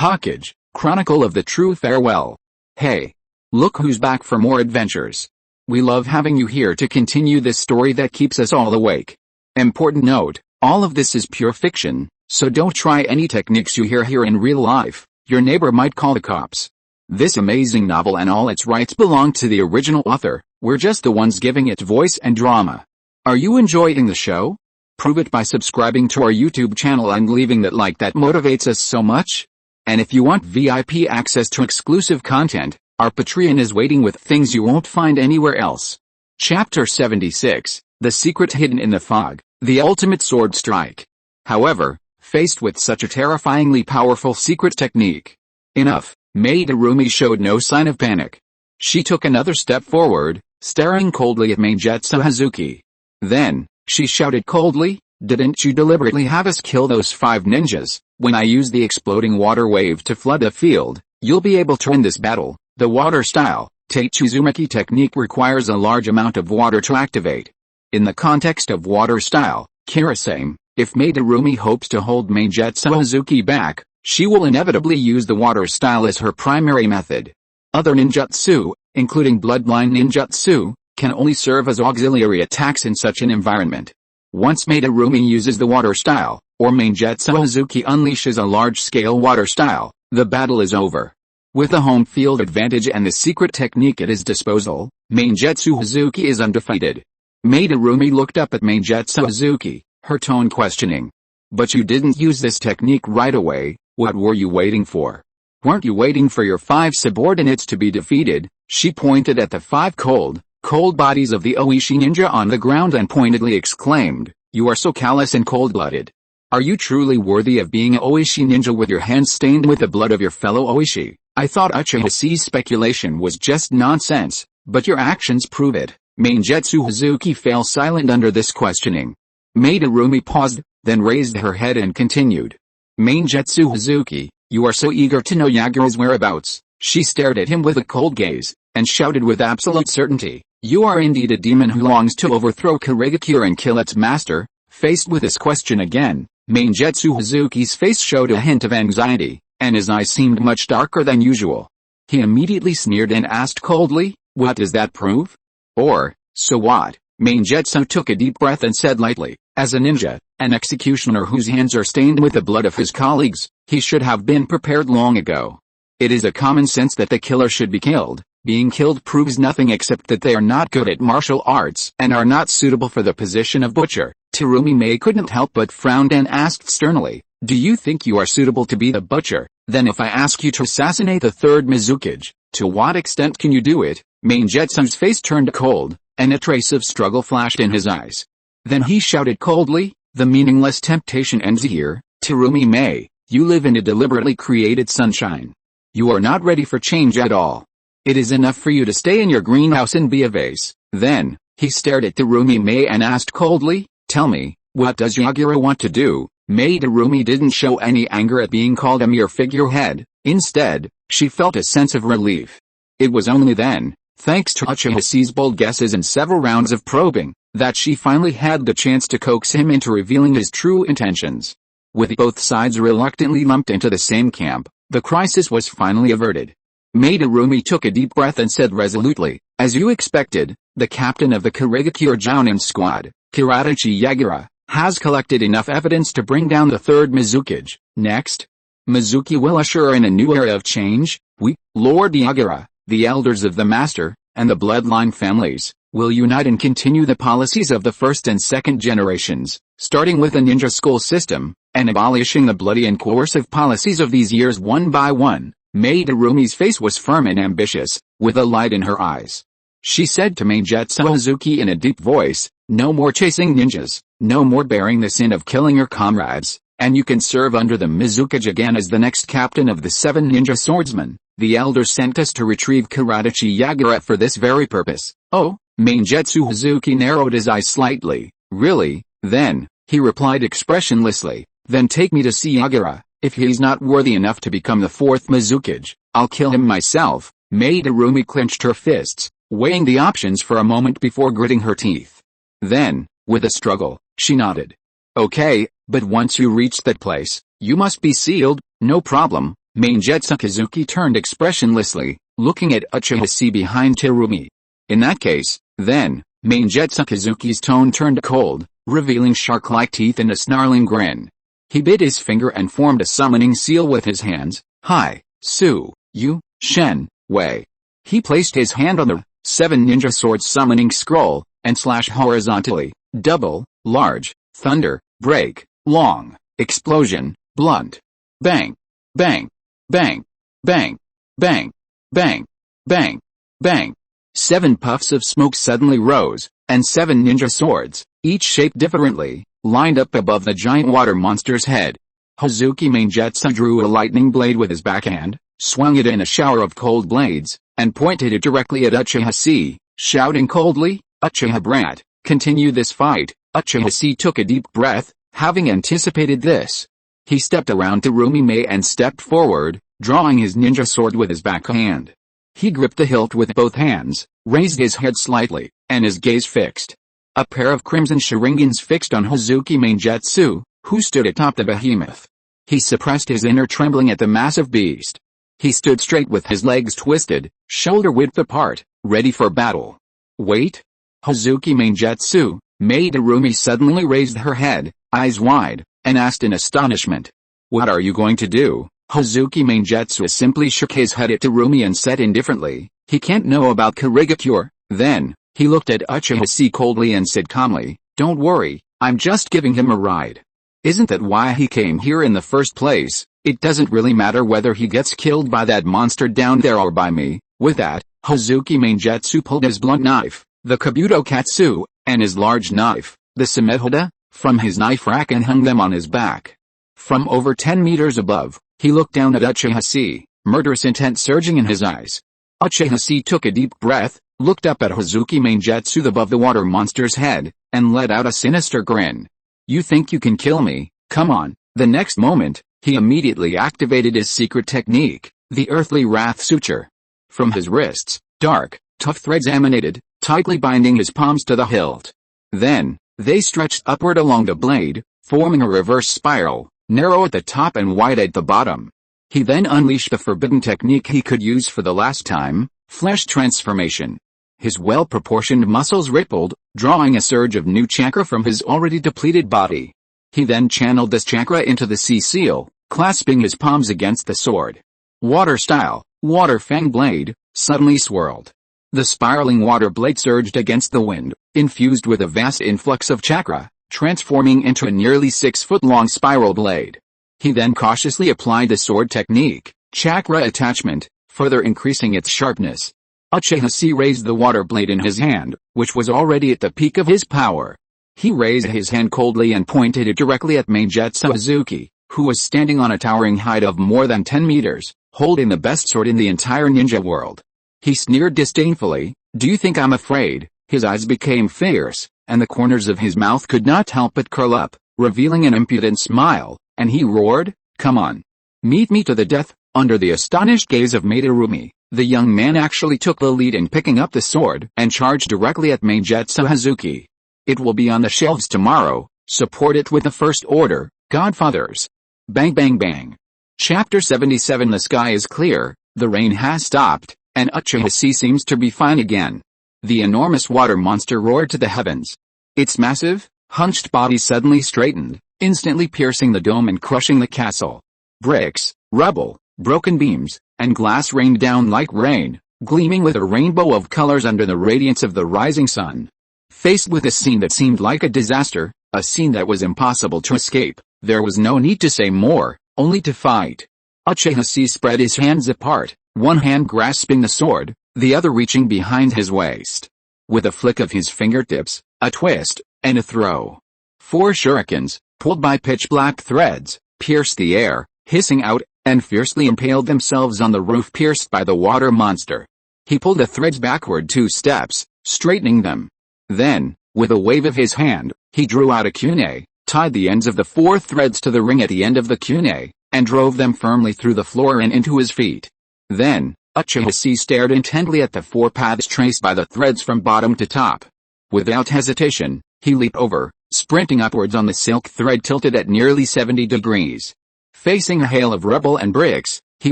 Hokage, Chronicle of the True Farewell. Hey! Look who's back for more adventures. We love having you here to continue this story that keeps us all awake. Important note, all of this is pure fiction, so don't try any techniques you hear here in real life. Your neighbor might call the cops. This amazing novel and all its rights belong to the original author. We're just the ones giving it voice and drama. Are you enjoying the show? Prove it by subscribing to our YouTube channel and leaving that like that motivates us so much. And if you want VIP access to exclusive content, our Patreon is waiting with things you won't find anywhere else. Chapter 76, The Secret Hidden in the Fog, The Ultimate Sword Strike. However, faced with such a terrifyingly powerful secret technique, Madarumi showed no sign of panic. She took another step forward, staring coldly at Meijetsu Hazuki. Then, she shouted coldly, "Didn't you deliberately have us kill those 5 ninjas? When I use the exploding water wave to flood the field, you'll be able to win this battle." The water style, Taitsuzumaki technique requires a large amount of water to activate. In the context of water style, Kirasame, if Madarumi hopes to hold Meijetsu Hazuki back, she will inevitably use the water style as her primary method. Other ninjutsu, including bloodline ninjutsu, can only serve as auxiliary attacks in such an environment. Once Madarumi uses the water style, or Meijetsu Hazuki unleashes a large-scale water style, the battle is over. With a home field advantage and the secret technique at his disposal, Meijetsu Hazuki is undefeated. Madarumi looked up at Meijetsu Hazuki, her tone questioning. "But you didn't use this technique right away, what were you waiting for? Weren't you waiting for your 5 subordinates to be defeated?" She pointed at the 5 cold bodies of the Oishi ninja on the ground and pointedly exclaimed, "You are so callous and cold-blooded. Are you truly worthy of being an Oishi ninja with your hands stained with the blood of your fellow Oishi? I thought Uchiha Chi's speculation was just nonsense, but your actions prove it." Meijetsu Hazuki fell silent under this questioning. Madarumi paused, then raised her head and continued. "Meijetsu Hazuki, you are so eager to know Yagura's whereabouts." She stared at him with a cold gaze, and shouted with absolute certainty, "You are indeed a demon who longs to overthrow Karigakure and kill its master." Faced with this question again, Meijetsu Hazuki's face showed a hint of anxiety, and his eyes seemed much darker than usual. He immediately sneered and asked coldly, "What does that prove? Or, so what?" Meijetsu took a deep breath and said lightly, "As a ninja, an executioner whose hands are stained with the blood of his colleagues, he should have been prepared long ago. It is a common sense that the killer should be killed. Being killed proves nothing except that they are not good at martial arts and are not suitable for the position of butcher." Terumi Mei couldn't help but frown and asked sternly, "Do you think you are suitable to be the butcher? Then if I ask you to assassinate the 3rd Mizukage, to what extent can you do it?" Meijetsu's face turned cold, and a trace of struggle flashed in his eyes. Then he shouted coldly, "The meaningless temptation ends here, Terumi Mei. You live in a deliberately created sunshine. You are not ready for change at all. It is enough for you to stay in your greenhouse and be a vase." Then, he stared at Terumi Mei and asked coldly, "Tell me, what does Yagura want to do?" Madarumi didn't show any anger at being called a mere figurehead. Instead, she felt a sense of relief. It was only then, thanks to Uchiha Chi's bold guesses and several rounds of probing, that she finally had the chance to coax him into revealing his true intentions. With both sides reluctantly lumped into the same camp, the crisis was finally averted. Madarumi took a deep breath and said resolutely, "As you expected, the captain of the Karigakure Jounin squad, Kirachi Yagura, has collected enough evidence to bring down the 3rd Mizukage. Next, Mizuki will usher in a new era of change. We, Lord Yagura, the elders of the master, and the bloodline families, will unite and continue the policies of the 1st and 2nd generations, starting with the ninja school system, and abolishing the bloody and coercive policies of these years one by one." Madarumi's face was firm and ambitious, with a light in her eyes. She said to Meijetsu Hazuki in a deep voice, "No more chasing ninjas, no more bearing the sin of killing your comrades, and you can serve under the Mizukage again as the next captain of the 7 ninja swordsmen. The elders sent us to retrieve Kirachi Yagura for this very purpose." "Oh?" Meijetsu Hazuki narrowed his eyes slightly. "Really? Then," he replied expressionlessly, "then take me to see Yagura. If he's not worthy enough to become the 4th Mizukage, I'll kill him myself." Madarumi clenched her fists, weighing the options for a moment before gritting her teeth. Then, with a struggle, she nodded. "Okay, but once you reach that place, you must be sealed." "No problem, Maingetsu Kazuki turned expressionlessly, looking at Uchiha Chi behind Terumi. In that case, then, Maingetsu Kazuki's tone turned cold, revealing shark-like teeth and a snarling grin. He bit his finger and formed a summoning seal with his hands. Hi, Su, Yu, Shen, Wei. He placed his hand on the 7 ninja swords summoning scroll, and slashed horizontally, double, large, thunder, break, long, explosion, blunt. Bang, bang, bang, bang, bang, bang, bang, bang. 7 puffs of smoke suddenly rose, and 7 ninja swords, each shaped differently, lined up above the giant water monster's head. Hazuki Maingetsu drew a lightning blade with his backhand, swung it in a shower of cold blades, and pointed it directly at Uchiha Chi, shouting coldly, "Uchiha brat, continue this fight." Uchiha Chi took a deep breath, having anticipated this. He stepped around Terumi Mei and stepped forward, drawing his ninja sword with his backhand. He gripped the hilt with both hands, raised his head slightly, and his gaze fixed. A pair of crimson sharingans fixed on Hazuki Maingetsu, who stood atop the behemoth. He suppressed his inner trembling at the massive beast. He stood straight with his legs twisted, shoulder-width apart, ready for battle. Wait? Hazuki Maingetsu, Mei Terumi suddenly raised her head, eyes wide, and asked in astonishment. What are you going to do? Hazuki Maingetsu simply shook his head at Terumi and said indifferently, he can't know about Kurigakure. Then, he looked at Uchiha Chi coldly and said calmly, don't worry, I'm just giving him a ride. Isn't that why he came here in the first place? It doesn't really matter whether he gets killed by that monster down there or by me. With that, Hazuki Maingetsu pulled his blunt knife, the Kabuto Katsu, and his large knife, the Samehoda, from his knife rack and hung them on his back. From over 10 meters above, he looked down at Uchiha Chi, murderous intent surging in his eyes. Uchiha Chi took a deep breath, looked up at Hazuki Maingetsu above the water monster's head, and let out a sinister grin. You think you can kill me? Come on. The next moment, he immediately activated his secret technique, the earthly wrath suture. From his wrists, dark, tough threads emanated, tightly binding his palms to the hilt. Then, they stretched upward along the blade, forming a reverse spiral, narrow at the top and wide at the bottom. He then unleashed the forbidden technique he could use for the last time, flesh transformation. His well-proportioned muscles rippled, drawing a surge of new chakra from his already depleted body. He then channeled this chakra into the sea seal, clasping his palms against the sword. Water-style, water fang blade, suddenly swirled. The spiraling water blade surged against the wind, infused with a vast influx of chakra, transforming into a nearly 6-foot-long spiral blade. He then cautiously applied the sword technique, chakra attachment, further increasing its sharpness. Uchiha Chi raised the water blade in his hand, which was already at the peak of his power. He raised his hand coldly and pointed it directly at Maingetsu Hazuki, who was standing on a towering height of more than 10 meters, holding the best sword in the entire ninja world. He sneered disdainfully, do you think I'm afraid? His eyes became fierce, and the corners of his mouth could not help but curl up, revealing an impudent smile, and he roared, come on. Meet me to the death. Under the astonished gaze of Terumi, the young man actually took the lead in picking up the sword and charged directly at Maingetsu Hazuki. It will be on the shelves tomorrow, support it with the first order, Godfathers. Bang bang bang. Chapter 77. The sky is clear, the rain has stopped, and Uchiha Chi seems to be fine again. The enormous water monster roared to the heavens. Its massive, hunched body suddenly straightened, instantly piercing the dome and crushing the castle. Bricks, rubble, broken beams, and glass rained down like rain, gleaming with a rainbow of colors under the radiance of the rising sun. Faced with a scene that seemed like a disaster, a scene that was impossible to escape, there was no need to say more, only to fight. Uchiha Chi spread his hands apart, one hand grasping the sword, the other reaching behind his waist. With a flick of his fingertips, a twist, and a throw. 4 shurikens, pulled by pitch-black threads, pierced the air, hissing out, and fiercely impaled themselves on the roof pierced by the water monster. He pulled the threads backward 2 steps, straightening them. Then, with a wave of his hand, he drew out a kunai, tied the ends of the 4 threads to the ring at the end of the kunai, and drove them firmly through the floor and into his feet. Then, Uchiha Chi stared intently at the 4 paths traced by the threads from bottom to top. Without hesitation, he leaped over, sprinting upwards on the silk thread tilted at nearly 70 degrees. Facing a hail of rubble and bricks, He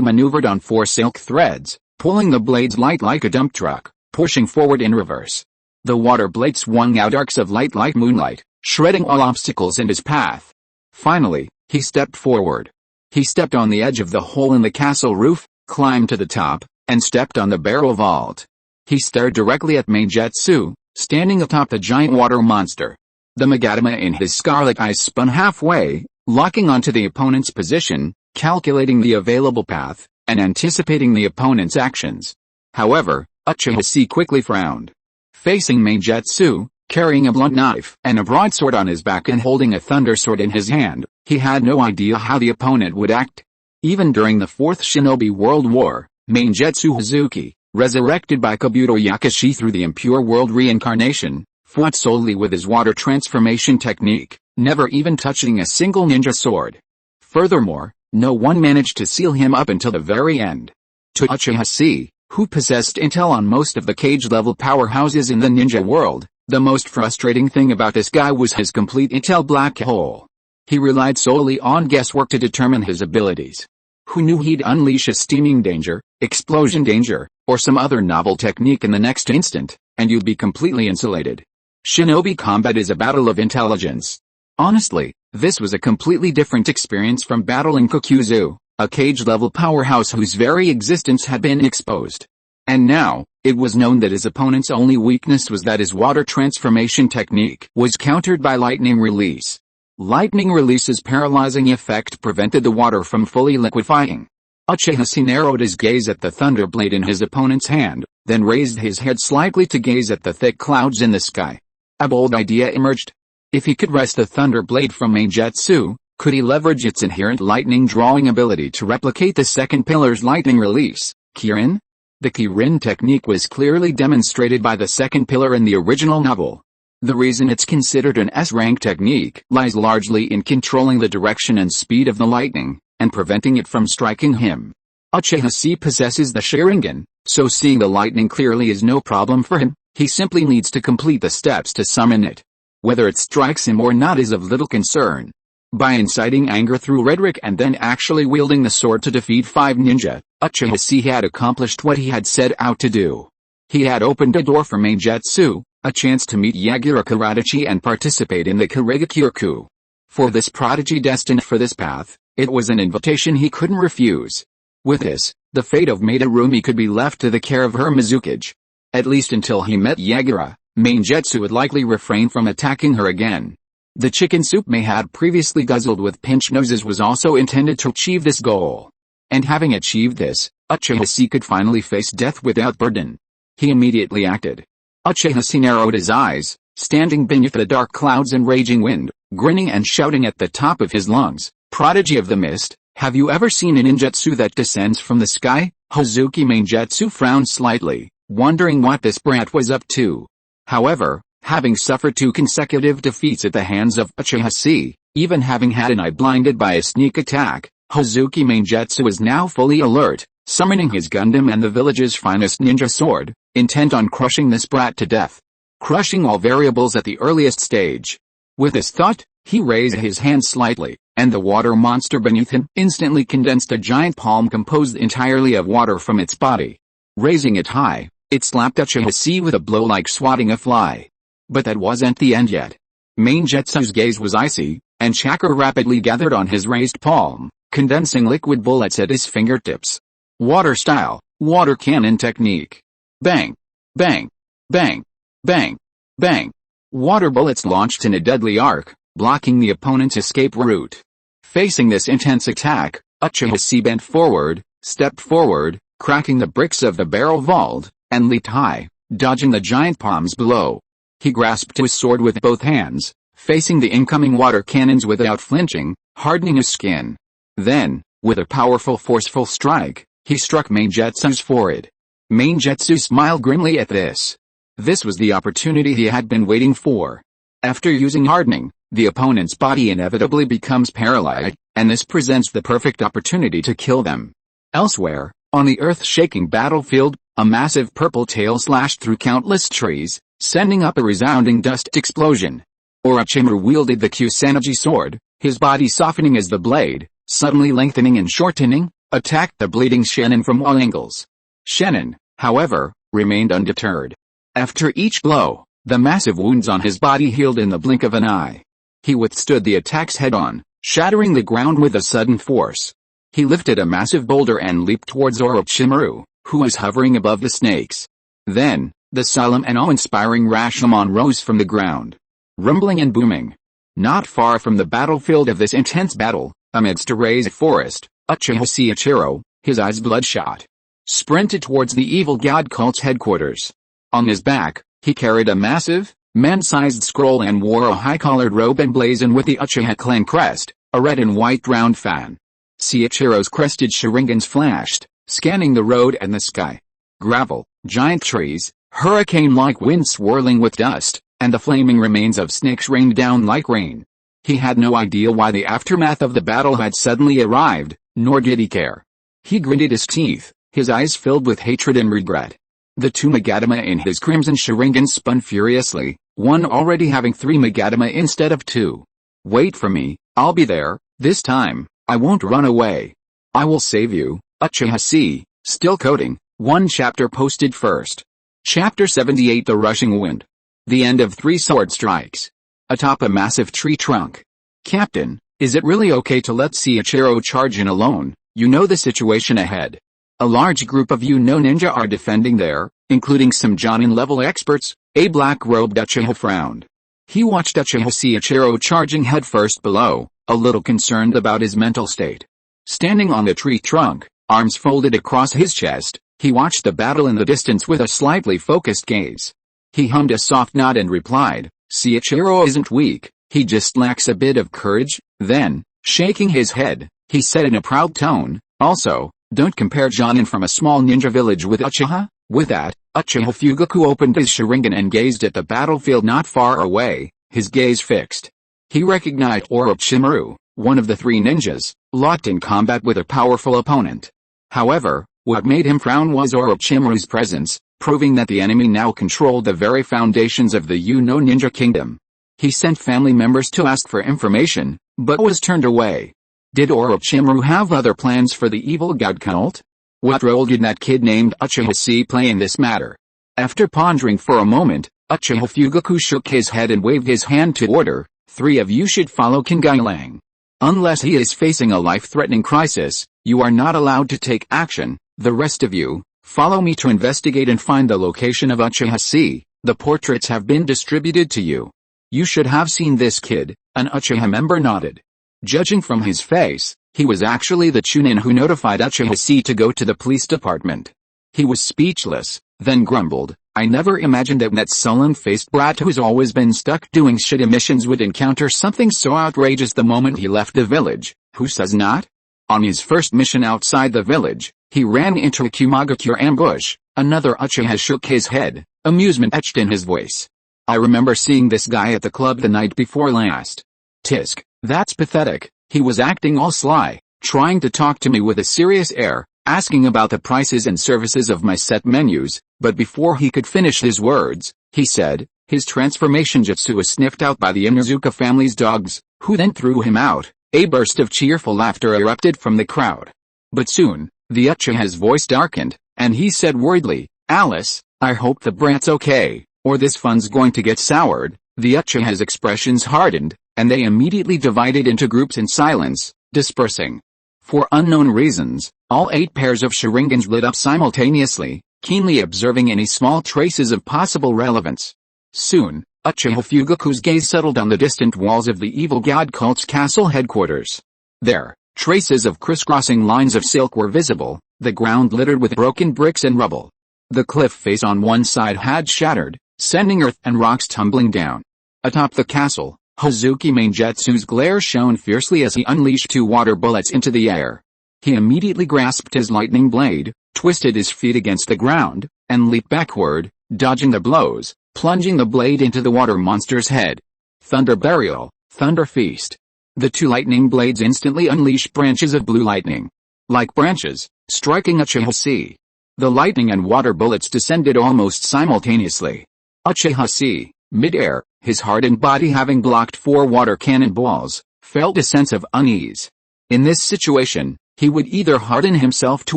maneuvered on 4 silk threads, pulling the blades light like a dump truck, pushing forward in reverse. The water blade swung out arcs of light like moonlight, shredding all obstacles in his path. Finally, he stepped forward. He stepped on the edge of the hole in the castle roof, climbed to the top, and stepped on the barrel vault. He stared directly at Meijetsu, standing atop the giant water monster. The Magatama in his scarlet eyes spun halfway, locking onto the opponent's position, calculating the available path, and anticipating the opponent's actions. However, Uchiha Chi quickly frowned. Facing Meijetsu, carrying a blunt knife and a broadsword on his back and holding a thunder sword in his hand, he had no idea how the opponent would act. Even during the Fourth Shinobi World War, Meijetsu Hazuki, resurrected by Kabuto Yakushi through the impure world reincarnation, fought solely with his water transformation technique, never even touching a single ninja sword. Furthermore, no one managed to seal him up until the very end. To Uchiha Chi, who possessed intel on most of the cage-level powerhouses in the ninja world, the most frustrating thing about this guy was his complete intel black hole. He relied solely on guesswork to determine his abilities. Who knew he'd unleash a steaming danger, explosion danger, or some other novel technique in the next instant, and you'd be completely insulated. Shinobi combat is a battle of intelligence. Honestly, this was a completely different experience from battling Kokuzu, a cage-level powerhouse whose very existence had been exposed. And now, it was known that his opponent's only weakness was that his water transformation technique was countered by lightning release. Lightning release's paralyzing effect prevented the water from fully liquefying. Uchiha Chi narrowed his gaze at the thunder blade in his opponent's hand, then raised his head slightly to gaze at the thick clouds in the sky. A bold idea emerged. If he could wrest the thunder blade from Meijetsu, could he leverage its inherent lightning drawing ability to replicate the second pillar's lightning release, Kirin? The Kirin technique was clearly demonstrated by the second pillar in the original novel. The reason it's considered an S-rank technique lies largely in controlling the direction and speed of the lightning, and preventing it from striking him. Uchiha Chi possesses the Sharingan, so seeing the lightning clearly is no problem for him. He simply needs to complete the steps to summon it. Whether it strikes him or not is of little concern. By inciting anger through rhetoric and then actually wielding the sword to defeat 5 ninja, Uchiha Chi had accomplished what he had set out to do. He had opened a door for Meijetsu, a chance to meet Yagura Karatechi and participate in the Kirigakure. For this prodigy destined for this path, it was an invitation he couldn't refuse. With this, the fate of Madarumi could be left to the care of her Mizukage. At least until he met Yagura, Meijetsu would likely refrain from attacking her again. The chicken soup Mei had previously guzzled with pinched noses was also intended to achieve this goal. And having achieved this, Uchiha Chi could finally face death without burden. He immediately acted. Uchiha Chi narrowed his eyes, standing beneath the dark clouds and raging wind, grinning and shouting at the top of his lungs, "Prodigy of the mist, have you ever seen a ninjutsu that descends from the sky?" Hazuki Meijetsu frowned slightly, wondering what this brat was up to. However, having suffered 2 consecutive defeats at the hands of Uchiha Chi, even having had an eye blinded by a sneak attack, Hazuki Meijetsu was now fully alert, summoning his Gundam and the village's finest ninja sword, intent on crushing this brat to death. Crushing all variables at the earliest stage. With this thought, he raised his hand slightly, and the water monster beneath him instantly condensed a giant palm composed entirely of water from its body. Raising it high, it slapped Uchiha Chi with a blow like swatting a fly. But that wasn't the end yet. Meijetsu's gaze was icy, and chakra rapidly gathered on his raised palm, condensing liquid bullets at his fingertips. Water style, water cannon technique. Bang! Bang! Bang! Bang! Bang! Water bullets launched in a deadly arc, blocking the opponent's escape route. Facing this intense attack, Uchiha Chi bent forward, stepped forward, cracking the bricks of the barrel vault, and leaped high, dodging the giant palms below. He grasped his sword with both hands, facing the incoming water cannons without flinching, hardening his skin. Then, with a powerful forceful strike, he struck Meijetsu's forehead. Meijetsu smiled grimly at this. This was the opportunity he had been waiting for. After using hardening, the opponent's body inevitably becomes paralyzed, and this presents the perfect opportunity to kill them. Elsewhere, on the earth-shaking battlefield, a massive purple tail slashed through countless trees, sending up a resounding dust explosion. Orochimaru wielded the Kusanagi sword, his body softening as the blade, suddenly lengthening and shortening, attacked the bleeding Shinin from all angles. Shinin, however, remained undeterred. After each blow, the massive wounds on his body healed in the blink of an eye. He withstood the attacks head-on, shattering the ground with a sudden force. He lifted a massive boulder and leaped towards Orochimaru, who was hovering above the snakes. Then, the solemn and awe-inspiring Rashomon rose from the ground, rumbling and booming. Not far from the battlefield of this intense battle, amidst a razed forest, Uchiha Chi, his eyes bloodshot, sprinted towards the evil god cult's headquarters. On his back, he carried a massive, man-sized scroll and wore a high-collared robe emblazoned with the Uchiha clan crest, a red and white round fan. Seiichiro's crested Sharingans flashed, scanning the road and the sky. Gravel, giant trees, hurricane-like wind swirling with dust, and the flaming remains of snakes rained down like rain. He had no idea why the aftermath of the battle had suddenly arrived, nor did he care. He gritted his teeth, his eyes filled with hatred and regret. The 2 Magatama in his crimson Sharingan spun furiously, one already having 3 Magatama instead of 2. Wait for me, I'll be there, this time, I won't run away. I will save you, Uchiha Chi, still coding, one chapter posted first. Chapter 78 The Rushing Wind. The end of 3 sword strikes. Atop a massive tree trunk. Captain, is it really okay to let Seiichiro charge in alone? You know the situation ahead. A large group of ninja are defending there, including some Jonin-level experts. A black-robed Uchiha frowned. He watched Uchiha Seiichiro charging headfirst below, a little concerned about his mental state. Standing on the tree trunk, arms folded across his chest, he watched the battle in the distance with a slightly focused gaze. He hummed a soft nod and replied, Seiichiro isn't weak, he just lacks a bit of courage. Then, shaking his head, he said in a proud tone, also, don't compare Jonin from a small ninja village with Uchiha. With that, Uchiha Fugaku opened his Sharingan and gazed at the battlefield not far away, his gaze fixed. He recognized Orochimaru, one of the 3 ninjas, locked in combat with a powerful opponent. However, what made him frown was Orochimaru's presence, proving that the enemy now controlled the very foundations of the Ninja Kingdom. He sent family members to ask for information, but was turned away. Did Orochimaru have other plans for the evil god cult? What role did that kid named Uchiha Chi play in this matter? After pondering for a moment, Uchiha Fugaku shook his head and waved his hand to order, 3 of you should follow Kingailang. Unless he is facing a life-threatening crisis, you are not allowed to take action. The rest of you, follow me to investigate and find the location of Uchiha Chi. The portraits have been distributed to you. You should have seen this kid, an Uchiha member nodded. Judging from his face, he was actually the Chunin who notified Uchiha Chi to go to the police department. He was speechless, then grumbled, I never imagined that sullen-faced brat who's always been stuck doing shitty missions would encounter something so outrageous the moment he left the village. Who says not? On his first mission outside the village, he ran into a Kumagakure ambush. Another Uchiha shook his head, amusement etched in his voice. I remember seeing this guy at the club the night before last. Tisk, that's pathetic. He was acting all sly, trying to talk to me with a serious air, asking about the prices and services of my set menus, but before he could finish his words, he said, his transformation jutsu was sniffed out by the Inuzuka family's dogs, who then threw him out. A burst of cheerful laughter erupted from the crowd. But soon, the Uchiha's voice darkened, and he said worriedly, Alice, I hope the brat's okay, or this fun's going to get soured. The Uchiha's expressions hardened, and they immediately divided into groups in silence, dispersing. For unknown reasons, all 8 pairs of Sharingans lit up simultaneously, keenly observing any small traces of possible relevance. Soon, Uchiha Fugaku's gaze settled on the distant walls of the evil god cult's castle headquarters. There, traces of crisscrossing lines of silk were visible, the ground littered with broken bricks and rubble. The cliff face on one side had shattered, sending earth and rocks tumbling down. Atop the castle, Hazuki Mainjutsu's glare shone fiercely as he unleashed 2 water bullets into the air. He immediately grasped his lightning blade, twisted his feet against the ground, and leaped backward, dodging the blows, plunging the blade into the water monster's head. Thunder Burial, Thunder Feast. The 2 lightning blades instantly unleashed branches of blue lightning. Like branches, striking Uchiha Chi. The lightning and water bullets descended almost simultaneously. Uchiha Chi, mid-air, his hardened body having blocked 4 water cannonballs, felt a sense of unease. In this situation, He would either harden himself to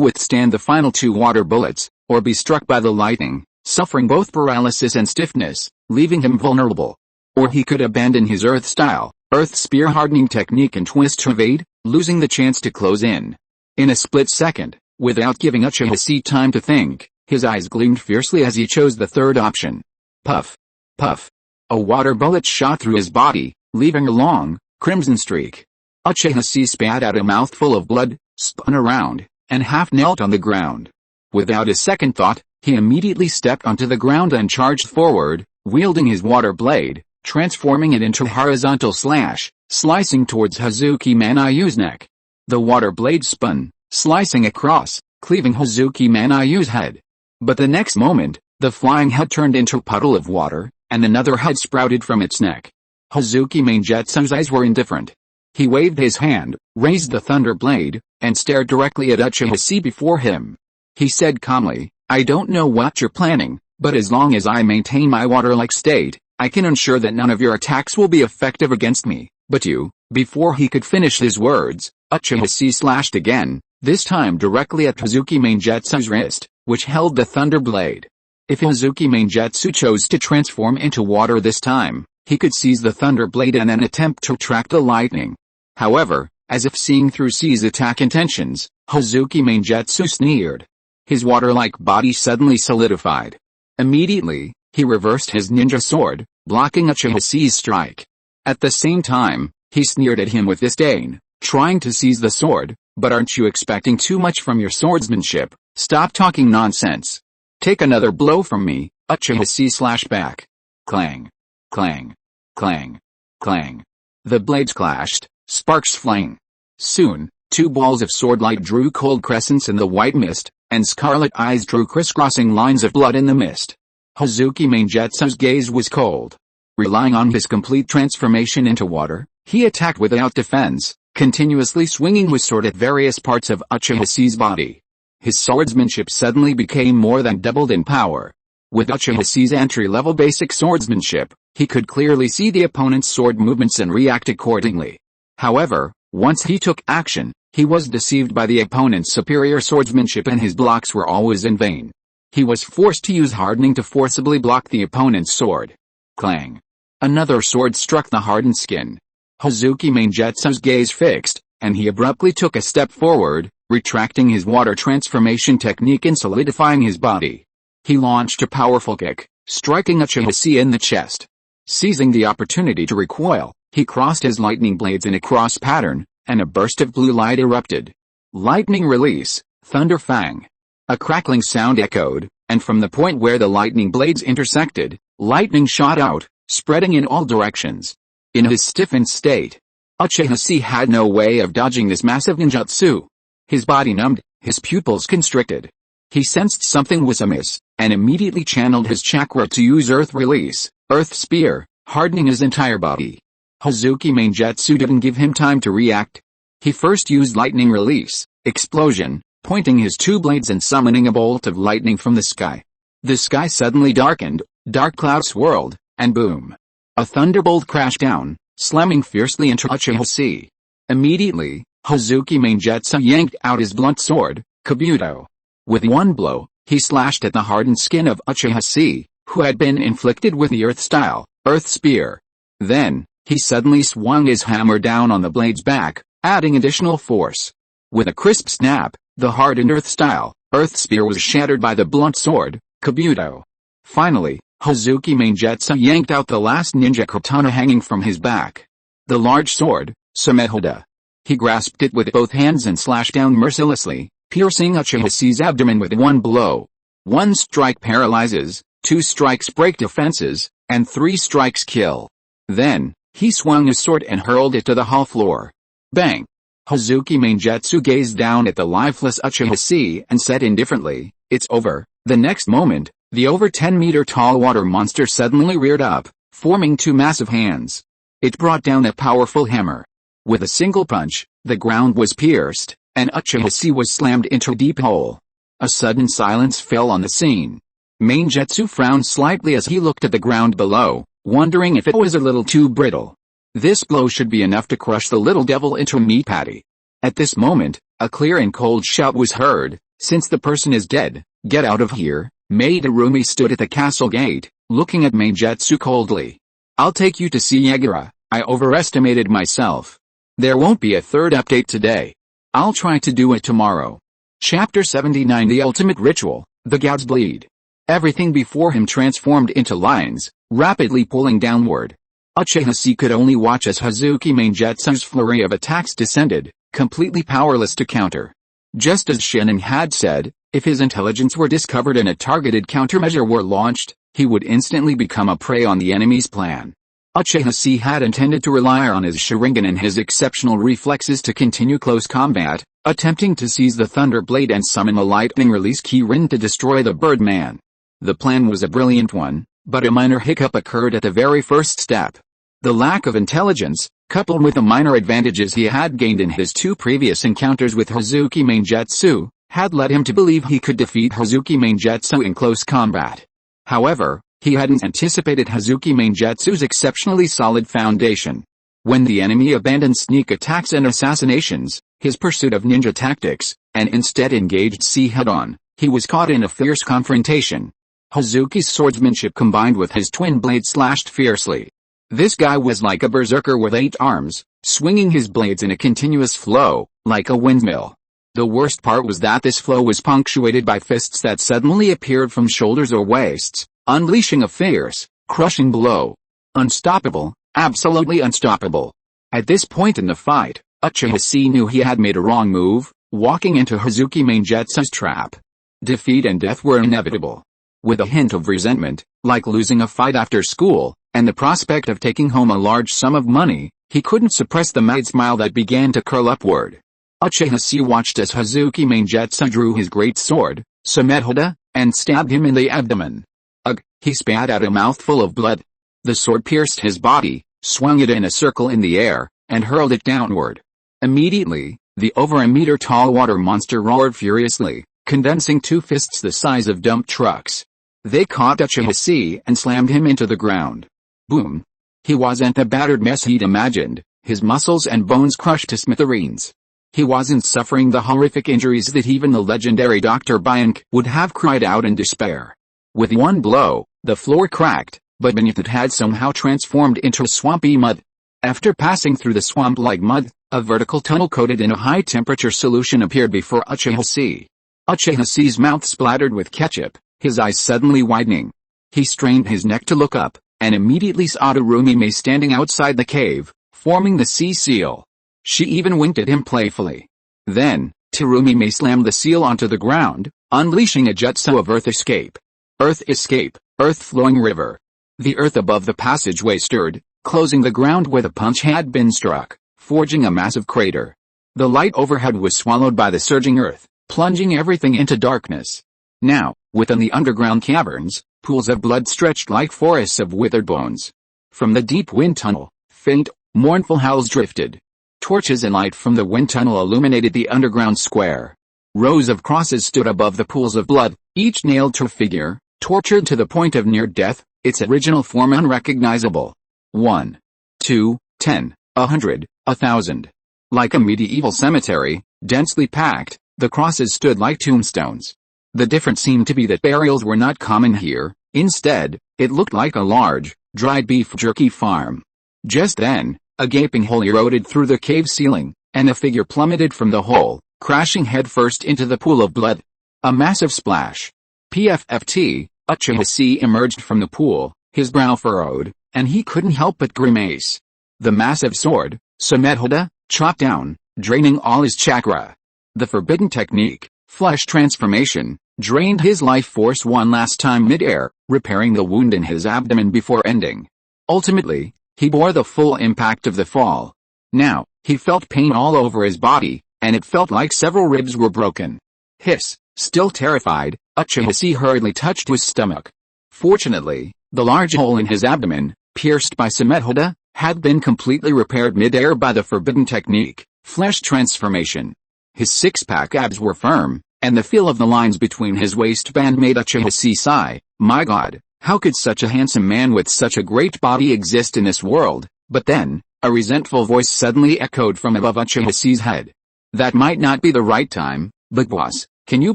withstand the final 2 water bullets, or be struck by the lightning, suffering both paralysis and stiffness, leaving him vulnerable. Or he could abandon his earth-style, earth spear hardening technique and twist to evade, losing the chance to close in. In a split second, without giving Uchiha Chi time to think, his eyes gleamed fiercely as he chose the third option. Puff. Puff. A water bullet shot through his body, leaving a long, crimson streak. Uchiha Chi spat out a mouthful of blood, spun around, and half knelt on the ground. Without a second thought, he immediately stepped onto the ground and charged forward, wielding his water blade, transforming it into a horizontal slash, slicing towards Hazuki Manayu's neck. The water blade spun, slicing across, cleaving Hazuki Manayu's head. But the next moment, the flying head turned into a puddle of water, and another head sprouted from its neck. Hazuki Mangetsu's eyes were indifferent. He waved his hand, raised the thunder blade, and stared directly at Uchiha Chi before him. He said calmly, "I don't know what you're planning, but as long as I maintain my water-like state, I can ensure that none of your attacks will be effective against me, but you." Before he could finish his words, Uchiha Chi slashed again, this time directly at Hazuki Mangetsu's wrist, which held the thunder blade. If Hazuki Mangetsu chose to transform into water this time, he could seize the thunder blade and then attempt to track the lightning. However, as if seeing through C's attack intentions, Hazuki Mangetsu sneered. His water-like body suddenly solidified. Immediately, he reversed his ninja sword, blocking Uchiha Chi's strike. At the same time, he sneered at him with disdain, trying to seize the sword. "But aren't you expecting too much from your swordsmanship? Stop talking nonsense. Take another blow from me." Uchiha Chi slashed back. Clang. Clang. Clang. Clang. The blades clashed, sparks flying. Soon, 2 balls of swordlight drew cold crescents in the white mist, and scarlet eyes drew crisscrossing lines of blood in the mist. Hazuki Mangetsu's gaze was cold. Relying on his complete transformation into water, he attacked without defense, continuously swinging his sword at various parts of Uchiha Chi's body. His swordsmanship suddenly became more than doubled in power. With Uchiha Chi's entry-level basic swordsmanship, he could clearly see the opponent's sword movements and react accordingly. However, once he took action, he was deceived by the opponent's superior swordsmanship and his blocks were always in vain. He was forced to use hardening to forcibly block the opponent's sword. Clang. Another sword struck the hardened skin. Hazuki Mangetsu's gaze fixed, and he abruptly took a step forward, retracting his water transformation technique and solidifying his body. He launched a powerful kick, striking Uchiha Chi in the chest. Seizing the opportunity to recoil, he crossed his lightning blades in a cross pattern, and a burst of blue light erupted. Lightning release, thunder fang. A crackling sound echoed, and from the point where the lightning blades intersected, lightning shot out, spreading in all directions. In his stiffened state, Uchiha Chi had no way of dodging this massive ninjutsu. His body numbed, his pupils constricted. He sensed something was amiss, and immediately channeled his chakra to use Earth Release, Earth Spear, hardening his entire body. Hazuki Mangetsu didn't give him time to react. He first used Lightning Release, Explosion, pointing his 2 blades and summoning a bolt of lightning from the sky. The sky suddenly darkened, dark clouds swirled, and boom. A thunderbolt crashed down, slamming fiercely into Uchiha Chi. Immediately, Hazuki Mangetsu yanked out his blunt sword, Kabuto. With one blow, he slashed at the hardened skin of Uchiha Chi, who had been inflicted with the Earth-style, Earth Spear. Then, he suddenly swung his hammer down on the blade's back, adding additional force. With a crisp snap, the hardened Earth-style, Earth Spear was shattered by the blunt sword, Kabuto. Finally, Hazuki Mangetsu yanked out the last ninja katana hanging from his back. The large sword, Samehoda. He grasped it with both hands and slashed down mercilessly, piercing Uchiha Chi's abdomen with one blow. 1 strike paralyzes, 2 strikes break defenses, and 3 strikes kill. Then, he swung his sword and hurled it to the hall floor. Bang! Hazuki Mangetsu gazed down at the lifeless Uchiha Chi and said indifferently, "It's over." The next moment, the over 10-meter tall water monster suddenly reared up, forming 2 massive hands. It brought down a powerful hammer. With a single punch, the ground was pierced, and Uchiha Chi was slammed into a deep hole. A sudden silence fell on the scene. Mangetsu frowned slightly as he looked at the ground below, wondering if it was a little too brittle. This blow should be enough to crush the little devil into a meat patty. At this moment, A clear and cold shout was heard, "Since the person is dead, get out of here." Maid Arumi stood at the castle gate, looking at Meijetsu coldly. "I'll take you to see Yagura. I overestimated myself. There won't be a third update today. I'll try to do it tomorrow." Chapter 79 The Ultimate Ritual, The God's Bleed. Everything before him transformed into lines, rapidly pulling downward. Uchiha Chi could only watch as Hazuki Meijetsu's flurry of attacks descended, completely powerless to counter. Just as Shinin had said, if his intelligence were discovered and a targeted countermeasure were launched, he would instantly become a prey on the enemy's plan. Uchiha Chi had intended to rely on his Sharingan and his exceptional reflexes to continue close combat, attempting to seize the Thunder Blade and summon a lightning release Kirin to destroy the Birdman. The plan was a brilliant one, but a minor hiccup occurred at the very first step. The lack of intelligence, coupled with the minor advantages he had gained in his two previous encounters with Hazuki Meijetsu, had led him to believe he could defeat Hazuki Meijetsu in close combat. However, he hadn't anticipated Hazuki Meijetsu's exceptionally solid foundation. When the enemy abandoned sneak attacks and assassinations, his pursuit of ninja tactics, and instead engaged Sea head-on, he was caught in a fierce confrontation. Hazuki's swordsmanship combined with his twin blades slashed fiercely. This guy was like a berserker with 8 arms, swinging his blades in a continuous flow, like a windmill. The worst part was that this flow was punctuated by fists that suddenly appeared from shoulders or waists, unleashing a fierce, crushing blow. Unstoppable, absolutely unstoppable. At this point in the fight, Uchiha Chi knew he had made a wrong move, walking into Hazuki Meijetsu's trap. Defeat and death were inevitable. With a hint of resentment, like losing a fight after school, and the prospect of taking home a large sum of money, he couldn't suppress the mad smile that began to curl upward. Uchiha Chi watched as Hazuki Meijetsu drew his great sword, Samehoda, and stabbed him in the abdomen. Ugh, he spat out a mouthful of blood. The sword pierced his body, swung it in a circle in the air, and hurled it downward. Immediately, the over a meter-tall water monster roared furiously, condensing 2 fists the size of dump trucks. They caught Uchiha Chi and slammed him into the ground. Boom. He wasn't the battered mess he'd imagined, his muscles and bones crushed to smithereens. He wasn't suffering the horrific injuries that even the legendary Dr. Bianc would have cried out in despair. With one blow, the floor cracked, but beneath it had somehow transformed into swampy mud. After passing through the swamp-like mud, a vertical tunnel coated in a high-temperature solution appeared before Uchiha Chi. Uchiha Chi's mouth splattered with ketchup, his eyes suddenly widening. He strained his neck to look up, and immediately saw Terumi standing outside the cave, forming the sea seal. She even winked at him playfully. Then, Terumi slammed the seal onto the ground, unleashing a jutsu of earth escape. Earth escape, earth-flowing river. The earth above the passageway stirred, closing the ground where the punch had been struck, forging a massive crater. The light overhead was swallowed by the surging earth, plunging everything into darkness. Now, within the underground caverns, pools of blood stretched like forests of withered bones. From the deep wind tunnel, faint, mournful howls drifted. Torches and light from the wind tunnel illuminated the underground square. Rows of crosses stood above the pools of blood, each nailed to a figure, tortured to the point of near death, its original form unrecognizable. 1, 2, 10, 100, 1,000. Like a medieval cemetery, densely packed, the crosses stood like tombstones. The difference seemed to be that burials were not common here. Instead, it looked like a large, dried beef jerky farm. Just then, a gaping hole eroded through the cave ceiling, and a figure plummeted from the hole, crashing headfirst into the pool of blood. A massive splash. PFFT, Uchiha Chi emerged from the pool, his brow furrowed, and he couldn't help but grimace. The massive sword, Samehoda, chopped down, draining all his chakra. The forbidden technique, flesh transformation, drained his life force one last time mid-air, repairing the wound in his abdomen before ending. Ultimately, he bore the full impact of the fall. Now, he felt pain all over his body, and it felt like several ribs were broken. Hiss, still terrified, Uchiha Chi hurriedly touched his stomach. Fortunately, the large hole in his abdomen, pierced by Samehoda, had been completely repaired mid-air by the forbidden technique, flesh transformation. His six-pack abs were firm, and the feel of the lines between his waistband made Uchiha Chi sigh. My God, how could such a handsome man with such a great body exist in this world? But then, a resentful voice suddenly echoed from above Uchiha Chi's head. That might not be the right time, but boss, can you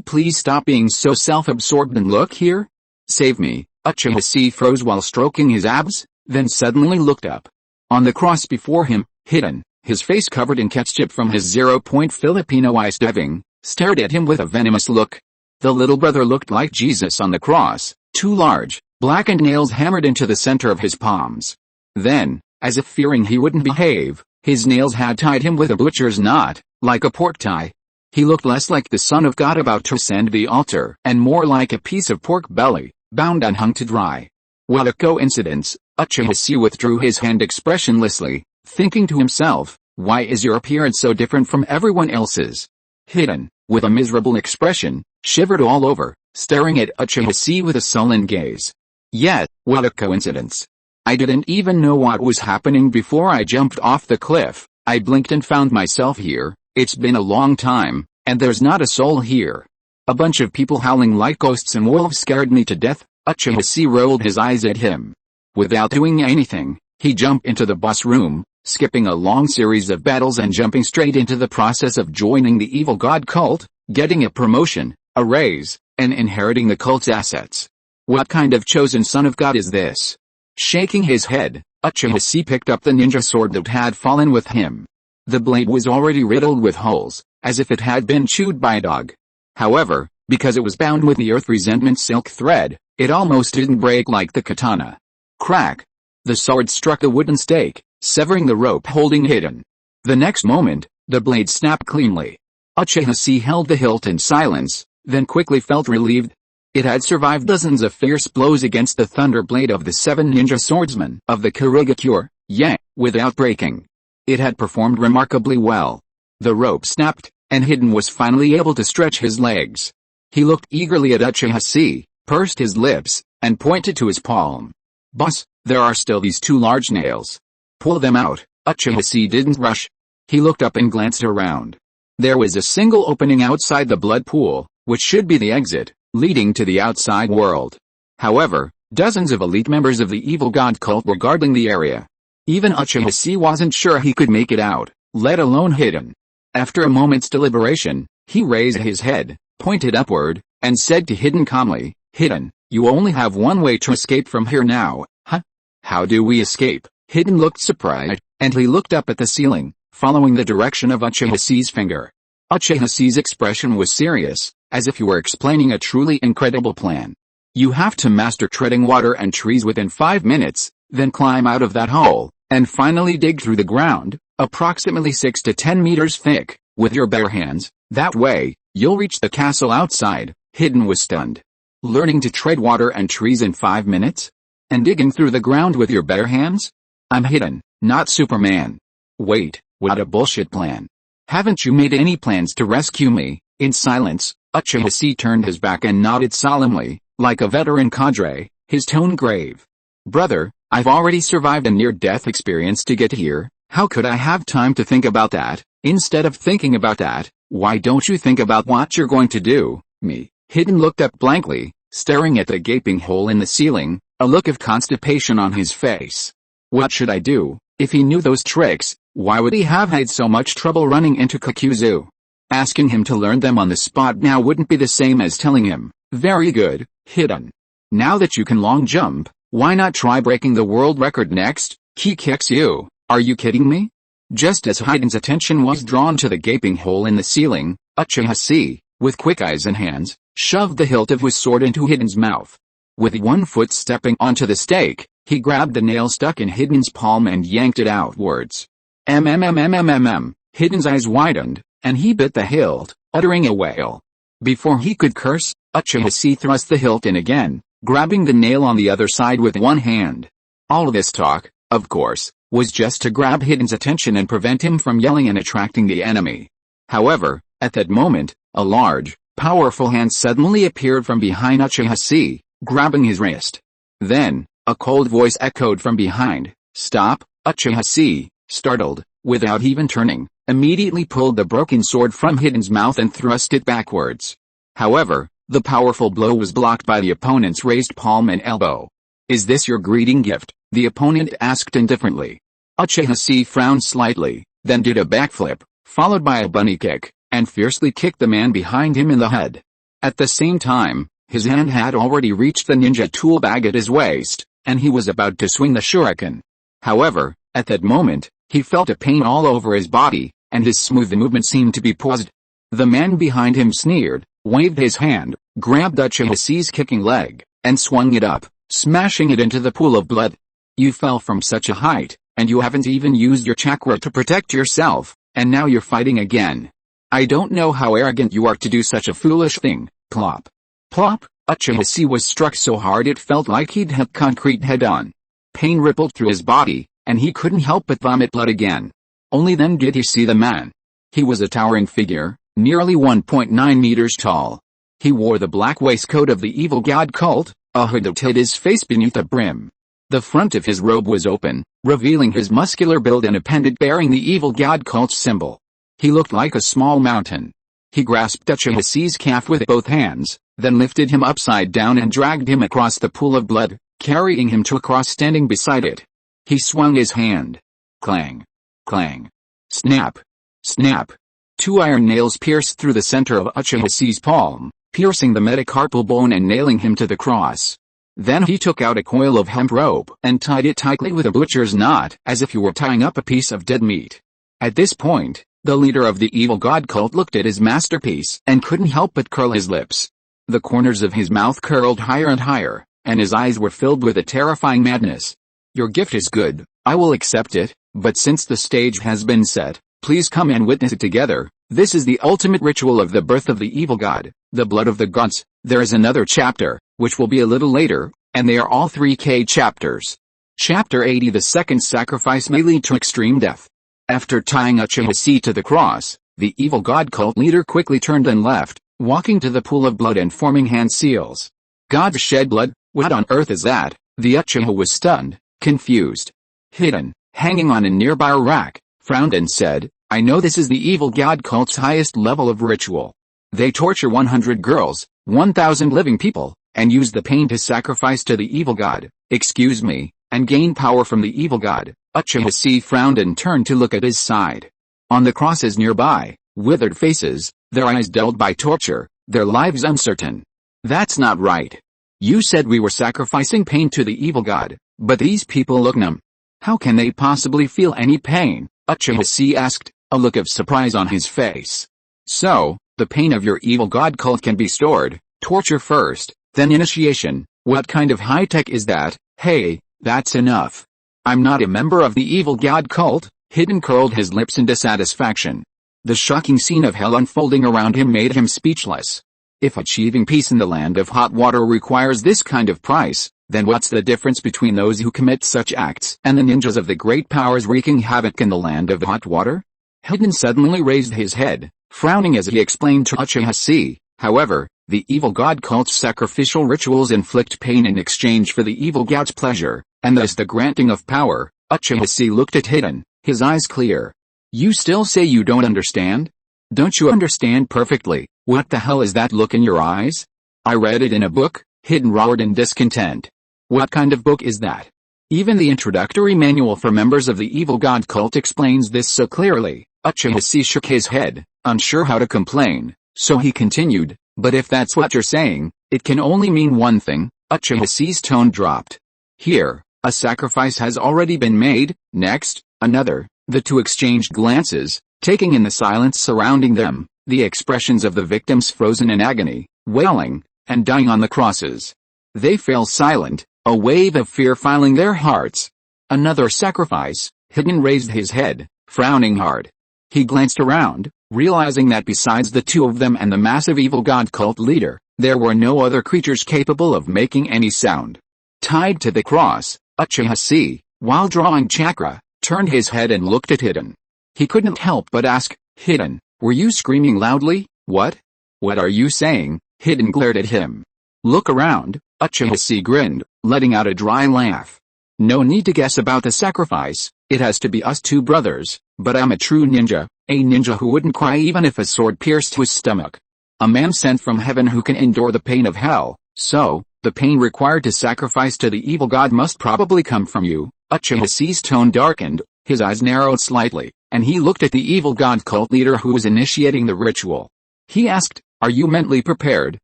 please stop being so self-absorbed and look here? Save me. Uchiha Chi froze while stroking his abs, then suddenly looked up. On the cross before him, hidden, his face covered in ketchup from his 0-point Filipino ice diving, stared at him with a venomous look. The little brother looked like Jesus on the cross, two large, blackened nails hammered into the center of his palms. Then, as if fearing he wouldn't behave, his nails had tied him with a butcher's knot, like a pork tie. He looked less like the Son of God about to ascend the altar, and more like a piece of pork belly, bound and hung to dry. What a coincidence. Uchiha Chi withdrew his hand expressionlessly, thinking to himself, why is your appearance so different from everyone else's? Hidden, with a miserable expression, shivered all over, staring at Uchiha Chi with a sullen gaze. Yet, what a coincidence. I didn't even know what was happening before I jumped off the cliff. I blinked and found myself here. It's been a long time, and there's not a soul here. A bunch of people howling like ghosts and wolves scared me to death. Uchiha Chi rolled his eyes at him. Without doing anything, he jumped into the boss room, skipping a long series of battles and jumping straight into the process of joining the evil god cult, getting a promotion, a raise, and inheriting the cult's assets. What kind of chosen son of God is this? Shaking his head, Uchiha Chi picked up the ninja sword that had fallen with him. The blade was already riddled with holes, as if it had been chewed by a dog. However, because it was bound with the earth resentment silk thread, it almost didn't break like the katana. Crack! The sword struck a wooden stake, severing the rope holding Hidden. The next moment, the blade snapped cleanly. Uchiha Chi held the hilt in silence, then quickly felt relieved. It had survived dozens of fierce blows against the thunder blade of the 7 ninja swordsmen of the Kurigakure, yet, without breaking. It had performed remarkably well. The rope snapped, and Hidden was finally able to stretch his legs. He looked eagerly at Uchiha Chi, pursed his lips, and pointed to his palm. Boss, there are still these 2 large nails. Pull them out. Uchiha Chi didn't rush. He looked up and glanced around. There was a single opening outside the blood pool, which should be the exit, leading to the outside world. However, dozens of elite members of the evil god cult were guarding the area. Even Uchiha Chi wasn't sure he could make it out, let alone Hidden. After a moment's deliberation, he raised his head, pointed upward, and said to Hidden calmly, Hidden, you only have one way to escape from here now. Huh? How do we escape? Hidden looked surprised, and he looked up at the ceiling, following the direction of Uchiha Chi's finger. Uchiha Chi's expression was serious, as if he were explaining a truly incredible plan. You have to master treading water and trees within 5 minutes, then climb out of that hole, and finally dig through the ground, approximately 6 to 10 meters thick, with your bare hands. That way, you'll reach the castle outside. Hidden was stunned. Learning to tread water and trees in 5 minutes? And digging through the ground with your bare hands? I'm Hidden, not Superman. Wait, what a bullshit plan. Haven't you made any plans to rescue me? In silence, Uchiha Chi turned his back and nodded solemnly, like a veteran cadre, his tone grave. Brother, I've already survived a near-death experience to get here. How could I have time to think about that? Instead of thinking about that, why don't you think about what you're going to do? Me. Hidden looked up blankly, staring at the gaping hole in the ceiling, a look of constipation on his face. What should I do? If he knew those tricks, why would he have had so much trouble running into Kakuzu? Asking him to learn them on the spot now wouldn't be the same as telling him, very good, Hidden. Now that you can long jump, why not try breaking the world record next? Kiketsu, are you kidding me? Just as Hidden's attention was drawn to the gaping hole in the ceiling, Uchiha Chi, with quick eyes and hands, shoved the hilt of his sword into Hidden's mouth. With one foot stepping onto the stake, he grabbed the nail stuck in Hidden's palm and yanked it outwards. Hidden's eyes widened, and he bit the hilt, uttering a wail. Before he could curse, Uchiha Chi thrust the hilt in again, grabbing the nail on the other side with one hand. All this talk, of course, was just to grab Hidden's attention and prevent him from yelling and attracting the enemy. However, at that moment, a large, powerful hand suddenly appeared from behind Uchiha Chi, grabbing his wrist. Then, a cold voice echoed from behind, "Stop!" Uchiha Chi, startled, without even turning, immediately pulled the broken sword from Hidden's mouth and thrust it backwards. However, the powerful blow was blocked by the opponent's raised palm and elbow. "Is this your greeting gift?" the opponent asked indifferently. Uchiha Chi frowned slightly, then did a backflip, followed by a bunny kick, and fiercely kicked the man behind him in the head. At the same time, his hand had already reached the ninja tool bag at his waist, and he was about to swing the shuriken. However, at that moment, he felt a pain all over his body, and his smooth movement seemed to be paused. The man behind him sneered, waved his hand, grabbed Uchiha Chi's kicking leg, and swung it up, smashing it into the pool of blood. You fell from such a height, and you haven't even used your chakra to protect yourself, and now you're fighting again. I don't know how arrogant you are to do such a foolish thing. Plop. Plop. Uchiha Chi was struck so hard it felt like he'd hit concrete head-on. Pain rippled through his body, and he couldn't help but vomit blood again. Only then did he see the man. He was a towering figure, nearly 1.9 meters tall. He wore the black waistcoat of the evil god cult, a hood that hid his face beneath a brim. The front of his robe was open, revealing his muscular build and a pendant bearing the evil god cult's symbol. He looked like a small mountain. He grasped Uchiha Chi's calf with both hands, then lifted him upside down and dragged him across the pool of blood, carrying him to a cross standing beside it. He swung his hand. Clang. Clang. Snap. Snap. 2 iron nails pierced through the center of Uchiha Chi's palm, piercing the metacarpal bone and nailing him to the cross. Then he took out a coil of hemp rope and tied it tightly with a butcher's knot, as if he were tying up a piece of dead meat. At this point, the leader of the evil god cult looked at his masterpiece and couldn't help but curl his lips. The corners of his mouth curled higher and higher, and his eyes were filled with a terrifying madness. Your gift is good, I will accept it, but since the stage has been set, please come and witness it together. This is the ultimate ritual of the birth of the evil god, the blood of the gods. There is another chapter, which will be a little later, and they are all 3K chapters. Chapter 80. The second sacrifice may lead to extreme death. After tying Uchiha Chi to the cross, the evil god cult leader quickly turned and left, walking to the pool of blood and forming hand seals. Gods shed blood? What on earth is that? The Uchiha was stunned, confused. Hidden, hanging on a nearby rack, frowned and said, I know this is the evil god cult's highest level of ritual. They torture 100 girls, 1,000 living people, and use the pain to sacrifice to the evil god, excuse me, and gain power from the evil god. Uchiha Chi frowned and turned to look at his side. On the crosses nearby, withered faces, their eyes dulled by torture, their lives uncertain. That's not right. You said we were sacrificing pain to the evil god, but these people look numb. How can they possibly feel any pain? Uchiha Chi asked, a look of surprise on his face. So, the pain of your evil god cult can be stored, torture first, then initiation. What kind of high-tech is that? Hey, that's enough. I'm not a member of the evil god cult. Hidden curled his lips in dissatisfaction. The shocking scene of hell unfolding around him made him speechless. If achieving peace in the land of hot water requires this kind of price, then what's the difference between those who commit such acts and the ninjas of the great powers wreaking havoc in the land of hot water? Hidden suddenly raised his head, frowning as he explained to Uchiha Chi. However, the evil god cult's sacrificial rituals inflict pain in exchange for the evil god's pleasure, and thus the granting of power. Uchiha Chi looked at Hidden, his eyes clear. You still say you don't understand? Don't you understand perfectly? What the hell is that look in your eyes? I read it in a book. Hidden roared in discontent. What kind of book is that? Even the introductory manual for members of the evil god cult explains this so clearly. Uchiha Chi shook his head, unsure how to complain, so he continued, but if that's what you're saying, it can only mean one thing. Uchiha Chi's tone dropped. Here, a sacrifice has already been made. Next, another. The two exchanged glances, taking in the silence surrounding them, the expressions of the victims frozen in agony, wailing, and dying on the crosses. They fell silent, a wave of fear filling their hearts. Another sacrifice. Hidden raised his head, frowning hard. He glanced around, realizing that besides the two of them and the massive evil god cult leader, there were no other creatures capable of making any sound. Tied to the cross, Uchiha Chi, while drawing chakra, turned his head and looked at Hidden. He couldn't help but ask, Hidden, were you screaming loudly? What? What are you saying? Hidden glared at him. Look around. Uchiha Chi grinned, letting out a dry laugh. No need to guess about the sacrifice. It has to be us two brothers, but I'm a true ninja, a ninja who wouldn't cry even if a sword pierced his stomach. A man sent from heaven who can endure the pain of hell, so, the pain required to sacrifice to the evil god must probably come from you. Uchiha Chi's tone darkened, His eyes narrowed slightly, and he looked at the evil god cult leader who was initiating the ritual. He asked, "Are you mentally prepared?"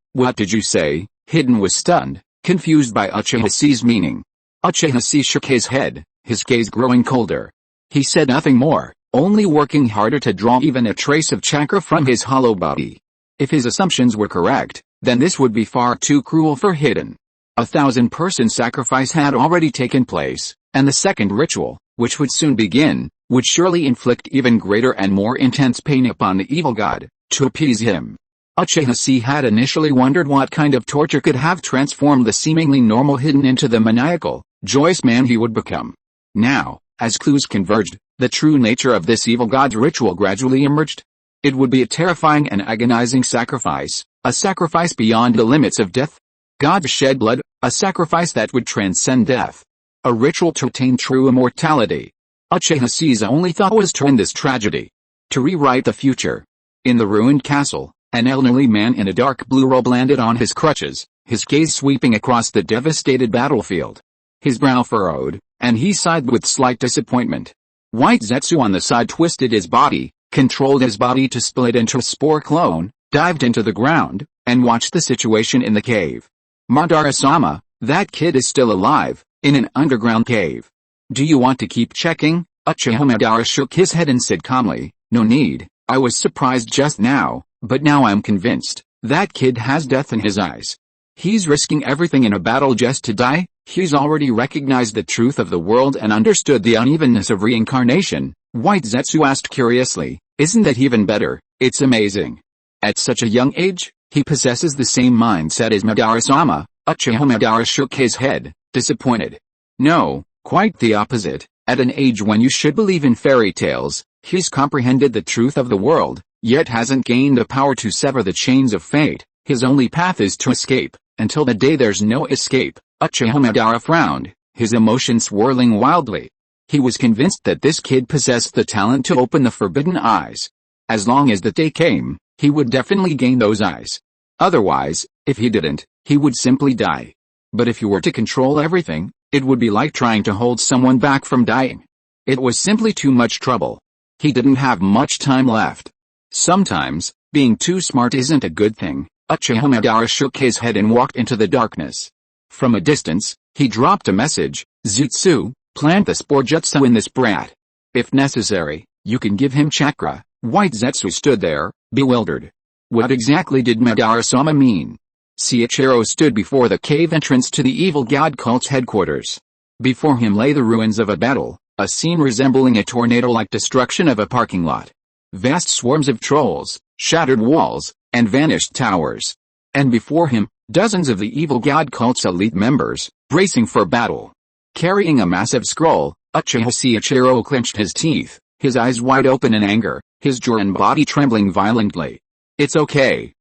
"What did you say?" Hidden was stunned, confused by Uchiha Chi's meaning. Uchiha Chi shook his head, his gaze growing colder. He said nothing more, only working harder to draw even a trace of chakra from his hollow body. If his assumptions were correct, then this would be far too cruel for Hidden. 1,000-person sacrifice had already taken place, and the second ritual, which would soon begin, would surely inflict even greater and more intense pain upon the evil god, to appease him. Uchiha Chi had initially wondered what kind of torture could have transformed the seemingly normal Hidden into the maniacal, joyous man he would become. Now, as clues converged, the true nature of this evil god's ritual gradually emerged. It would be a terrifying and agonizing sacrifice, a sacrifice beyond the limits of death. Gods shed blood, a sacrifice that would transcend death. A ritual to attain true immortality. Uchiha Chi's only thought was to end this tragedy. To rewrite the future. In the ruined castle, an elderly man in a dark blue robe landed on his crutches, his gaze sweeping across the devastated battlefield. His brow furrowed, and he sighed with slight disappointment. White Zetsu on the side twisted his body, controlled his body to split into a spore clone, dived into the ground, and watched the situation in the cave. "Madara-sama, that kid is still alive, in an underground cave. Do you want to keep checking?" Uchiha Madara shook his head and said calmly, "No need, I was surprised just now, but now I'm convinced. That kid has death in his eyes. He's risking everything in a battle just to die. He's already recognized the truth of the world and understood the unevenness of reincarnation." White Zetsu asked curiously, "Isn't that even better? It's amazing. At such a young age, he possesses the same mindset as Madara-sama." Uchiha Madara shook his head, disappointed. "No, quite the opposite. At an age when you should believe in fairy tales, he's comprehended the truth of the world, yet hasn't gained the power to sever the chains of fate. His only path is to escape, until the day there's no escape." Uchiha Madara frowned, his emotions swirling wildly. He was convinced that this kid possessed the talent to open the forbidden eyes. As long as the day came, he would definitely gain those eyes. Otherwise, if he didn't, he would simply die. But if he were to control everything, it would be like trying to hold someone back from dying. It was simply too much trouble. He didn't have much time left. Sometimes, being too smart isn't a good thing. Uchiha Madara shook his head and walked into the darkness. From a distance, he dropped a message, "Zetsu, plant the spore jutsu in this brat. If necessary, you can give him chakra." White Zetsu stood there, bewildered. What exactly did Madara-sama mean? Seiichiro stood before the cave entrance to the evil god cult's headquarters. Before him lay the ruins of a battle, a scene resembling a tornado-like destruction of a parking lot. Vast swarms of trolls, shattered walls, and vanished towers. And before him, dozens of the evil god cult's elite members, bracing for battle. Carrying a massive scroll, Uchiha Seiichiro clenched his teeth, his eyes wide open in anger, his jaw and body trembling violently. It's okay,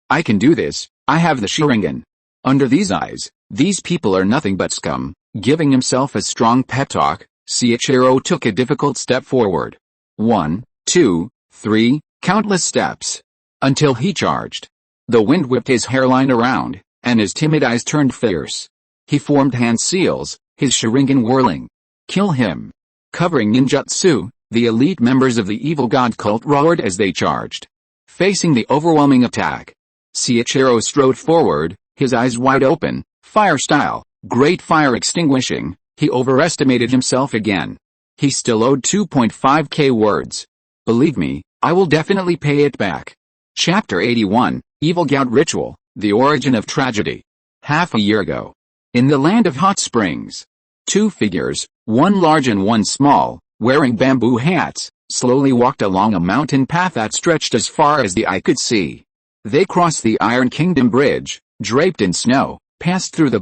I can do this, I have the Sharingan." Under these eyes, these people are nothing but scum. Giving himself a strong pep talk, Seiichiro took a difficult step forward. 1, 2, 3, countless steps. Until he charged. The wind whipped his hairline around, and his timid eyes turned fierce. He formed hand seals, his Sharingan whirling. "Kill him!" Covering ninjutsu, the elite members of the evil god cult roared as they charged. Facing the overwhelming attack, Seiichiro strode forward, his eyes wide open, fire style, great fire extinguishing. He overestimated himself again. He still owed 2.5k words. "Believe me, I will definitely pay it back." Chapter 81, Evil God Ritual, The Origin of Tragedy. Half a year ago. In the land of hot springs. Two figures, one large and one small, wearing bamboo hats, slowly walked along a mountain path that stretched as far as the eye could see. They crossed the Iron Kingdom Bridge, draped in snow, passed through the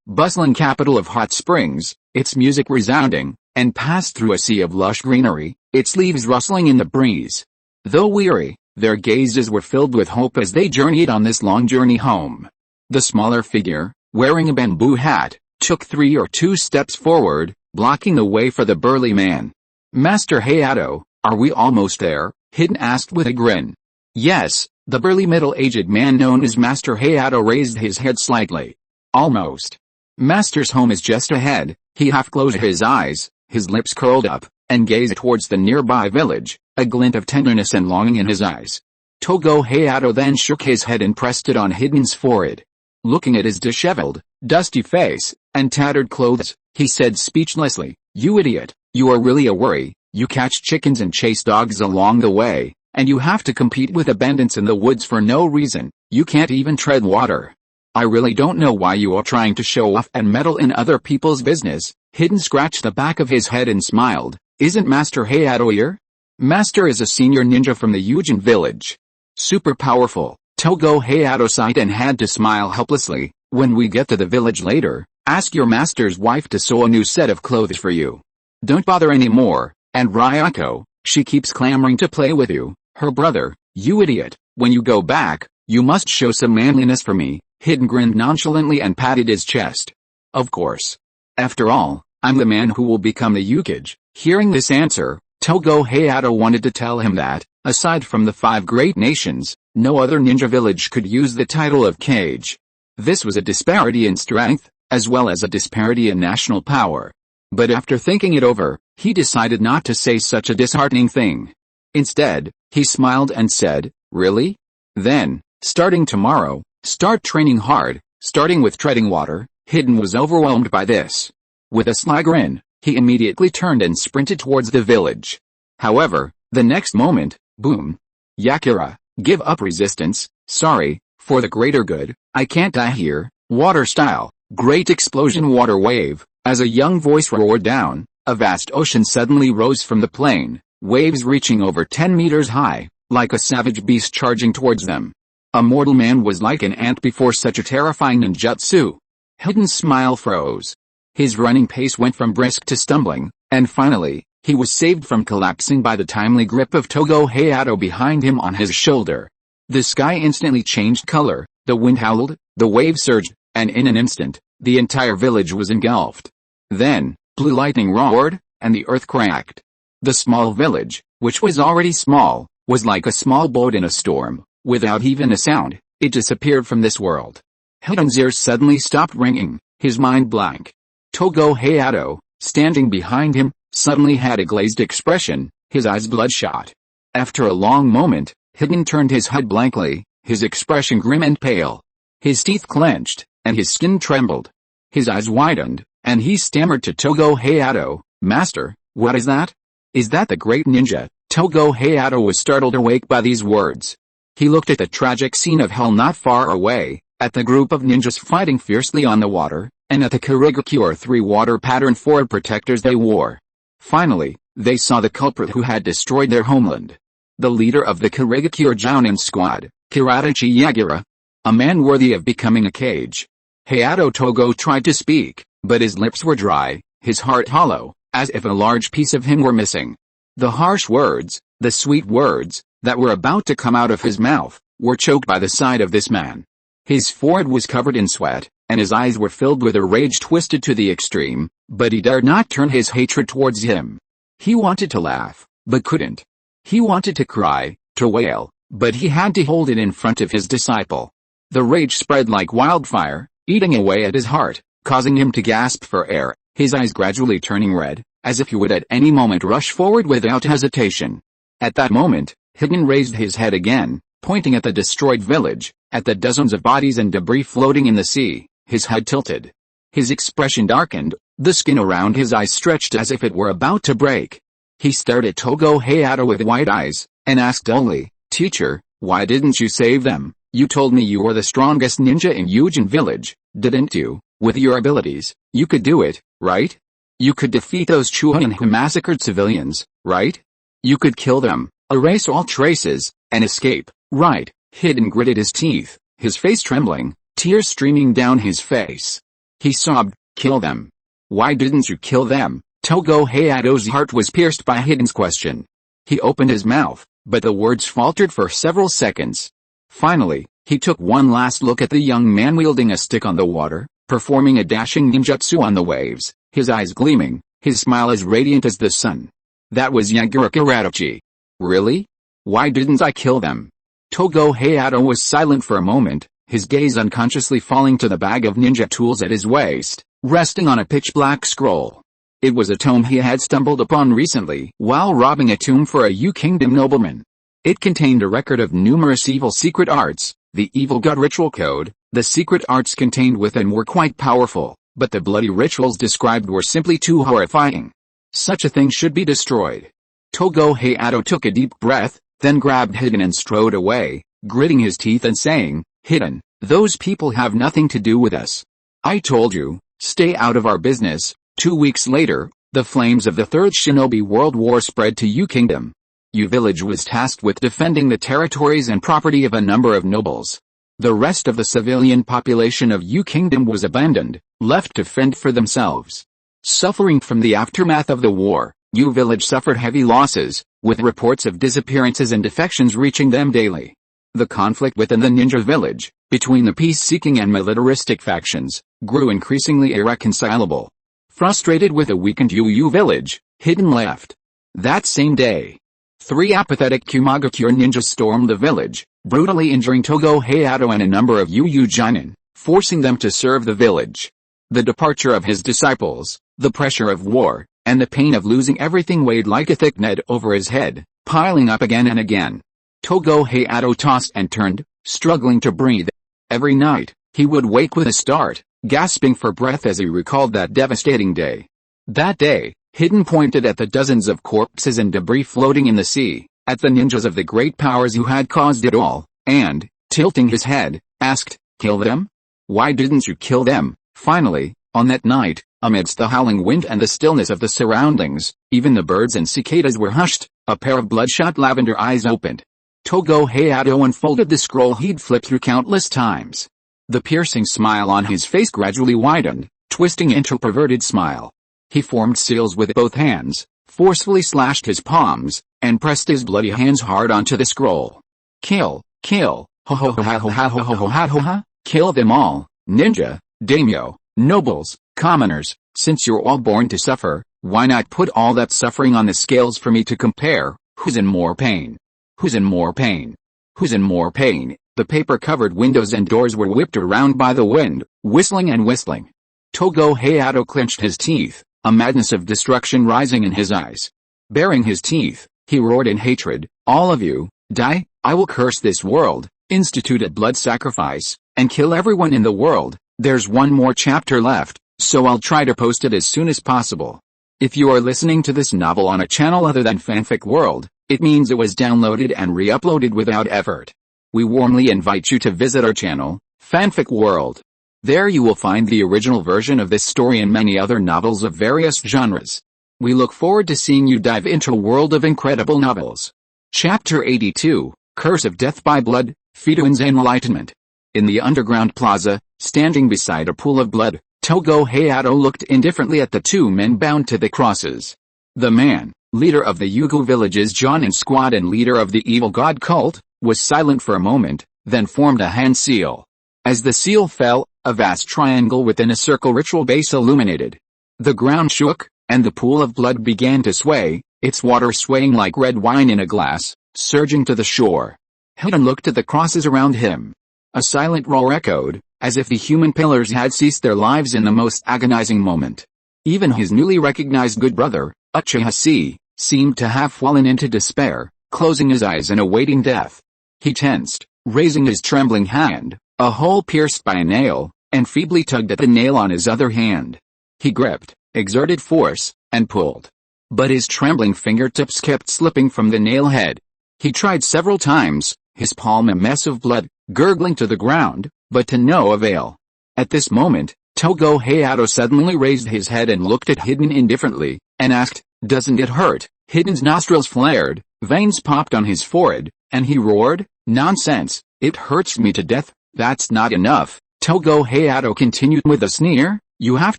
bustling capital of hot springs, its music resounding, and passed through a sea of lush greenery, its leaves rustling in the breeze. Though weary, their gazes were filled with hope as they journeyed on this long journey home. The smaller figure, wearing a bamboo hat, took 3 or 2 steps forward, blocking the way for the burly man. "Master Hayato, are we almost there?" Hidden asked with a grin. "Yes." The burly middle-aged man known as Master Hayato raised his head slightly. "Almost. Master's home is just ahead." He half closed his eyes, his lips curled up, and gazed towards the nearby village, a glint of tenderness and longing in his eyes. Togo Hayato then shook his head and pressed it on Hiden's forehead. Looking at his disheveled, dusty face, and tattered clothes, he said speechlessly, "You idiot, you are really a worry. You catch chickens and chase dogs along the way, and you have to compete with the bandits in the woods for no reason. You can't even tread water. I really don't know why you are trying to show off and meddle in other people's business." Hiden scratched the back of his head and smiled. "Isn't Master Hayato here?" "Master is a senior ninja from the Ujin village. Super powerful." Togo Hayato sighed and had to smile helplessly. "When we get to the village later, ask your master's wife to sew a new set of clothes for you. Don't bother anymore. And Ryako, she keeps clamoring to play with you, her brother. You idiot, when you go back, you must show some manliness for me." Hiden grinned nonchalantly and patted his chest. "Of course. After all, I'm the man who will become the Hokage." Hearing this answer, Togo Hayato wanted to tell him that, aside from the 5 great nations, no other ninja village could use the title of Kage. This was a disparity in strength, as well as a disparity in national power. But after thinking it over, he decided not to say such a disheartening thing. Instead, he smiled and said, "Really? Then, starting tomorrow, start training hard, starting with treading water." Hiden was overwhelmed by this. With a sly grin, he immediately turned and sprinted towards the village. However, the next moment, boom. "Yakira, give up resistance. Sorry, for the greater good, I can't die here." Water style, great explosion water wave. As a young voice roared down, a vast ocean suddenly rose from the plain, waves reaching over 10 meters high, like a savage beast charging towards them. A mortal man was like an ant before such a terrifying ninjutsu. Hiden's smile froze. His running pace went from brisk to stumbling, and finally, he was saved from collapsing by the timely grip of Togo Hayato behind him on his shoulder. The sky instantly changed color, the wind howled, the waves surged, and in an instant, the entire village was engulfed. Then, blue lightning roared, and the earth cracked. The small village, which was already small, was like a small boat in a storm. Without even a sound, it disappeared from this world. Hiden's ears suddenly stopped ringing, his mind blank. Togo Hayato, standing behind him, suddenly had a glazed expression, his eyes bloodshot. After a long moment, Hiden turned his head blankly, his expression grim and pale. His teeth clenched, and his skin trembled. His eyes widened, and he stammered to Togo Hayato, "Master, what is that?" "Is that the great ninja?" Togo Hayato was startled awake by these words. He looked at the tragic scene of hell not far away, at the group of ninjas fighting fiercely on the water, and at the Kurigakure 3 water pattern forward protectors they wore. Finally, they saw the culprit who had destroyed their homeland. The leader of the Kurigakure Jounin squad, Kurachi Yagura. A man worthy of becoming a Kage. Hayato Togo tried to speak, but his lips were dry, his heart hollow, as if a large piece of him were missing. The harsh words, the sweet words, that were about to come out of his mouth, were choked by the sight of this man. His forehead was covered in sweat, and his eyes were filled with a rage twisted to the extreme, but he dared not turn his hatred towards him. He wanted to laugh, but couldn't. He wanted to cry, to wail, but he had to hold it in front of his disciple. The rage spread like wildfire, eating away at his heart, causing him to gasp for air, his eyes gradually turning red, as if he would at any moment rush forward without hesitation. At that moment, Hiden raised his head again, pointing at the destroyed village, at the dozens of bodies and debris floating in the sea. His head tilted. His expression darkened, the skin around his eyes stretched as if it were about to break. He stared at Togo Hayato with wide eyes, and asked dully, "Teacher, why didn't you save them? You told me you were the strongest ninja in Ujin village, didn't you? With your abilities, you could do it, right? You could defeat those Chunin who massacred civilians, right? You could kill them, erase all traces, and escape, right?" Hiden gritted his teeth, his face trembling, tears streaming down his face. He sobbed, "Kill them. Why didn't you kill them?" Togo Hayato's heart was pierced by Hiden's question. He opened his mouth, but the words faltered for several seconds. Finally, he took one last look at the young man wielding a stick on the water, performing a dashing ninjutsu on the waves, his eyes gleaming, his smile as radiant as the sun. That was Yagura Kurachi. "Really? Why didn't I kill them?" Togo Hayato was silent for a moment, his gaze unconsciously falling to the bag of ninja tools at his waist, resting on a pitch-black scroll. It was a tome he had stumbled upon recently while robbing a tomb for a U-Kingdom nobleman. It contained a record of numerous evil secret arts, the evil god ritual code. The secret arts contained within were quite powerful, but the bloody rituals described were simply too horrifying. Such a thing should be destroyed. Togo Hayato took a deep breath, then grabbed Hidden and strode away, gritting his teeth and saying, "Hidden, those people have nothing to do with us. I told you, stay out of our business." 2 weeks later, the flames of the Third Shinobi World War spread to U-Kingdom. U-Village was tasked with defending the territories and property of a number of nobles. The rest of the civilian population of U-Kingdom was abandoned, left to fend for themselves. Suffering from the aftermath of the war, U-Village suffered heavy losses, with reports of disappearances and defections reaching them daily. The conflict within the ninja village, between the peace-seeking and militaristic factions, grew increasingly irreconcilable. Frustrated with a weakened U-Village, Hidden left. That same day, 3 apathetic Kumagakure ninjas stormed the village, brutally injuring Togo Hayato and a number of genin, forcing them to serve the village. The departure of his disciples, the pressure of war, and the pain of losing everything weighed like a thick net over his head, piling up again and again. Togo Hayato tossed and turned, struggling to breathe. Every night, he would wake with a start, gasping for breath as he recalled that devastating day. That day, Hidden pointed at the dozens of corpses and debris floating in the sea, at the ninjas of the great powers who had caused it all, and, tilting his head, asked, "Kill them? Why didn't you kill them?" Finally, on that night, amidst the howling wind and the stillness of the surroundings, even the birds and cicadas were hushed, a pair of bloodshot lavender eyes opened. Togo Hayato unfolded the scroll he'd flipped through countless times. The piercing smile on his face gradually widened, twisting into a perverted smile. He formed seals with both hands, forcefully slashed his palms, and pressed his bloody hands hard onto the scroll. Kill, kill, ho ho ho ha ho ha ho ho ho ha ho ha, kill them all, ninja, daimyo, nobles, commoners, since you're all born to suffer, why not put all that suffering on the scales for me to compare? Who's in more pain? Who's in more pain? Who's in more pain? The paper-covered windows and doors were whipped around by the wind, whistling and whistling. Togo Hayato clenched his teeth, a madness of destruction rising in his eyes. Baring his teeth, he roared in hatred, "All of you, die! I will curse this world, institute a blood sacrifice, and kill everyone in the world. There's one more chapter left, so I'll try to post it as soon as possible." If you are listening to this novel on a channel other than Fanfic World, it means it was downloaded and re-uploaded without effort. We warmly invite you to visit our channel, Fanfic World. There you will find the original version of this story and many other novels of various genres. We look forward to seeing you dive into a world of incredible novels. Chapter 82, Curse of Death by Blood, Fidoin's Enlightenment. In the underground plaza, standing beside a pool of blood, Togo Hayato looked indifferently at the 2 men bound to the crosses. The man, leader of the Yugu village's genin squad and leader of the evil god cult, was silent for a moment, then formed a hand seal. As the seal fell, a vast triangle within a circle ritual base illuminated. The ground shook, and the pool of blood began to sway, its water swaying like red wine in a glass, surging to the shore. Hidden looked at the crosses around him. A silent roar echoed, as if the human pillars had ceased their lives in the most agonizing moment. Even his newly recognized good brother, Uchiha Chi, seemed to have fallen into despair, closing his eyes and awaiting death. He tensed, raising his trembling hand, a hole pierced by a nail, and feebly tugged at the nail on his other hand. He gripped, exerted force, and pulled. But his trembling fingertips kept slipping from the nail head. He tried several times, his palm a mess of blood, gurgling to the ground, but to no avail. At this moment, Togo Hayato suddenly raised his head and looked at Hidden indifferently, and asked, "Doesn't it hurt?" Hidden's nostrils flared, veins popped on his forehead, and he roared, "Nonsense, it hurts me to death." "That's not enough," Togo Hayato continued with a sneer. "You have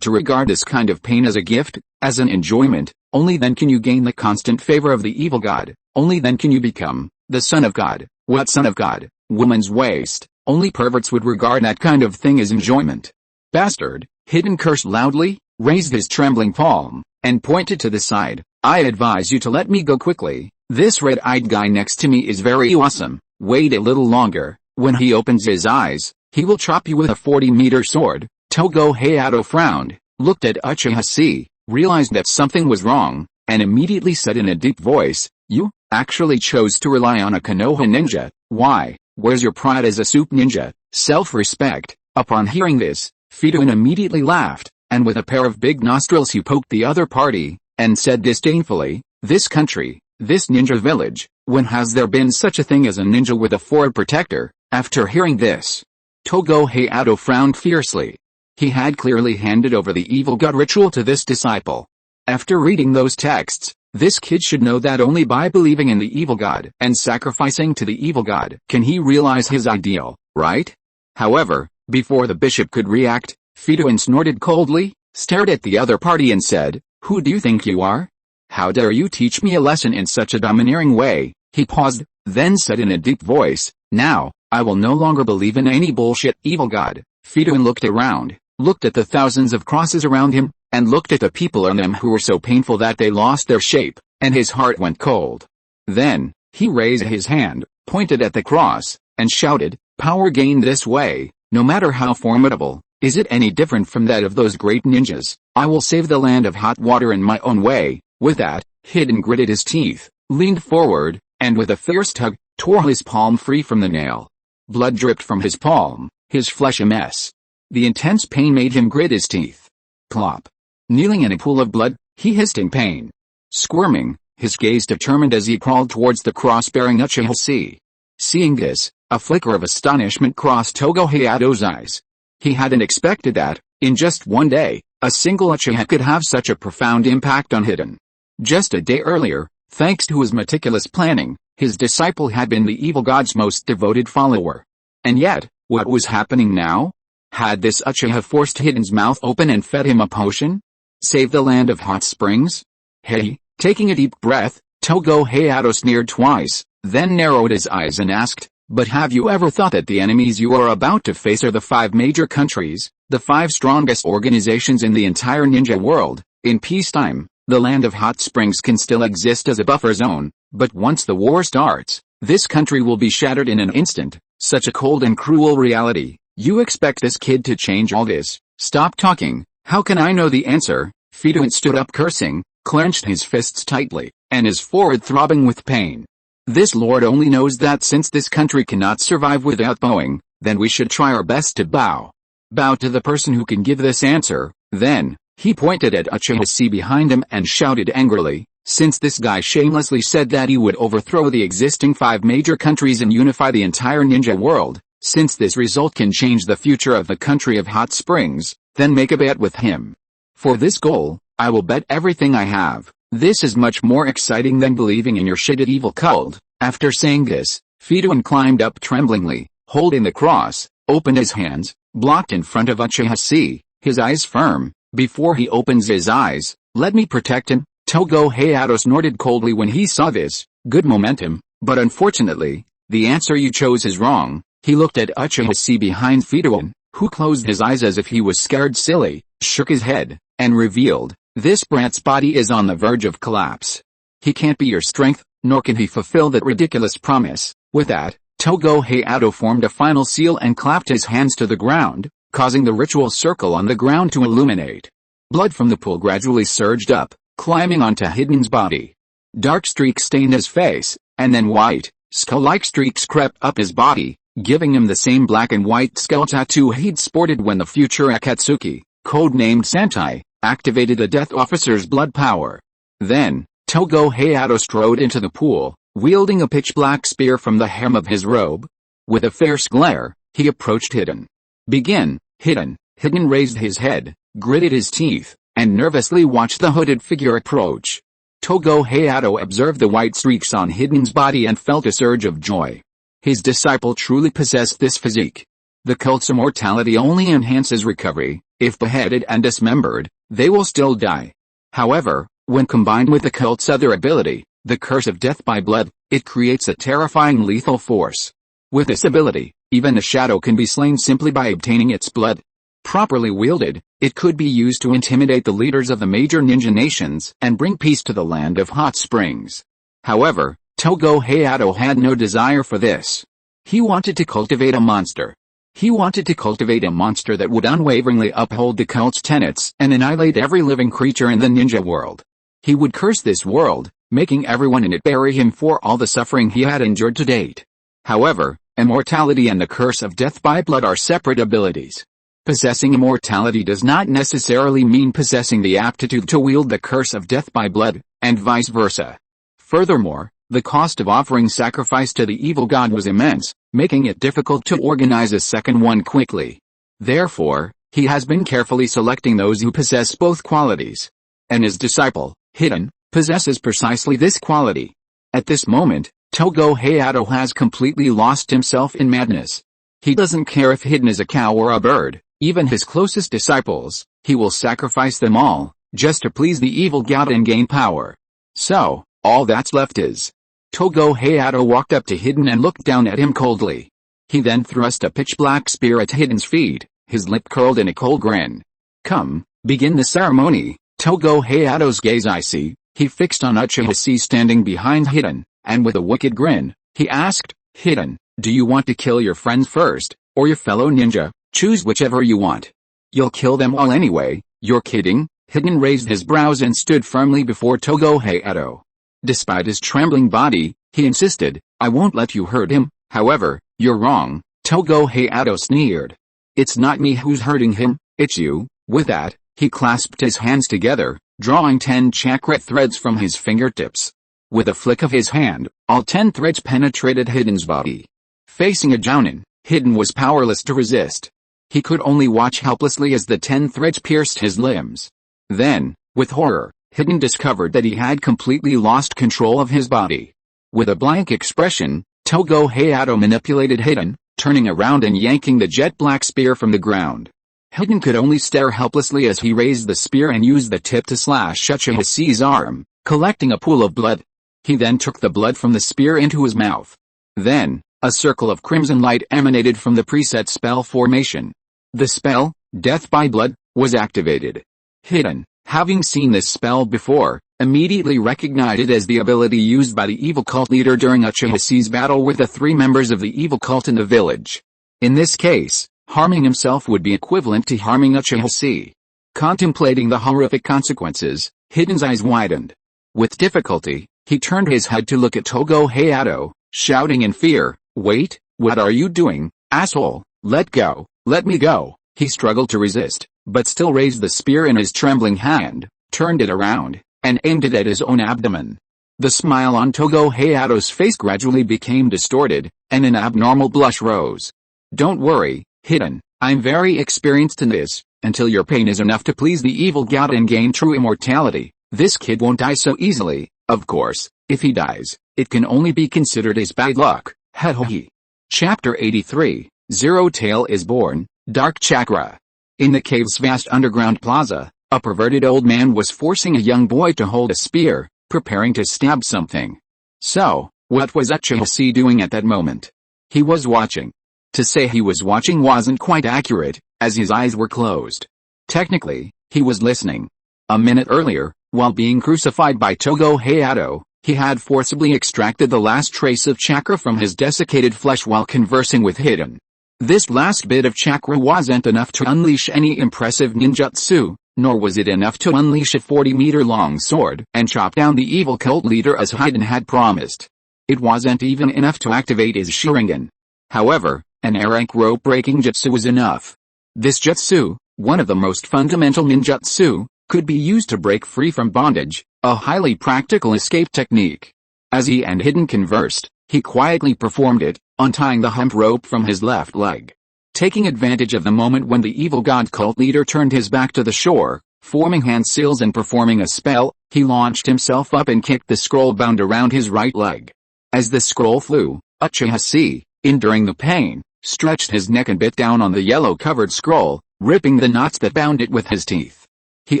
to regard this kind of pain as a gift, as an enjoyment. Only then can you gain the constant favor of the evil god. Only then can you become the son of God." "What son of God? Woman's waste. Only perverts would regard that kind of thing as enjoyment." "Bastard," Hidden cursed loudly, raised his trembling palm, and pointed to the side. "I advise you to let me go quickly. This red-eyed guy next to me is very awesome. Wait a little longer. When he opens his eyes, he will chop you with a 40-meter sword." Togo Hayato frowned, looked at Uchiha Chi, realized that something was wrong, and immediately said in a deep voice, "You actually chose to rely on a Konoha ninja. Why? Where's your pride as a soup ninja, self-respect?" Upon hearing this, Fedun immediately laughed, and with a pair of big nostrils he poked the other party, and said disdainfully, "This country, this ninja village, when has there been such a thing as a ninja with a forward protector?" After hearing this, Togo Hayato frowned fiercely. He had clearly handed over the evil god ritual to this disciple. After reading those texts, this kid should know that only by believing in the evil god and sacrificing to the evil god can he realize his ideal, right? However, before the bishop could react, Fedun snorted coldly, stared at the other party and said, "Who do you think you are? How dare you teach me a lesson in such a domineering way?" He paused, then said in a deep voice, "Now, I will no longer believe in any bullshit evil god." Fedun looked around, looked at the thousands of crosses around him, and looked at the people on them who were so painful that they lost their shape, and his heart went cold. Then, he raised his hand, pointed at the cross, and shouted, "Power gained this way, no matter how formidable, is it any different from that of those great ninjas? I will save the land of hot water in my own way." With that, Hidden gritted his teeth, leaned forward, and with a fierce tug, tore his palm free from the nail. Blood dripped from his palm, his flesh a mess. The intense pain made him grit his teeth. Plop. Kneeling in a pool of blood, he hissed in pain. Squirming, his gaze determined as he crawled towards the cross-bearing Uchiha Chi. Seeing this, a flicker of astonishment crossed Togo Hayato's eyes. He hadn't expected that, in just one day, a single Uchiha could have such a profound impact on Hidden. Just a day earlier, thanks to his meticulous planning, his disciple had been the evil god's most devoted follower. And yet, what was happening now? Had this Uchiha forced Hidden's mouth open and fed him a potion? Save the land of hot springs? Hey, taking a deep breath, Togo Hayato sneered twice, then narrowed his eyes and asked, "But have you ever thought that the enemies you are about to face are the 5 major countries, the 5 strongest organizations in the entire ninja world? In peacetime, the land of hot springs can still exist as a buffer zone, but once the war starts, this country will be shattered in an instant. Such a cold and cruel reality. You expect this kid to change all this? Stop talking. How can I know the answer?" Fedun stood up cursing, clenched his fists tightly, and his forehead throbbing with pain. "This lord only knows that since this country cannot survive without bowing, then we should try our best to bow. Bow to the person who can give this answer." Then, he pointed at Uchiha Chi behind him and shouted angrily, "Since this guy shamelessly said that he would overthrow the existing 5 major countries and unify the entire ninja world, since this result can change the future of the country of hot springs, then make a bet with him. For this goal, I will bet everything I have. This is much more exciting than believing in your shitty evil cult." After saying this, Fedun climbed up tremblingly, holding the cross, opened his hands, blocked in front of Uchiha Chi, his eyes firm. "Before he opens his eyes, let me protect him." Togo Hayato snorted coldly when he saw this. "Good momentum, but unfortunately, the answer you chose is wrong." He looked at Uchiha Chi behind Fedun, who closed his eyes as if he was scared silly, shook his head, and revealed, "This brat's body is on the verge of collapse. He can't be your strength, nor can he fulfill that ridiculous promise." With that, Togo Hayato formed a final seal and clapped his hands to the ground, causing the ritual circle on the ground to illuminate. Blood from the pool gradually surged up, climbing onto Hidden's body. Dark streaks stained his face, and then white, skull-like streaks crept up his body, giving him the same black and white skull tattoo he'd sported when the future Akatsuki, codenamed Sentai, activated the Death Officer's blood power. Then, Togo Hayato strode into the pool, wielding a pitch-black spear from the hem of his robe. With a fierce glare, he approached Hidden. "Begin, Hidden." Hidden raised his head, gritted his teeth, and nervously watched the hooded figure approach. Togo Hayato observed the white streaks on Hidden's body and felt a surge of joy. His disciple truly possessed this physique. The cult's immortality only enhances recovery. If beheaded and dismembered, they will still die. However, when combined with the cult's other ability, the curse of death by blood, it creates a terrifying lethal force. With this ability, even a shadow can be slain simply by obtaining its blood. Properly wielded, it could be used to intimidate the leaders of the major ninja nations and bring peace to the land of hot springs. However, Togo Hayato had no desire for this. He wanted to cultivate a monster. He wanted to cultivate a monster that would unwaveringly uphold the cult's tenets and annihilate every living creature in the ninja world. He would curse this world, making everyone in it bury him for all the suffering he had endured to date. However, immortality and the curse of death by blood are separate abilities. Possessing immortality does not necessarily mean possessing the aptitude to wield the curse of death by blood, and vice versa. Furthermore, the cost of offering sacrifice to the evil god was immense, making it difficult to organize a second one quickly. Therefore, he has been carefully selecting those who possess both qualities. And his disciple, Hidden, possesses precisely this quality. At this moment, Togo Hayato has completely lost himself in madness. He doesn't care if Hidden is a cow or a bird, even his closest disciples, he will sacrifice them all, just to please the evil god and gain power. So, all that's left is. Togo Hayato walked up to Hidden and looked down at him coldly. He then thrust a pitch-black spear at Hidden's feet, his lip curled in a cold grin. Come, begin the ceremony. Togo Hayato's gaze icy, he fixed on Uchiha standing behind Hidden, and with a wicked grin, he asked, Hidden, do you want to kill your friends first, or your fellow ninja? Choose whichever you want. You'll kill them all anyway, you're kidding? Hidden raised his brows and stood firmly before Togo Hayato. Despite his trembling body, he insisted, I won't let you hurt him. However, you're wrong, Togo Hayato sneered. It's not me who's hurting him, it's you. With that, he clasped his hands together, drawing 10 chakra threads from his fingertips. With a flick of his hand, all 10 threads penetrated Hidden's body. Facing a Jounin, Hidden was powerless to resist. He could only watch helplessly as the 10 threads pierced his limbs. Then, with horror, Hidden discovered that he had completely lost control of his body. With a blank expression, Togo Hayato manipulated Hidden, turning around and yanking the jet-black spear from the ground. Hidden could only stare helplessly as he raised the spear and used the tip to slash Uchiha's arm, collecting a pool of blood. He then took the blood from the spear into his mouth. Then, a circle of crimson light emanated from the preset spell formation. The spell, Death by Blood, was activated. Hidden, having seen this spell before, immediately recognized it as the ability used by the evil cult leader during Uchiha's battle with the 3 members of the evil cult in the village. In this case, harming himself would be equivalent to harming Uchiha. Contemplating the horrific consequences, Hidden's eyes widened. With difficulty, he turned his head to look at Togo Hayato, shouting in fear, Wait, what are you doing, asshole? Let go, let me go. He struggled to resist, but still raised the spear in his trembling hand, turned it around, and aimed it at his own abdomen. The smile on Togo Hayato's face gradually became distorted, and an abnormal blush rose. Don't worry, Hidden, I'm very experienced in this. Until your pain is enough to please the evil god and gain true immortality, this kid won't die so easily. Of course, if he dies, it can only be considered as bad luck. Hehe. Chapter 83, Zero Tail is Born, Dark Chakra. In the cave's vast underground plaza, a perverted old man was forcing a young boy to hold a spear, preparing to stab something. So, what was Uchiha doing at that moment? He was watching. To say he was watching wasn't quite accurate, as his eyes were closed. Technically, he was listening. A minute earlier, while being crucified by Togo Hayato, he had forcibly extracted the last trace of chakra from his desiccated flesh while conversing with Hidden. This last bit of chakra wasn't enough to unleash any impressive ninjutsu, nor was it enough to unleash a 40-meter-long sword and chop down the evil cult leader as Hidden had promised. It wasn't even enough to activate his Sharingan. However, an errank rope-breaking jutsu was enough. This jutsu, one of the most fundamental ninjutsu, could be used to break free from bondage, a highly practical escape technique. As he and Hidden conversed, he quietly performed it, untying the hump rope from his left leg. Taking advantage of the moment when the evil god cult leader turned his back to the shore, forming hand seals and performing a spell, he launched himself up and kicked the scroll bound around his right leg. As the scroll flew, Uchiha, enduring the pain, stretched his neck and bit down on the yellow-covered scroll, ripping the knots that bound it with his teeth. He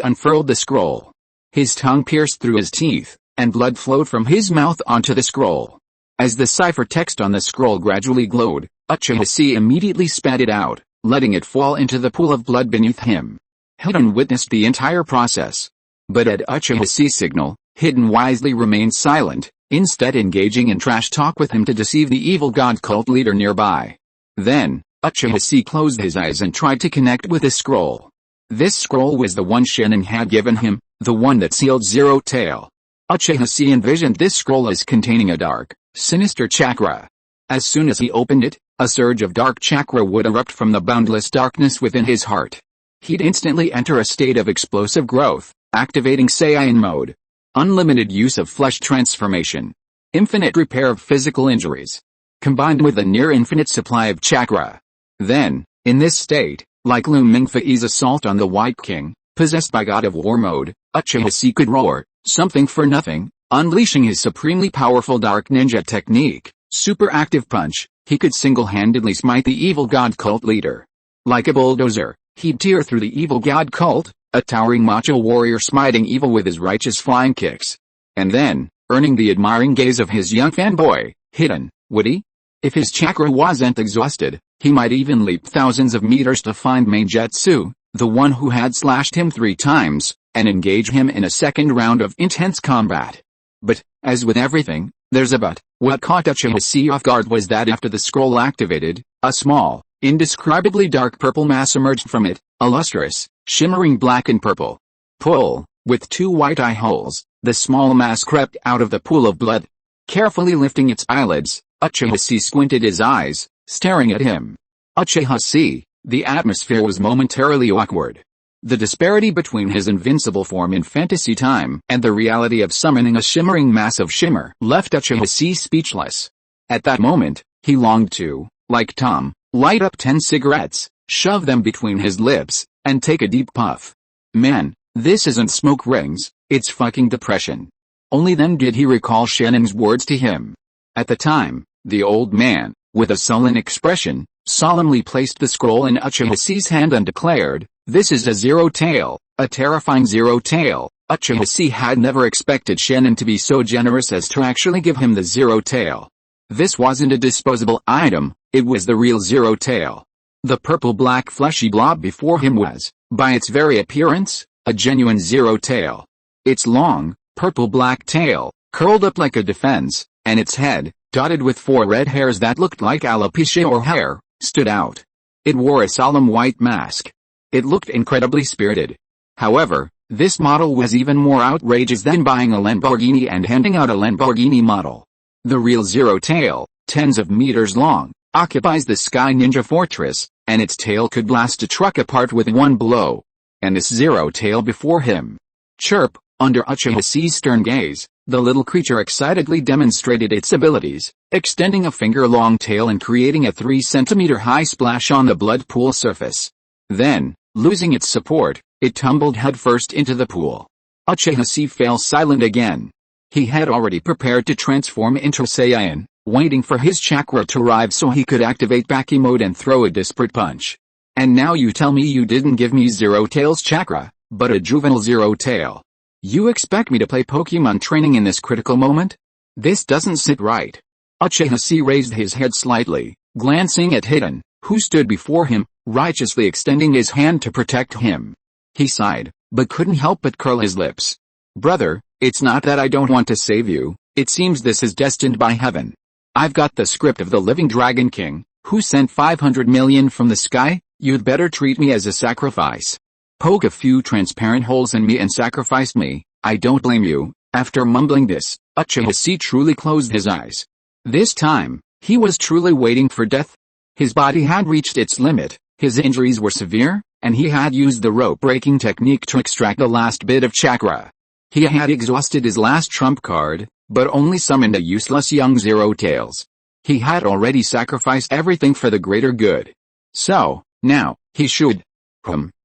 unfurled the scroll. His tongue pierced through his teeth, and blood flowed from his mouth onto the scroll. As the cipher text on the scroll gradually glowed, Uchiha immediately spat it out, letting it fall into the pool of blood beneath him. Hidden witnessed the entire process. But at Uchiha's signal, Hidden wisely remained silent, instead engaging in trash talk with him to deceive the evil god cult leader nearby. Then, Uchiha closed his eyes and tried to connect with the scroll. This scroll was the one Shinin had given him, the one that sealed Zero Tail. Uchiha envisioned this scroll as containing a dark, sinister chakra. As soon as he opened it, a surge of dark chakra would erupt from the boundless darkness within his heart. He'd instantly enter a state of explosive growth, activating Saiyan mode. Unlimited use of flesh transformation. Infinite repair of physical injuries. Combined with a near-infinite supply of chakra. Then, in this state, like Lu Mingfei's assault on the White King, possessed by God of War mode, Uchiha could roar, something for nothing, unleashing his supremely powerful dark ninja technique, Super Active Punch. He could single-handedly smite the evil god cult leader. Like a bulldozer, he'd tear through the evil god cult, a towering macho warrior smiting evil with his righteous flying kicks. And then, earning the admiring gaze of his young fanboy, Hidden, would he? If his chakra wasn't exhausted, he might even leap thousands of meters to find Meijetsu, the one who had slashed him 3 times, and engage him in a second round of intense combat. But, as with everything, there's a but. What caught Uchiha off guard was that after the scroll activated, a small, indescribably dark purple mass emerged from it, a lustrous, shimmering black and purple pool, with 2 white eye holes. The small mass crept out of the pool of blood. Carefully lifting its eyelids, Uchiha squinted his eyes, staring at him. Uchiha, the atmosphere was momentarily awkward. The disparity between his invincible form in fantasy time and the reality of summoning a shimmering mass of shimmer left Uchiha speechless. At that moment, he longed to, like Tom, light up 10 cigarettes, shove them between his lips, and take a deep puff. Man, this isn't smoke rings, it's fucking depression. Only then did he recall Shinin's words to him. At the time, the old man, with a sullen expression, solemnly placed the scroll in Uchiha's hand and declared, "This is a Zero Tail, a terrifying Zero Tail." Uchiha had never expected Shinin to be so generous as to actually give him the Zero Tail. This wasn't a disposable item, it was the real Zero Tail. The purple-black fleshy blob before him was, by its very appearance, a genuine Zero Tail. Its long, purple-black tail, curled up like a defense, and its head, dotted with 4 red hairs that looked like alopecia or hair, stood out. It wore a solemn white mask. It looked incredibly spirited. However, this model was even more outrageous than buying a Lamborghini and handing out a Lamborghini model. The real Zero Tail, tens of meters long, occupies the Sky Ninja Fortress, and its tail could blast a truck apart with one blow. And this Zero Tail before him. Chirp, under Uchiha's stern gaze, the little creature excitedly demonstrated its abilities, extending a finger-long tail and creating a 3-centimeter-high splash on the blood pool surface. Then, losing its support, it tumbled headfirst into the pool. Uchiha fell silent again. He had already prepared to transform into Saiyan, waiting for his chakra to arrive so he could activate Baki mode and throw a desperate punch. And now you tell me you didn't give me Zero Tail's chakra, but a juvenile Zero Tail. You expect me to play Pokemon training in this critical moment? This doesn't sit right. Uchiha raised his head slightly, glancing at Hidden, who stood before him, righteously extending his hand to protect him. He sighed, but couldn't help but curl his lips. Brother, it's not that I don't want to save you, it seems this is destined by heaven. I've got the script of the living Dragon King, who sent 500 million from the sky. You'd better treat me as a sacrifice. Poke a few transparent holes in me and sacrifice me, I don't blame you. After mumbling this, Uchiha truly closed his eyes. This time, he was truly waiting for death. His body had reached its limit, his injuries were severe, and he had used the rope-breaking technique to extract the last bit of chakra. He had exhausted his last trump card, but only summoned a useless young Zero Tails. He had already sacrificed everything for the greater good. So, now, he should.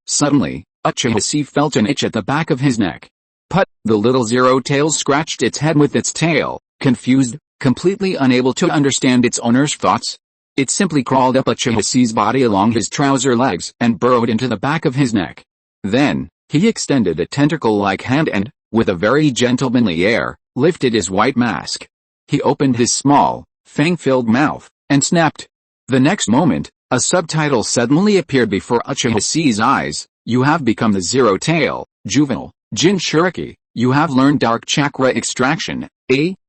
Suddenly, Uchiha felt an itch at the back of his neck. Put, the little Zero Tail scratched its head with its tail, confused, completely unable to understand its owner's thoughts. It simply crawled up Uchiha's body along his trouser legs and burrowed into the back of his neck. Then, he extended a tentacle-like hand and, with a very gentlemanly air, lifted his white mask. He opened his small, fang-filled mouth, and snapped. The next moment, a subtitle suddenly appeared before Uchiha's eyes. You have become the Zero Tail, juvenile, Jin Shuriki. You have learned Dark Chakra Extraction,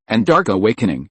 and Dark Awakening,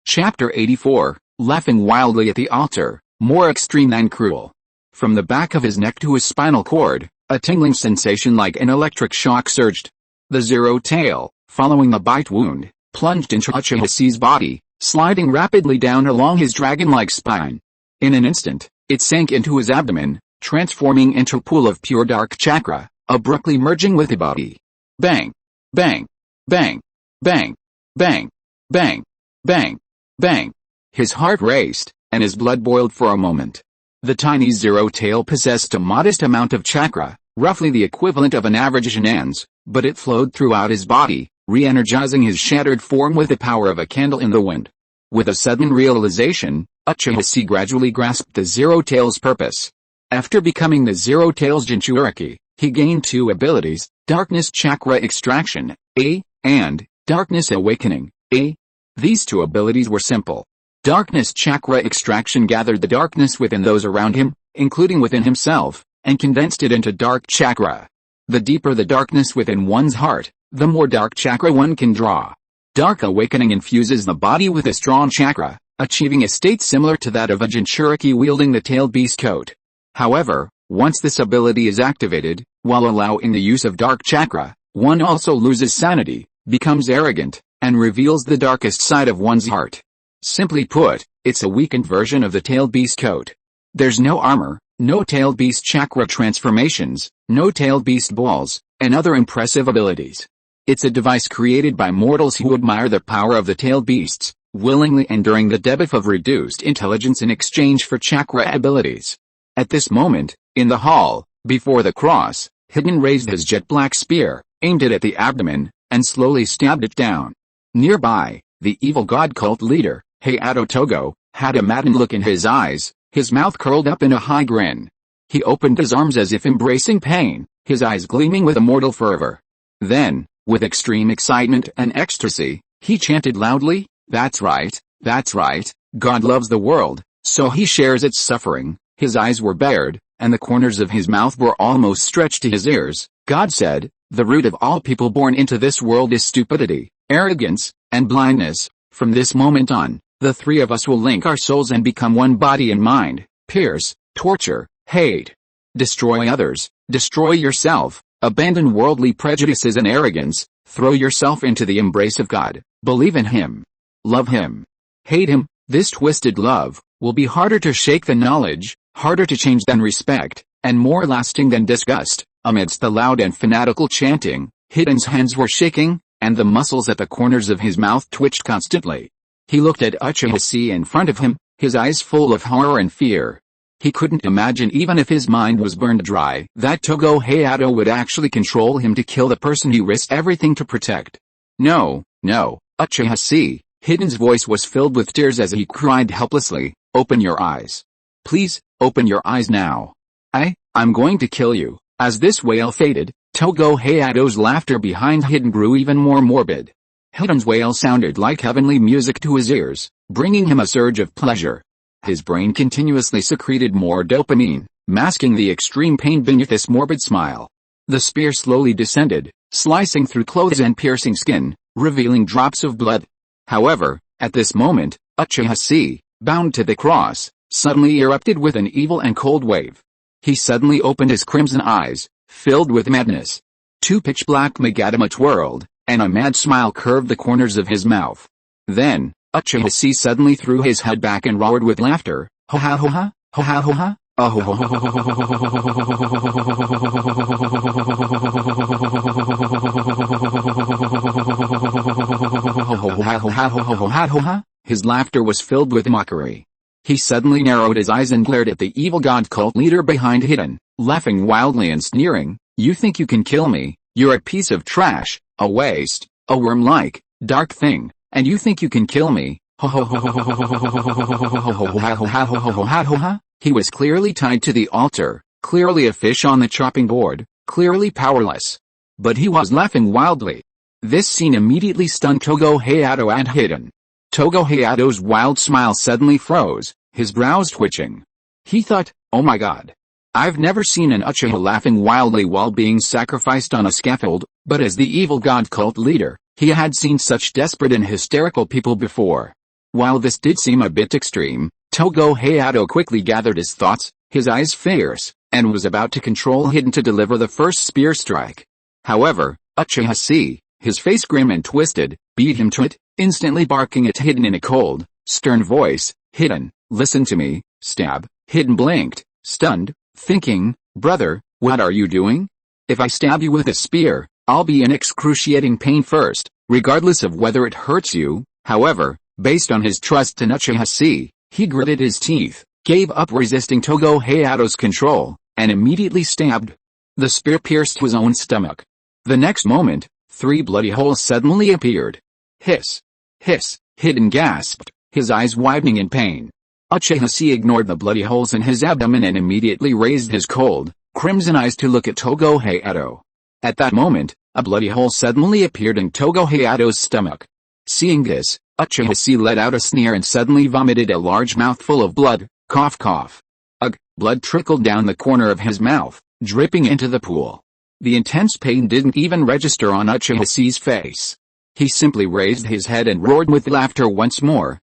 Chapter 84, laughing wildly at the altar, more extreme than cruel. From the back of his neck to his spinal cord, a tingling sensation like an electric shock surged. The zero tail, following the bite wound, plunged into Uchiha Chi's body, sliding rapidly down along his dragon-like spine. In an instant, it sank into his abdomen, transforming into a pool of pure dark chakra, abruptly merging with the body. Bang! Bang! Bang! Bang! Bang! Bang! Bang! Bang! His heart raced, and his blood boiled for a moment. The tiny zero tail possessed a modest amount of chakra, roughly the equivalent of an average genin's, but it flowed throughout his body, re-energizing his shattered form with the power of a candle in the wind. With a sudden realization, Uchiha Chi gradually grasped the zero tail's purpose. After becoming the zero tail's Jinchuriki, he gained two abilities, Darkness Chakra Extraction, A, and Darkness Awakening, A. These two abilities were simple. Darkness Chakra Extraction gathered the darkness within those around him, including within himself, and condensed it into dark chakra. The deeper the darkness within one's heart, the more dark chakra one can draw. Dark Awakening infuses the body with a strong chakra, achieving a state similar to that of a Jinchuriki wielding the tailed beast coat. However, once this ability is activated, while allowing the use of dark chakra, one also loses sanity, becomes arrogant, and reveals the darkest side of one's heart. Simply put, it's a weakened version of the tailed beast coat. There's no armor, no tailed beast chakra transformations, no tailed beast balls, and other impressive abilities. It's a device created by mortals who admire the power of the tailed beasts, willingly enduring the debuff of reduced intelligence in exchange for chakra abilities. At this moment, in the hall, before the cross, Hidden raised his jet-black spear, aimed it at the abdomen, and slowly stabbed it down. Nearby, the evil god cult leader, Hayato Togo, had a maddened look in his eyes, his mouth curled up in a high grin. He opened his arms as if embracing pain, his eyes gleaming with immortal fervor. Then, with extreme excitement and ecstasy, he chanted loudly, that's right, God loves the world, so he shares its suffering." His eyes were bared, and the corners of his mouth were almost stretched to his ears. God said, "The root of all people born into this world is stupidity, arrogance, and blindness. From this moment on, the three of us will link our souls and become one body and mind, pierce, torture, hate. Destroy others, destroy yourself, abandon worldly prejudices and arrogance, throw yourself into the embrace of God, believe in Him. Love Him. Hate Him. This twisted love will be harder to shake than knowledge, harder to change than respect, and more lasting than disgust." Amidst the loud and fanatical chanting, Hidden's hands were shaking, and the muscles at the corners of his mouth twitched constantly. He looked at Uchiha Chi in front of him, his eyes full of horror and fear. He couldn't imagine, even if his mind was burned dry, that Togo Hayato would actually control him to kill the person he risked everything to protect. No, Uchiha Chi. Hidden's voice was filled with tears as he cried helplessly, "Open your eyes. Please, open your eyes now. I'm going to kill you." As this wail faded, Togo Hayato's laughter behind Hidden grew even more morbid. Hidden's wail sounded like heavenly music to his ears, bringing him a surge of pleasure. His brain continuously secreted more dopamine, masking the extreme pain beneath this morbid smile. The spear slowly descended, slicing through clothes and piercing skin, revealing drops of blood. However, at this moment, Uchiha Chi, bound to the cross, suddenly erupted with an evil and cold wave. He suddenly opened his crimson eyes, filled with madness. Two pitch-black Magatama twirled, and a mad smile curved the corners of his mouth. Then, Uchiha Chi suddenly threw his head back and roared with laughter, "Ho ha ho ha, ho ha ho ha, oh ho ho ho ho ho ho ho ho ho." His laughter was filled with mockery. He suddenly narrowed his eyes and glared at the evil god cult leader behind Hidden, laughing wildly and sneering, "You think you can kill me? You're a piece of trash, a waste, a worm-like, dark thing, and you think you can kill me? Ho ho ho ho ho ho ho ho ho ho ho." He was clearly tied to the altar, clearly a fish on the chopping board, clearly powerless. But he was laughing wildly. This scene immediately stunned Togo Hayato and Hidden. Togo Hayato's wild smile suddenly froze, his brows twitching. He thought, "Oh my god. I've never seen an Uchiha laughing wildly while being sacrificed on a scaffold," but as the evil god cult leader, he had seen such desperate and hysterical people before. While this did seem a bit extreme, Togo Hayato quickly gathered his thoughts, his eyes fierce, and was about to control Hidden to deliver the first spear strike. However, Uchiha Chi, his face grim and twisted, beat him to it, instantly barking at Hidden in a cold, stern voice. Hidden, listen to me, stab. Hidden blinked, stunned, thinking, brother, what are you doing? If I stab you with a spear, I'll be in excruciating pain first, regardless of whether it hurts you. However, based on his trust in Uchiha Chi, he gritted his teeth, gave up resisting Togo Hayato's control, and immediately stabbed. The spear pierced his own stomach. The next moment, 3 bloody holes suddenly appeared. Hiss! Hiss! Hidden gasped, his eyes widening in pain. Uchiha Chi ignored the bloody holes in his abdomen and immediately raised his cold, crimson eyes to look at Togo Hayato. At that moment, a bloody hole suddenly appeared in Togo Hayato's stomach. Seeing this, Uchiha Chi let out a sneer and suddenly vomited a large mouthful of blood. Cough cough. Ugh, blood trickled down the corner of his mouth, dripping into the pool. The intense pain didn't even register on Uchiha Chi's face. He simply raised his head and roared with laughter once more.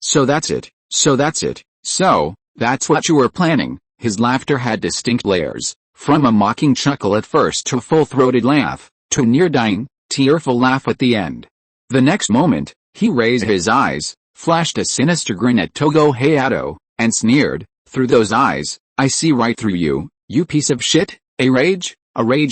So that's it, so that's it, so, that's what you were planning. His laughter had distinct layers, from a mocking chuckle at first to a full-throated laugh, to a near-dying, tearful laugh at the end. The next moment, he raised his eyes, flashed a sinister grin at Togo Hayato, and sneered, through those eyes, I see right through you, you piece of shit. A rage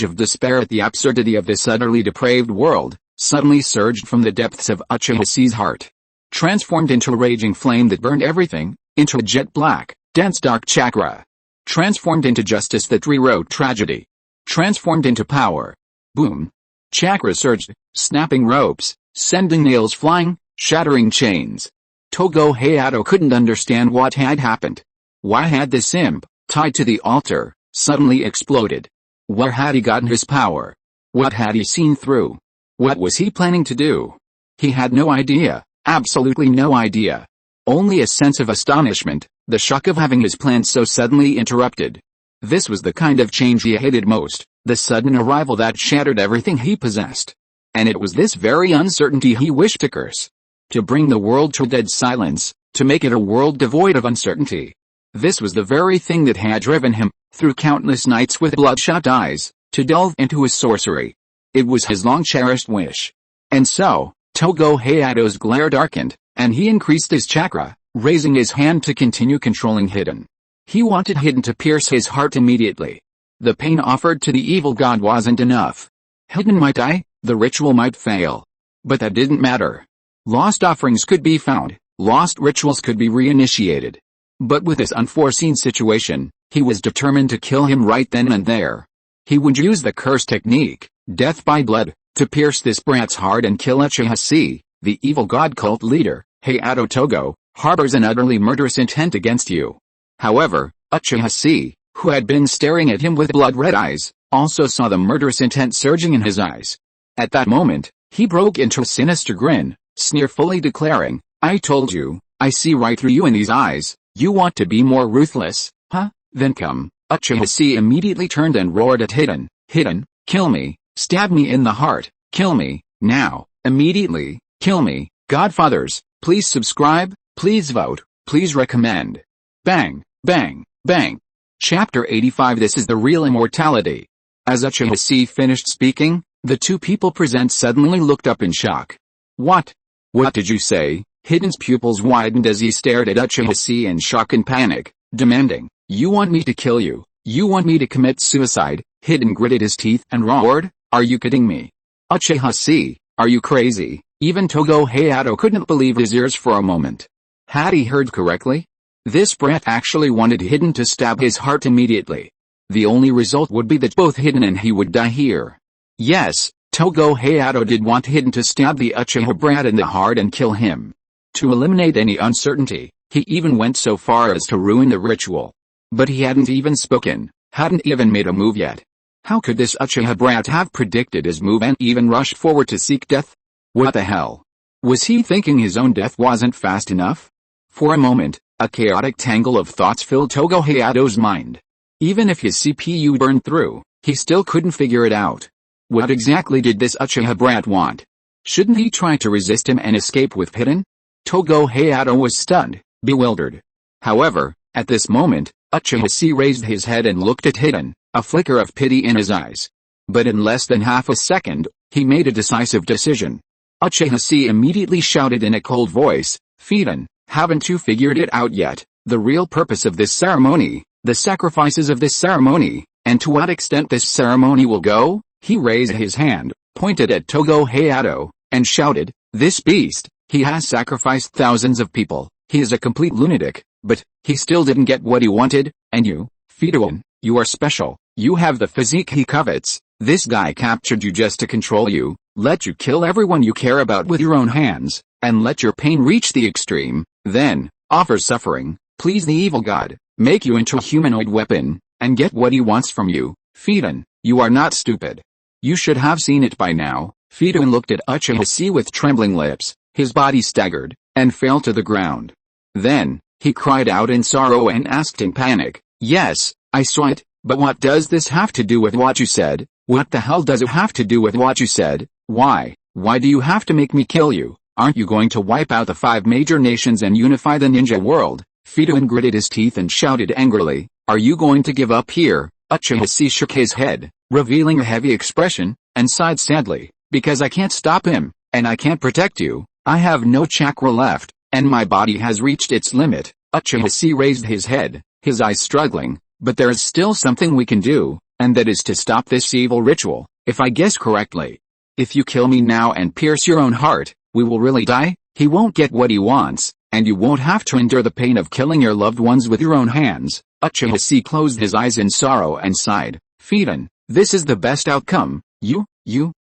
of despair at the absurdity of this utterly depraved world, suddenly surged from the depths of Uchiha Chi's heart. Transformed into a raging flame that burned everything, into a jet black, dense dark chakra. Transformed into justice that rewrote tragedy. Transformed into power. Boom. Chakra surged, snapping ropes, sending nails flying, shattering chains. Togo Hayato couldn't understand what had happened. Why had this imp, tied to the altar, suddenly exploded? Where had he gotten his power? What had he seen through? What was he planning to do? He had no idea, absolutely no idea. Only a sense of astonishment, the shock of having his plans so suddenly interrupted. This was the kind of change he hated most, the sudden arrival that shattered everything he possessed. And it was this very uncertainty he wished to curse. To bring the world to dead silence, to make it a world devoid of uncertainty. This was the very thing that had driven him, through countless nights with bloodshot eyes, to delve into his sorcery. It was his long-cherished wish. And so, Togo Hayato's glare darkened, and he increased his chakra, raising his hand to continue controlling Hidden. He wanted Hidden to pierce his heart immediately. The pain offered to the evil god wasn't enough. Hidden might die, the ritual might fail. But that didn't matter. Lost offerings could be found, lost rituals could be reinitiated. But with this unforeseen situation, he was determined to kill him right then and there. He would use the curse technique, death by blood, to pierce this brat's heart and kill Uchiha Chi, the evil god cult leader. Hayato Togo harbors an utterly murderous intent against you. However, Uchiha Chi, who had been staring at him with blood-red eyes, also saw the murderous intent surging in his eyes. At that moment, he broke into a sinister grin, sneerfully declaring, I told you, I see right through you in these eyes. You want to be more ruthless, huh? Then come. Uchiha Chi immediately turned and roared at Hidden. Hidden, kill me, stab me in the heart, kill me, now, immediately, kill me. Godfathers, please subscribe, please vote, please recommend. Bang, bang, bang. Chapter 85 This is the real immortality. As Uchiha Chi finished speaking, the two people present suddenly looked up in shock. What? What did you say? Hidden's pupils widened as he stared at Uchiha Chi in shock and panic, demanding, you want me to kill you? You want me to commit suicide? Hidden gritted his teeth and roared, are you kidding me? Uchiha Chi, are you crazy? Even Togo Hayato couldn't believe his ears for a moment. Had he heard correctly? This brat actually wanted Hidden to stab his heart immediately. The only result would be that both Hidden and he would die here. Yes, Togo Hayato did want Hidden to stab the Uchiha brat in the heart and kill him. To eliminate any uncertainty, he even went so far as to ruin the ritual. But he hadn't even spoken, hadn't even made a move yet. How could this Uchiha brat have predicted his move and even rushed forward to seek death? What the hell? Was he thinking his own death wasn't fast enough? For a moment, a chaotic tangle of thoughts filled Togo Hayato's mind. Even if his CPU burned through, he still couldn't figure it out. What exactly did this Uchiha brat want? Shouldn't he try to resist him and escape with Hidden? Togo Hayato was stunned, bewildered. However, at this moment, Uchiha raised his head and looked at Hidden, a flicker of pity in his eyes. But in less than half a second, he made a decisive decision. Uchiha immediately shouted in a cold voice, "Hidden, haven't you figured it out yet? The real purpose of this ceremony, the sacrifices of this ceremony, and to what extent this ceremony will go?" He raised his hand, pointed at Togo Hayato, and shouted, "This beast, he has sacrificed thousands of people, he is a complete lunatic, but, he still didn't get what he wanted, and you, Hidden, you are special, you have the physique he covets, this guy captured you just to control you, let you kill everyone you care about with your own hands, and let your pain reach the extreme, then, offer suffering, please the evil god, make you into a humanoid weapon, and get what he wants from you, Hidden, you are not stupid. You should have seen it by now." Hidden looked at Uchiha with trembling lips, his body staggered, and fell to the ground. Then, he cried out in sorrow and asked in panic, "Yes, I saw it, but what does this have to do with what you said? What the hell does it have to do with what you said? Why do you have to make me kill you? Aren't you going to wipe out the 5 major nations and unify the ninja world?" Hidden gritted his teeth and shouted angrily, "Are you going to give up here?" Uchiha shook his head, revealing a heavy expression, and sighed sadly, "Because I can't stop him, and I can't protect you, I have no chakra left, and my body has reached its limit." Uchiha raised his head, his eyes struggling, "But there is still something we can do, and that is to stop this evil ritual, if I guess correctly. If you kill me now and pierce your own heart, we will really die, he won't get what he wants, and you won't have to endure the pain of killing your loved ones with your own hands." Uchiha closed his eyes in sorrow and sighed, "Hidden, this is the best outcome, you."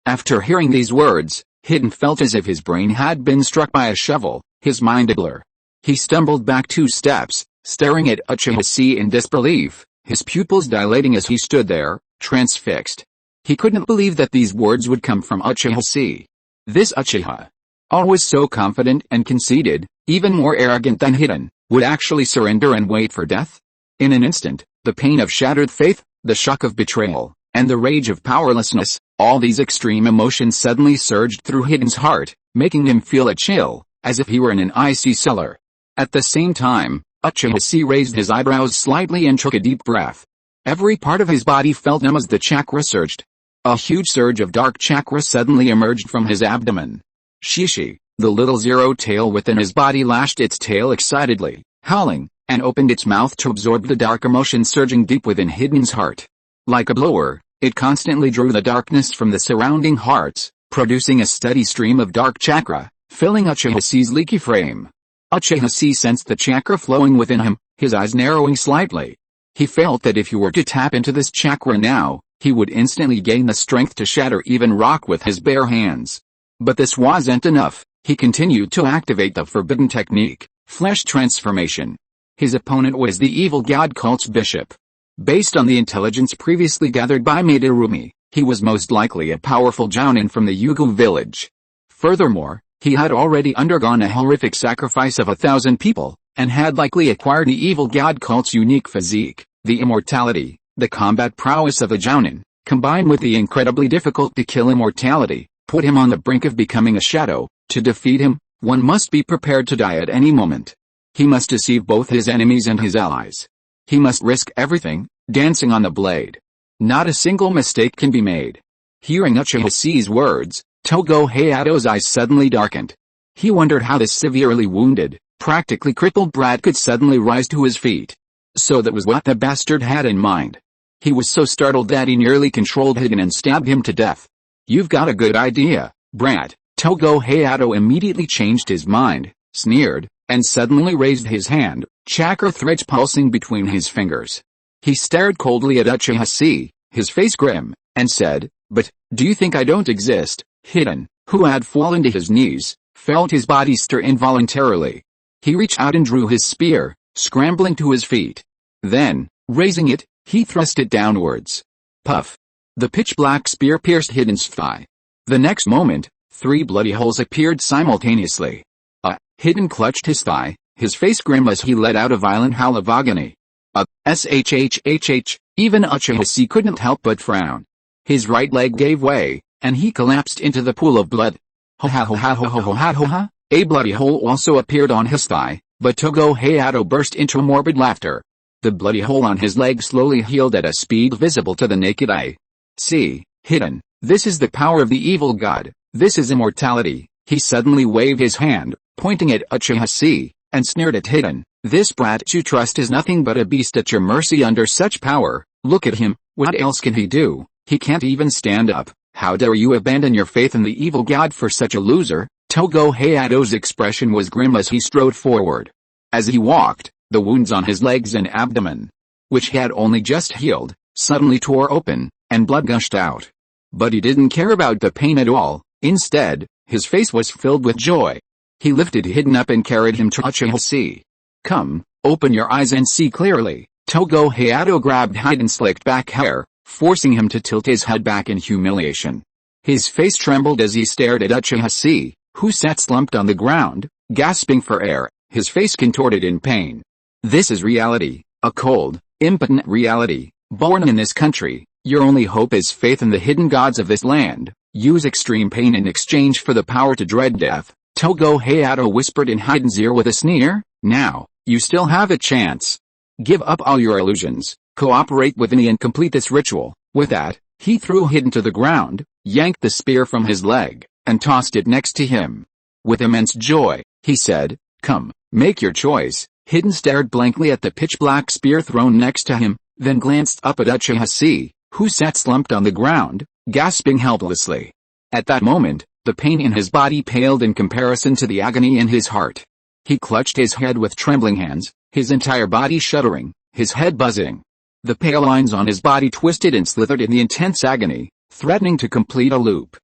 After hearing these words, Hidden felt as if his brain had been struck by a shovel, his mind a blur. He stumbled back 2 steps, staring at Uchiha in disbelief, his pupils dilating as he stood there, transfixed. He couldn't believe that these words would come from Uchiha. This Uchiha, always so confident and conceited, even more arrogant than Hidden, would actually surrender and wait for death? In an instant, the pain of shattered faith, the shock of betrayal, and the rage of powerlessness, all these extreme emotions suddenly surged through Hidden's heart, making him feel a chill, as if he were in an icy cellar. At the same time, Uchiha raised his eyebrows slightly and took a deep breath. Every part of his body felt numb as the chakra surged. A huge surge of dark chakra suddenly emerged from his abdomen. Shisui, the little zero tail within his body, lashed its tail excitedly, howling, and opened its mouth to absorb the dark emotion surging deep within Hidden's heart. Like a blower, it constantly drew the darkness from the surrounding hearts, producing a steady stream of dark chakra, filling Uchiha's leaky frame. Uchiha sensed the chakra flowing within him, his eyes narrowing slightly. He felt that if he were to tap into this chakra now, he would instantly gain the strength to shatter even rock with his bare hands. But this wasn't enough. He continued to activate the forbidden technique, flesh transformation. His opponent was the evil god cult's bishop. Based on the intelligence previously gathered by Madarumi, he was most likely a powerful jounin from the Yugu village. Furthermore, he had already undergone a horrific sacrifice of 1,000 people, and had likely acquired the evil god cult's unique physique, the immortality, the combat prowess of a jounin, combined with the incredibly difficult to kill immortality, put him on the brink of becoming a shadow. To defeat him, one must be prepared to die at any moment. He must deceive both his enemies and his allies. He must risk everything, dancing on the blade. Not a single mistake can be made. Hearing Uchiha's words, Togo Hayato's eyes suddenly darkened. He wondered how this severely wounded, practically crippled brat could suddenly rise to his feet. So that was what the bastard had in mind. He was so startled that he nearly controlled Hidden and stabbed him to death. "You've got a good idea, brat." Togo Hayato immediately changed his mind, sneered, and suddenly raised his hand, chakra threads pulsing between his fingers. He stared coldly at Uchiha, his face grim, and said, "But, do you think I don't exist?" Hidden, who had fallen to his knees, felt his body stir involuntarily. He reached out and drew his spear, scrambling to his feet. Then, raising it, he thrust it downwards. Puff! The pitch-black spear pierced Hidden's thigh. The next moment, 3 bloody holes appeared simultaneously. Hidden clutched his thigh, his face grim as he let out a violent howl of agony. Even Uchiha couldn't help but frown. His right leg gave way, and he collapsed into the pool of blood. Ha ha ha ha ha ha ha ha ha. A bloody hole also appeared on his thigh, but Togo Hayato burst into morbid laughter. The bloody hole on his leg slowly healed at a speed visible to the naked eye. See, hidden, this is the power of the evil god, this is immortality. He suddenly waved his hand, pointing at Uchiha Chi, and sneered at Hidden. This brat you trust is nothing but a beast at your mercy under such power. Look at him, what else can he do? He can't even stand up. How dare you abandon your faith in the evil god for such a loser? Togo Hayato's expression was grim as he strode forward. As he walked, the wounds on his legs and abdomen, which had only just healed, suddenly tore open, and blood gushed out. But he didn't care about the pain at all. Instead, his face was filled with joy. He lifted Hidden up and carried him to Uchiha Chi. Come, open your eyes and see clearly. Togo Hayato grabbed Hidden's slicked back hair, forcing him to tilt his head back in humiliation. His face trembled as he stared at Uchiha Chi, who sat slumped on the ground, gasping for air, his face contorted in pain. This is reality, a cold, impotent reality. Born in this country, your only hope is faith in the hidden gods of this land. Use extreme pain in exchange for the power to dread death. Togo Hayato whispered in Hidden's ear with a sneer. Now, you still have a chance. Give up all your illusions, cooperate with me and complete this ritual. With that, he threw Hidden to the ground, yanked the spear from his leg, and tossed it next to him. With immense joy, he said, come, make your choice. Hidden stared blankly at the pitch-black spear thrown next to him, then glanced up at Uchiha Chi, who sat slumped on the ground, gasping helplessly. At that moment, the pain in his body paled in comparison to the agony in his heart. He clutched his head with trembling hands, his entire body shuddering, his head buzzing. The pale lines on his body twisted and slithered in the intense agony, threatening to complete a loop.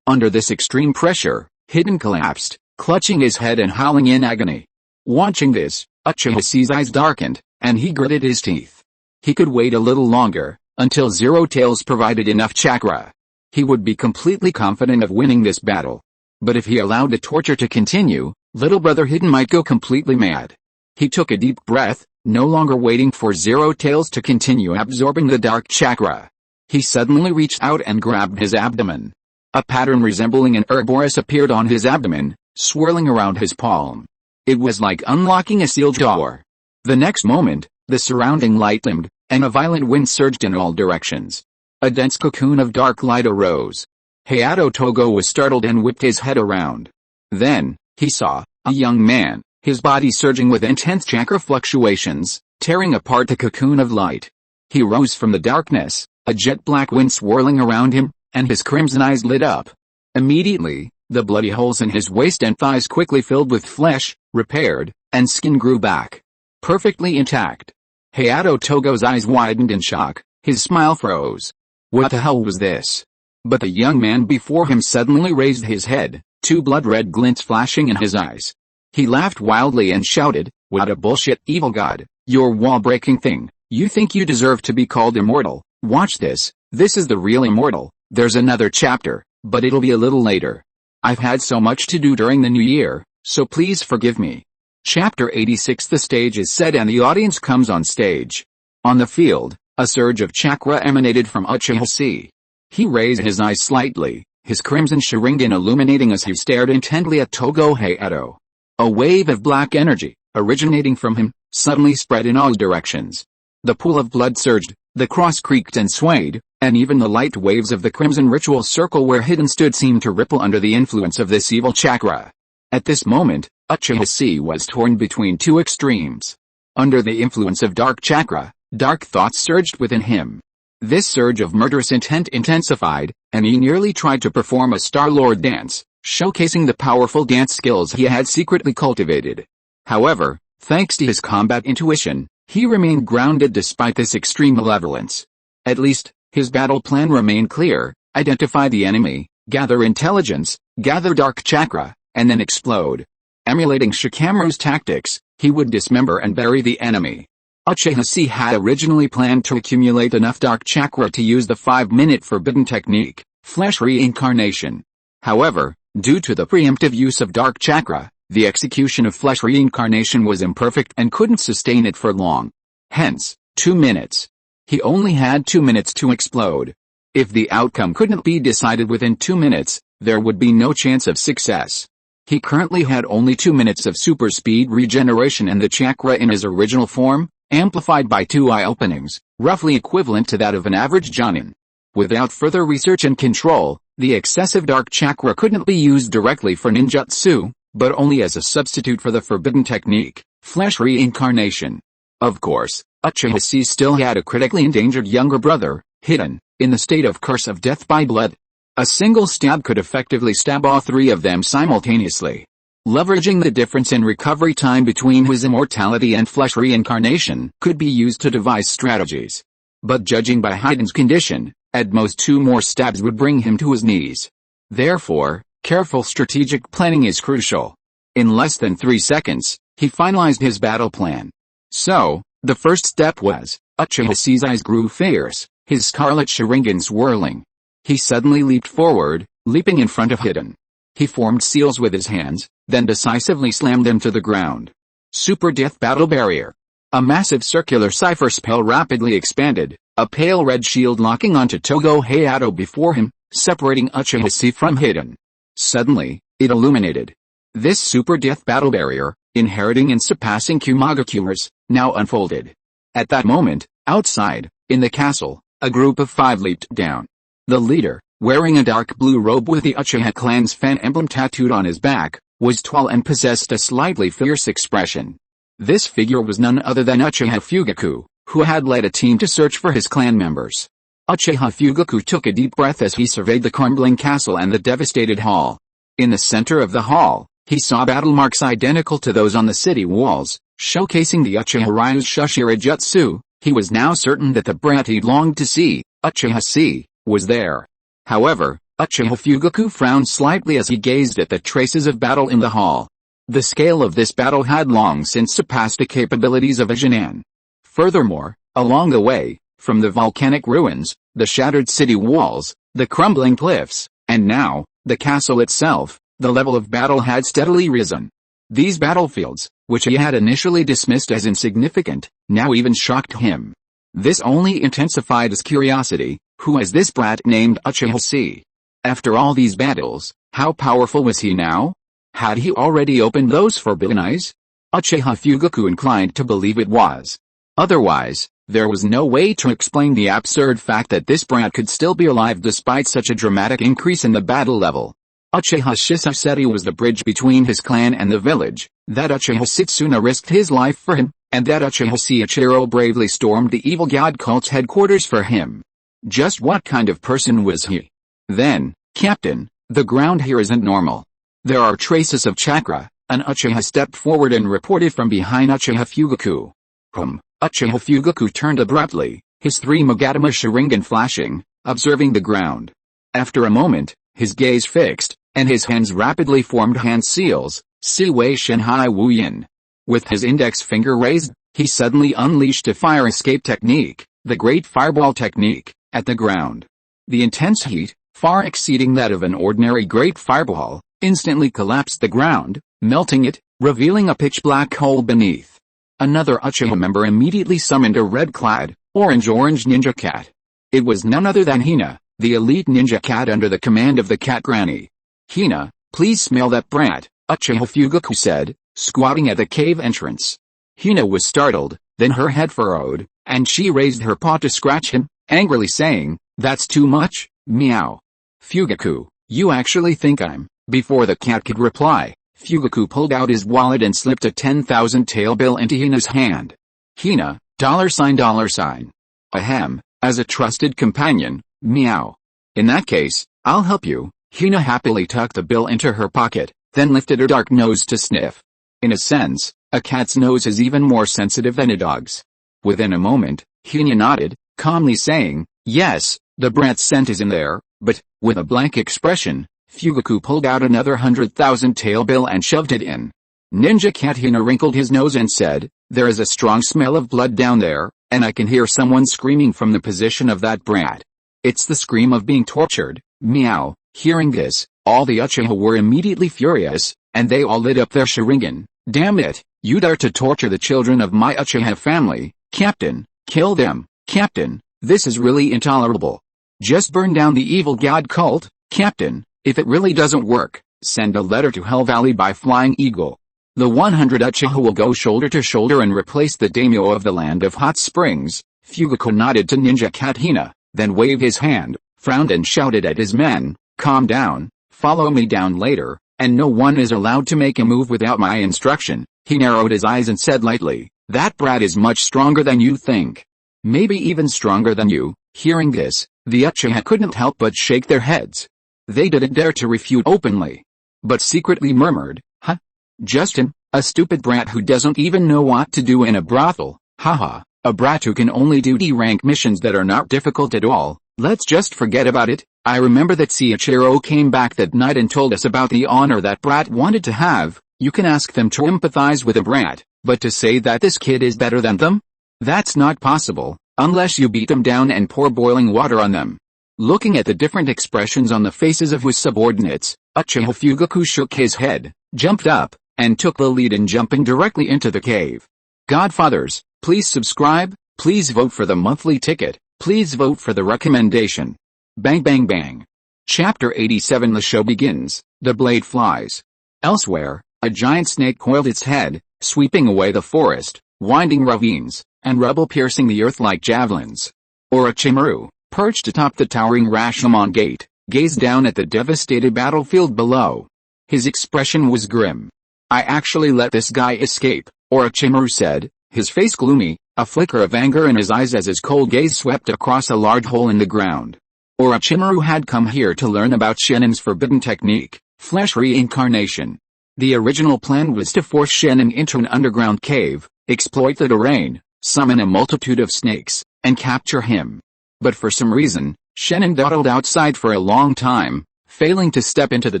Under this extreme pressure, Hidden collapsed, clutching his head and howling in agony. Watching this, Uchiha Chi's eyes darkened, and he gritted his teeth. He could wait a little longer, until Zero Tails provided enough chakra. He would be completely confident of winning this battle. But if he allowed the torture to continue, little brother Hidden might go completely mad. He took a deep breath, no longer waiting for Zero Tails to continue absorbing the dark chakra. He suddenly reached out and grabbed his abdomen. A pattern resembling an Ouroboros appeared on his abdomen, swirling around his palm. It was like unlocking a sealed door. The next moment, the surrounding light dimmed, and a violent wind surged in all directions. A dense cocoon of dark light arose. Hayato Togo was startled and whipped his head around. Then, he saw a young man, his body surging with intense chakra fluctuations, tearing apart the cocoon of light. He rose from the darkness, a jet-black wind swirling around him, and his crimson eyes lit up. Immediately, the bloody holes in his waist and thighs quickly filled with flesh, repaired, and skin grew back, perfectly intact. Hayato Togo's eyes widened in shock, his smile froze. What the hell was this? But the young man before him suddenly raised his head, two blood-red glints flashing in his eyes. He laughed wildly and shouted, what a bullshit evil god, your wall-breaking thing. You think you deserve to be called immortal? Watch this, this is the real immortal. There's another chapter, but it'll be a little later. I've had so much to do during the new year, so please forgive me. Chapter 86. The stage is set and the audience comes on stage. On the field, a surge of chakra emanated from Uchiha Chi. He raised his eyes slightly, his crimson sharingan illuminating as he stared intently at Togo Hayato. A wave of black energy, originating from him, suddenly spread in all directions. The pool of blood surged, the cross creaked and swayed, and even the light waves of the crimson ritual circle where Hidden stood seemed to ripple under the influence of this evil chakra. At this moment, Uchiha Chi was torn between two extremes. Under the influence of dark chakra, dark thoughts surged within him. This surge of murderous intent intensified, and he nearly tried to perform a Star-Lord dance, showcasing the powerful dance skills he had secretly cultivated. However, thanks to his combat intuition, he remained grounded despite this extreme malevolence. At least, his battle plan remained clear: identify the enemy, gather intelligence, gather dark chakra, and then explode. Emulating Shikamaru's tactics, he would dismember and bury the enemy. Uchiha Chi had originally planned to accumulate enough dark chakra to use the 5-minute forbidden technique, flesh reincarnation. However, due to the preemptive use of dark chakra, the execution of flesh reincarnation was imperfect and couldn't sustain it for long. Hence, 2 minutes. He only had 2 minutes to explode. If the outcome couldn't be decided within 2 minutes, there would be no chance of success. He currently had only 2 minutes of super speed regeneration and the chakra in his original form, amplified by 2 eye openings, roughly equivalent to that of an average genin. Without further research and control, the excessive dark chakra couldn't be used directly for ninjutsu, but only as a substitute for the forbidden technique, flesh reincarnation. Of course, Uchiha Chi still had a critically endangered younger brother, hidden, in the state of curse of death by blood. A single stab could effectively stab all 3 of them simultaneously. Leveraging the difference in recovery time between his immortality and flesh reincarnation could be used to devise strategies. But judging by Hiden's condition, at most 2 more stabs would bring him to his knees. Therefore, careful strategic planning is crucial. In less than 3 seconds, he finalized his battle plan. So, the first step was, Uchiha Chi's eyes grew fierce, his scarlet Sharingan swirling. He suddenly leaped forward, leaping in front of Hiden. He formed seals with his hands, then decisively slammed them to the ground. Super Death Battle Barrier. A massive circular cipher spell rapidly expanded, a pale red shield locking onto Togo Hayato before him, separating Uchiha Chi from Hiden. Suddenly, it illuminated. This Super Death Battle Barrier, inheriting and surpassing Kumagakuras, now unfolded. At that moment, outside, in the castle, a group of 5 leaped down. The leader, wearing a dark blue robe with the Uchiha clan's fan emblem tattooed on his back, was tall and possessed a slightly fierce expression. This figure was none other than Uchiha Fugaku, who had led a team to search for his clan members. Uchiha Fugaku took a deep breath as he surveyed the crumbling castle and the devastated hall. In the center of the hall, he saw battle marks identical to those on the city walls, showcasing the Uchiha Ryu's Shushira Jutsu. He was now certain that the brat he'd longed to see, Uchiha Chi, was there. However, Uchiha Fugaku frowned slightly as he gazed at the traces of battle in the hall. The scale of this battle had long since surpassed the capabilities of a genin. Furthermore, along the way, from the volcanic ruins, the shattered city walls, the crumbling cliffs, and now, the castle itself, the level of battle had steadily risen. These battlefields, which he had initially dismissed as insignificant, now even shocked him. This only intensified his curiosity. Who is this brat named Uchiha Chi? After all these battles, how powerful was he now? Had he already opened those forbidden eyes? Uchiha Fugaku inclined to believe it was. Otherwise, there was no way to explain the absurd fact that this brat could still be alive despite such a dramatic increase in the battle level. Uchiha Shisui was the bridge between his clan and the village, that Uchiha Setsuna risked his life for him, and that Uchiha Ichiro bravely stormed the evil god cult's headquarters for him. Just what kind of person was he? Then, Captain, the ground here isn't normal. There are traces of chakra. An Uchiha stepped forward and reported from behind Uchiha Fugaku. Uchiha Fugaku turned abruptly, his 3 Magatama Sharingan flashing, observing the ground. After a moment, his gaze fixed, and his hands rapidly formed hand seals, Si Wei Shenhai Wu Yin. With his index finger raised, he suddenly unleashed a fire escape technique, the Great Fireball technique, at the ground. The intense heat, far exceeding that of an ordinary Great Fireball, instantly collapsed the ground, melting it, revealing a pitch-black hole beneath. Another Uchiha member immediately summoned a red-clad, orange ninja cat. It was none other than Hina, the elite ninja cat under the command of the cat granny. Hina, please smell that brat, Uchiha Fugaku said, squatting at the cave entrance. Hina was startled, then her head furrowed, and she raised her paw to scratch him, angrily saying, "That's too much, meow." Fugaku, you actually think I'm... Before the cat could reply, Fugaku pulled out his wallet and slipped a 10,000 tael bill into Hina's hand. Hina, $. Ahem, as a trusted companion, meow. In that case, I'll help you. Hina happily tucked the bill into her pocket, then lifted her dark nose to sniff. In a sense, a cat's nose is even more sensitive than a dog's. Within a moment, Hina nodded, calmly saying, "Yes, the brat's scent is in there," but, with a blank expression, Fugaku pulled out another 100,000 tael bill and shoved it in. Ninja Cat Hina wrinkled his nose and said, "There is a strong smell of blood down there, and I can hear someone screaming from the position of that brat. It's the scream of being tortured, meow." Hearing this, all the Uchiha were immediately furious, and they all lit up their Sharingan. "Damn it, you dare to torture the children of my Uchiha family, Captain, kill them, Captain, this is really intolerable. Just burn down the evil god cult, Captain, If it really doesn't work, send a letter to Hell Valley by Flying Eagle. The 100 Uchiha will go shoulder to shoulder and replace the daimyo of the Land of Hot Springs. Fugaku nodded to Ninja Cat Hina, then waved his hand, frowned and shouted at his men, "Calm down, follow me down later, and no one is allowed to make a move without my instruction." He narrowed his eyes and said lightly, "That brat is much stronger than you think. Maybe even stronger than you." Hearing this, the Uchiha couldn't help but shake their heads. They didn't dare to refute openly, but secretly murmured, "Huh? Justin, a stupid brat who doesn't even know what to do in a brothel, haha, a brat who can only do D-rank missions that are not difficult at all. Let's just forget about it." I remember that Seiichiro came back that night and told us about the honor that brat wanted to have. You can ask them to empathize with a brat, but to say that this kid is better than them? That's not possible, unless you beat them down and pour boiling water on them. Looking at the different expressions on the faces of his subordinates, Uchiha Fugaku shook his head, jumped up, and took the lead in jumping directly into the cave. Godfathers, please subscribe, please vote for the monthly ticket, please vote for the recommendation. Bang bang bang. Chapter 87. The show begins. The blade flies. Elsewhere, a giant snake coiled its head, sweeping away the forest, winding ravines, and rubble piercing the earth like javelins. Orochimaru, perched atop the towering Rashomon gate, gazed down at the devastated battlefield below. His expression was grim. "I actually let this guy escape," Orochimaru said, his face gloomy, a flicker of anger in his eyes as his cold gaze swept across a large hole in the ground. Orochimaru had come here to learn about Shennin's forbidden technique, flesh reincarnation. The original plan was to force Shennin into an underground cave, exploit the terrain, summon a multitude of snakes, and capture him. But for some reason, Shennin dawdled outside for a long time, failing to step into the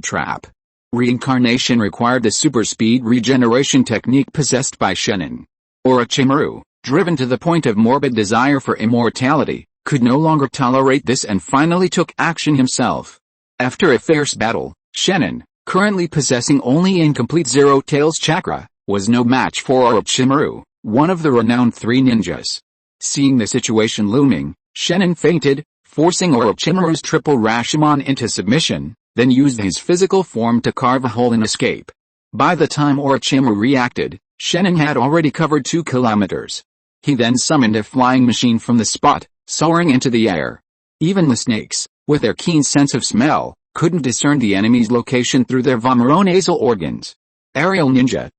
trap. Reincarnation required the super-speed regeneration technique possessed by Shennin. Orochimaru, driven to the point of morbid desire for immortality, could no longer tolerate this and finally took action himself. After a fierce battle, Shennin, currently possessing only incomplete Zero Tails chakra, was no match for Orochimaru, one of the renowned three ninjas. Seeing the situation looming, Shennin fainted, forcing Orochimaru's triple Rashomon into submission, then used his physical form to carve a hole and escape. By the time Orochimaru reacted, Shennin had already covered 2 kilometers. He then summoned a flying machine from the spot, soaring into the air. Even the snakes, with their keen sense of smell, couldn't discern the enemy's location through their vomeronasal organs. Aerial ninja,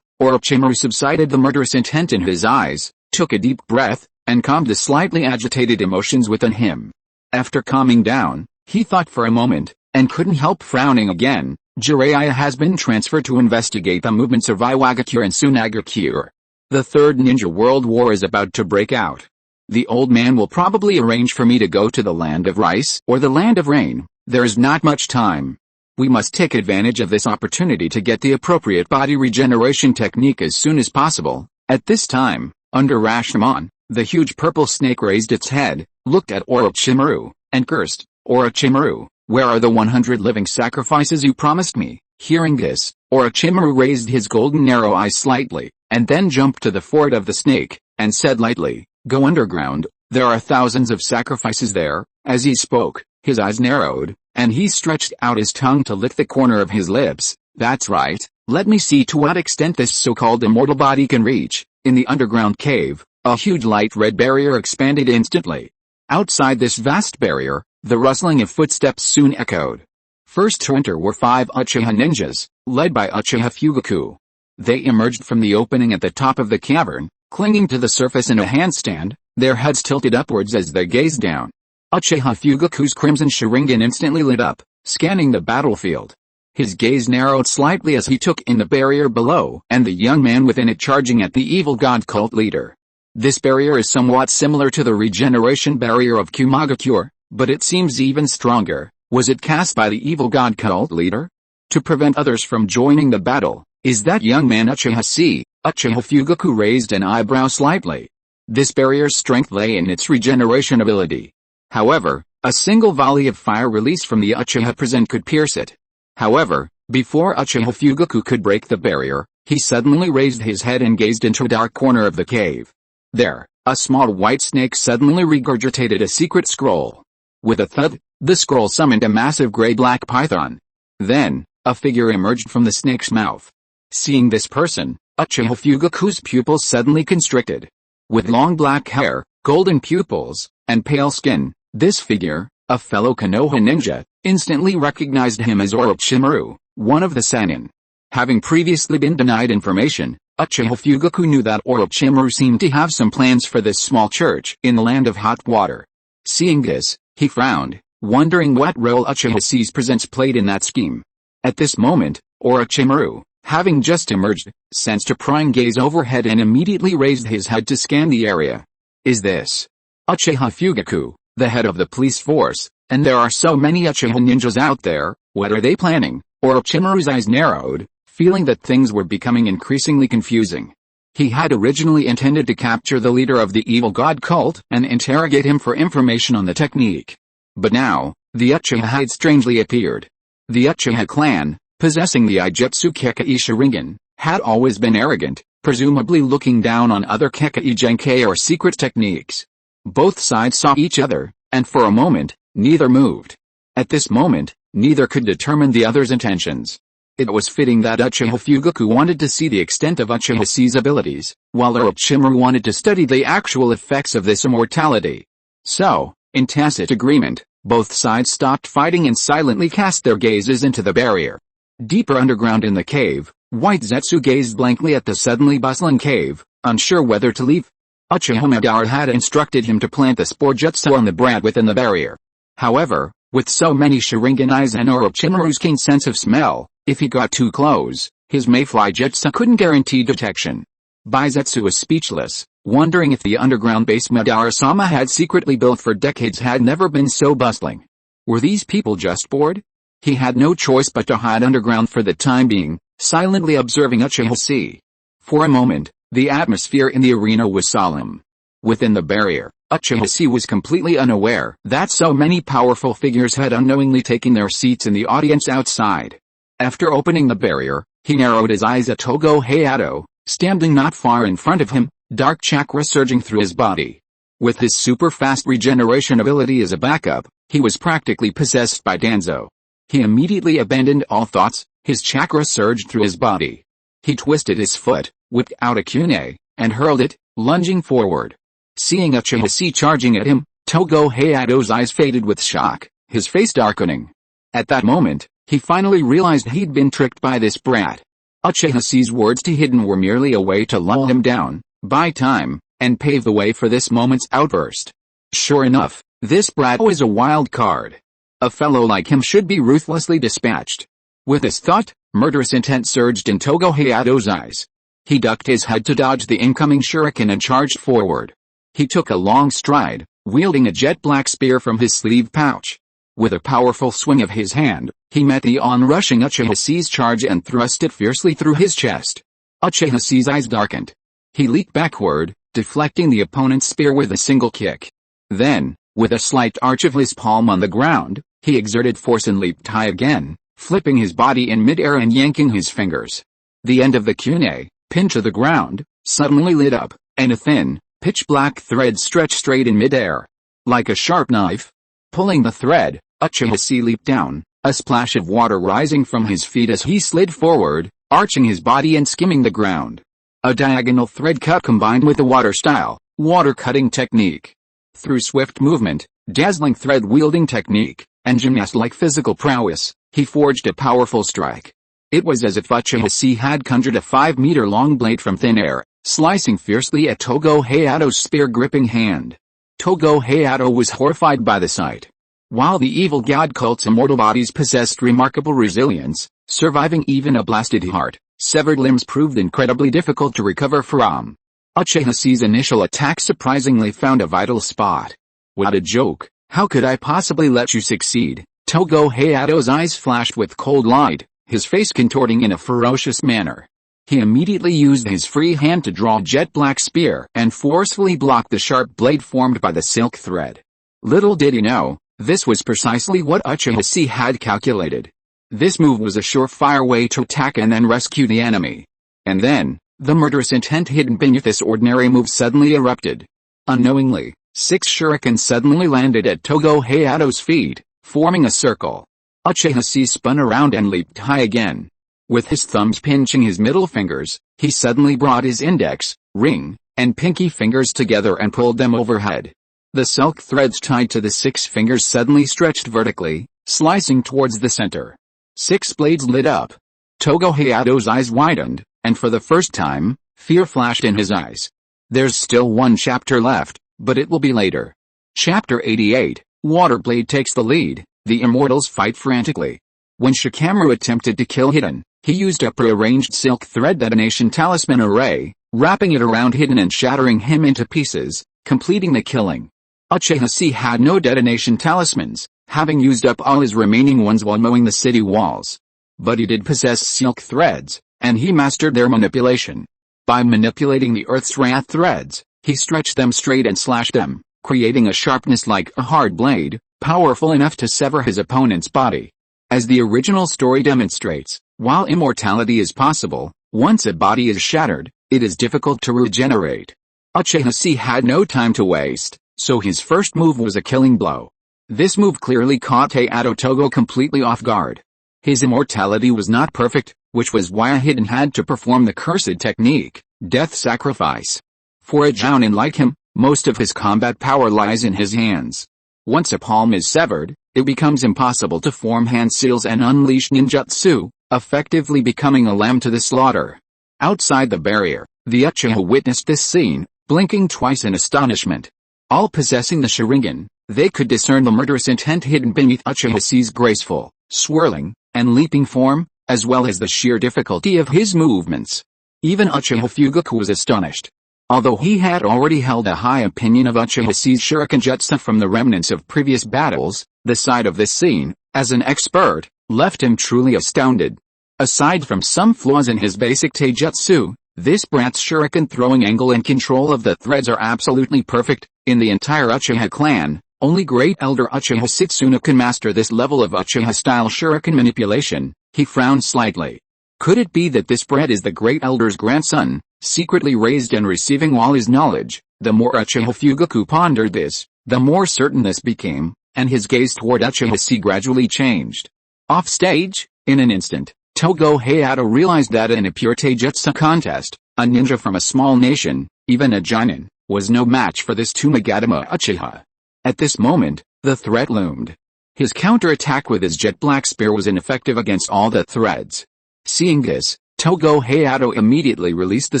Orochimaru subsided the murderous intent in his eyes, took a deep breath, and calmed the slightly agitated emotions within him. After calming down, he thought for a moment, and couldn't help frowning again. Jiraiya has been transferred to investigate the movements of Iwagakure and Tsunagakure. The Third Ninja World War is about to break out. The old man will probably arrange for me to go to the Land of Rice or the Land of Rain. There's not much time. We must take advantage of this opportunity to get the appropriate body regeneration technique as soon as possible. At this time, under Rashomon, the huge purple snake raised its head, looked at Orochimaru, and cursed, "Orochimaru, where are the 100 living sacrifices you promised me?" Hearing this, Orochimaru raised his golden narrow eyes slightly, and then jumped to the forehead of the snake, and said lightly, "Go underground, there are thousands of sacrifices there." As he spoke, his eyes narrowed, and he stretched out his tongue to lick the corner of his lips. "That's right, let me see to what extent this so-called immortal body can reach." In the underground cave, a huge light red barrier expanded instantly. Outside this vast barrier, the rustling of footsteps soon echoed. First to enter were 5 Uchiha ninjas, led by Uchiha Fugaku. They emerged from the opening at the top of the cavern, clinging to the surface in a handstand, their heads tilted upwards as they gazed down. Uchiha Fugaku's crimson Sharingan instantly lit up, scanning the battlefield. His gaze narrowed slightly as he took in the barrier below and the young man within it charging at the evil god cult leader. This barrier is somewhat similar to the regeneration barrier of Kumagakure, but it seems even stronger. Was it cast by the evil god cult leader? To prevent others from joining the battle, is that young man Uchiha Chi? Uchiha Fugaku raised an eyebrow slightly. This barrier's strength lay in its regeneration ability. However, a single volley of fire released from the Uchiha present could pierce it. However, before Uchiha Fugaku could break the barrier, he suddenly raised his head and gazed into a dark corner of the cave. There, a small white snake suddenly regurgitated a secret scroll. With a thud, The scroll summoned a massive gray-black python. Then, a figure emerged from the snake's mouth. Seeing this person, Uchiha Fugaku's pupils suddenly constricted. With long black hair, golden pupils, and pale skin, this figure, a fellow Konoha ninja, instantly recognized him as Orochimaru, one of the Sannin. Having previously been denied information, Uchiha Fugaku knew that Orochimaru seemed to have some plans for this small church in the land of hot water. Seeing this, he frowned, wondering what role Uchiha Chi's presence played in that scheme. At this moment, Orochimaru, having just emerged, sensed a prying gaze overhead and immediately raised his head to scan the area. Is this Uchiha Fugaku, the head of the police force, and there are so many Uchiha ninjas out there, what are they planning? Orochimaru's eyes narrowed, feeling that things were becoming increasingly confusing. He had originally intended to capture the leader of the evil god cult and interrogate him for information on the technique. But now, the Uchiha had strangely appeared. The Uchiha clan, possessing the Ijetsu Kekkei Sharingan, had always been arrogant, presumably looking down on other Kekkei Genkai or secret techniques. Both sides saw each other, and for a moment, neither moved. At this moment, neither could determine the other's intentions. It was fitting that Uchiha Fugaku wanted to see the extent of Uchiha Chi's abilities, while Orochimaru wanted to study the actual effects of this immortality. So, in tacit agreement, both sides stopped fighting and silently cast their gazes into the barrier. Deeper underground in the cave, White Zetsu gazed blankly at the suddenly bustling cave, unsure whether to leave. Uchiha Madara had instructed him to plant the spore jutsu on the brand within the barrier. However, with so many Sharingan eyes and Orochimaru's keen sense of smell, if he got too close, his Mayfly jutsu couldn't guarantee detection. Baizetsu was speechless, wondering if the underground base Madara-sama had secretly built for decades had never been so bustling. Were these people just bored? He had no choice but to hide underground for the time being, silently observing Uchiha Chi. For a moment, the atmosphere in the arena was solemn. Within the barrier, Uchiha Chi was completely unaware that so many powerful figures had unknowingly taken their seats in the audience outside. After opening the barrier, he narrowed his eyes at Togo Hayato, standing not far in front of him, dark chakra surging through his body. With his super-fast regeneration ability as a backup, he was practically possessed by Danzo. He immediately abandoned all thoughts, his chakra surged through his body. He twisted his foot, whipped out a kunai, and hurled it, lunging forward. Seeing Uchiha Chi charging at him, Togo Hayato's eyes faded with shock, his face darkening. At that moment, he finally realized he'd been tricked by this brat. Uchiha Chi's words to Hidden were merely a way to lull him down, buy time, and pave the way for this moment's outburst. Sure enough, this brat was a wild card. A fellow like him should be ruthlessly dispatched. With this thought, murderous intent surged in Togo Hayato's eyes. He ducked his head to dodge the incoming shuriken and charged forward. He took a long stride, wielding a jet-black spear from his sleeve pouch. With a powerful swing of his hand, he met the onrushing Uchiha Chi's charge and thrust it fiercely through his chest. Uchiha Chi's eyes darkened. He leaped backward, deflecting the opponent's spear with a single kick. Then, with a slight arch of his palm on the ground, he exerted force and leaped high again, flipping his body in midair and yanking his fingers. The end of the kunai, pinned to the ground, suddenly lit up, and a thin, pitch-black thread stretched straight in midair. Like a sharp knife. Pulling the thread, Uchiha Chi leaped down, a splash of water rising from his feet as he slid forward, arching his body and skimming the ground. A diagonal thread cut combined with the water-cutting technique. Through swift movement, dazzling thread-wielding technique, and gymnast-like physical prowess, he forged a powerful strike. It was as if Uchiha Chi had conjured a 5-meter-long blade from thin air, slicing fiercely at Togo Hayato's spear-gripping hand. Togo Hayato was horrified by the sight. While the evil god cult's immortal bodies possessed remarkable resilience, surviving even a blasted heart, severed limbs proved incredibly difficult to recover from. Uchiha Chi's initial attack surprisingly found a vital spot. What a joke, how could I possibly let you succeed? Togo Hayato's eyes flashed with cold light, his face contorting in a ferocious manner. He immediately used his free hand to draw a jet-black spear and forcefully block the sharp blade formed by the silk thread. Little did he know, this was precisely what Uchiha Chi had calculated. This move was a surefire way to attack and then rescue the enemy. And then, the murderous intent hidden beneath this ordinary move suddenly erupted. Unknowingly, 6 shurikens suddenly landed at Togo Hayato's feet, forming a circle. Uchiha Chi spun around and leaped high again. With his thumbs pinching his middle fingers, he suddenly brought his index, ring, and pinky fingers together and pulled them overhead. The silk threads tied to the 6 fingers suddenly stretched vertically, slicing towards the center. 6 blades lit up. Togo Hayato's eyes widened, and for the first time, fear flashed in his eyes. There's still one chapter left, but it will be later. Chapter 88, Waterblade takes the lead. The immortals fight frantically. When Shikamaru attempted to kill Hiden, he used a prearranged silk thread detonation talisman array, wrapping it around Hiden and shattering him into pieces, completing the killing. Uchiha Chi had no detonation talismans, having used up all his remaining ones while mowing the city walls. But he did possess silk threads, and he mastered their manipulation. By manipulating the Earth's wrath threads, he stretched them straight and slashed them, creating a sharpness like a hard blade, powerful enough to sever his opponent's body. As the original story demonstrates, while immortality is possible, once a body is shattered, it is difficult to regenerate. Uchiha Chi had no time to waste, so his first move was a killing blow. This move clearly caught Hayato Togo completely off guard. His immortality was not perfect, which was why Hiden had to perform the cursed technique, death sacrifice. For a jounin like him, most of his combat power lies in his hands. Once a palm is severed, it becomes impossible to form hand seals and unleash ninjutsu, effectively becoming a lamb to the slaughter. Outside the barrier, the Uchiha witnessed this scene, blinking twice in astonishment. All possessing the Sharingan, they could discern the murderous intent hidden beneath Uchiha Chi's graceful, swirling, and leaping form, as well as the sheer difficulty of his movements. Even Uchiha Fugaku was astonished. Although he had already held a high opinion of Uchiha Chi's shuriken jutsu from the remnants of previous battles, the sight of this scene, as an expert, left him truly astounded. Aside from some flaws in his basic taijutsu, this brat's shuriken throwing angle and control of the threads are absolutely perfect. In the entire Uchiha clan, only Great Elder Uchiha Setsuna can master this level of Uchiha-style shuriken manipulation. He frowned slightly. Could it be that this brat is the Great Elder's grandson, secretly raised and receiving all his knowledge? The more Uchiha Fugaku pondered this, the more certain this became, and his gaze toward Uchiha Chi gradually changed. Off stage, in an instant, Togo Hayato realized that in a pure taijutsu contest, a ninja from a small nation, even a jonin, was no match for this Tumagadama Uchiha. At this moment, the threat loomed. His counterattack with his jet black spear was ineffective against all the threads. Seeing this, Togo Hayato immediately released the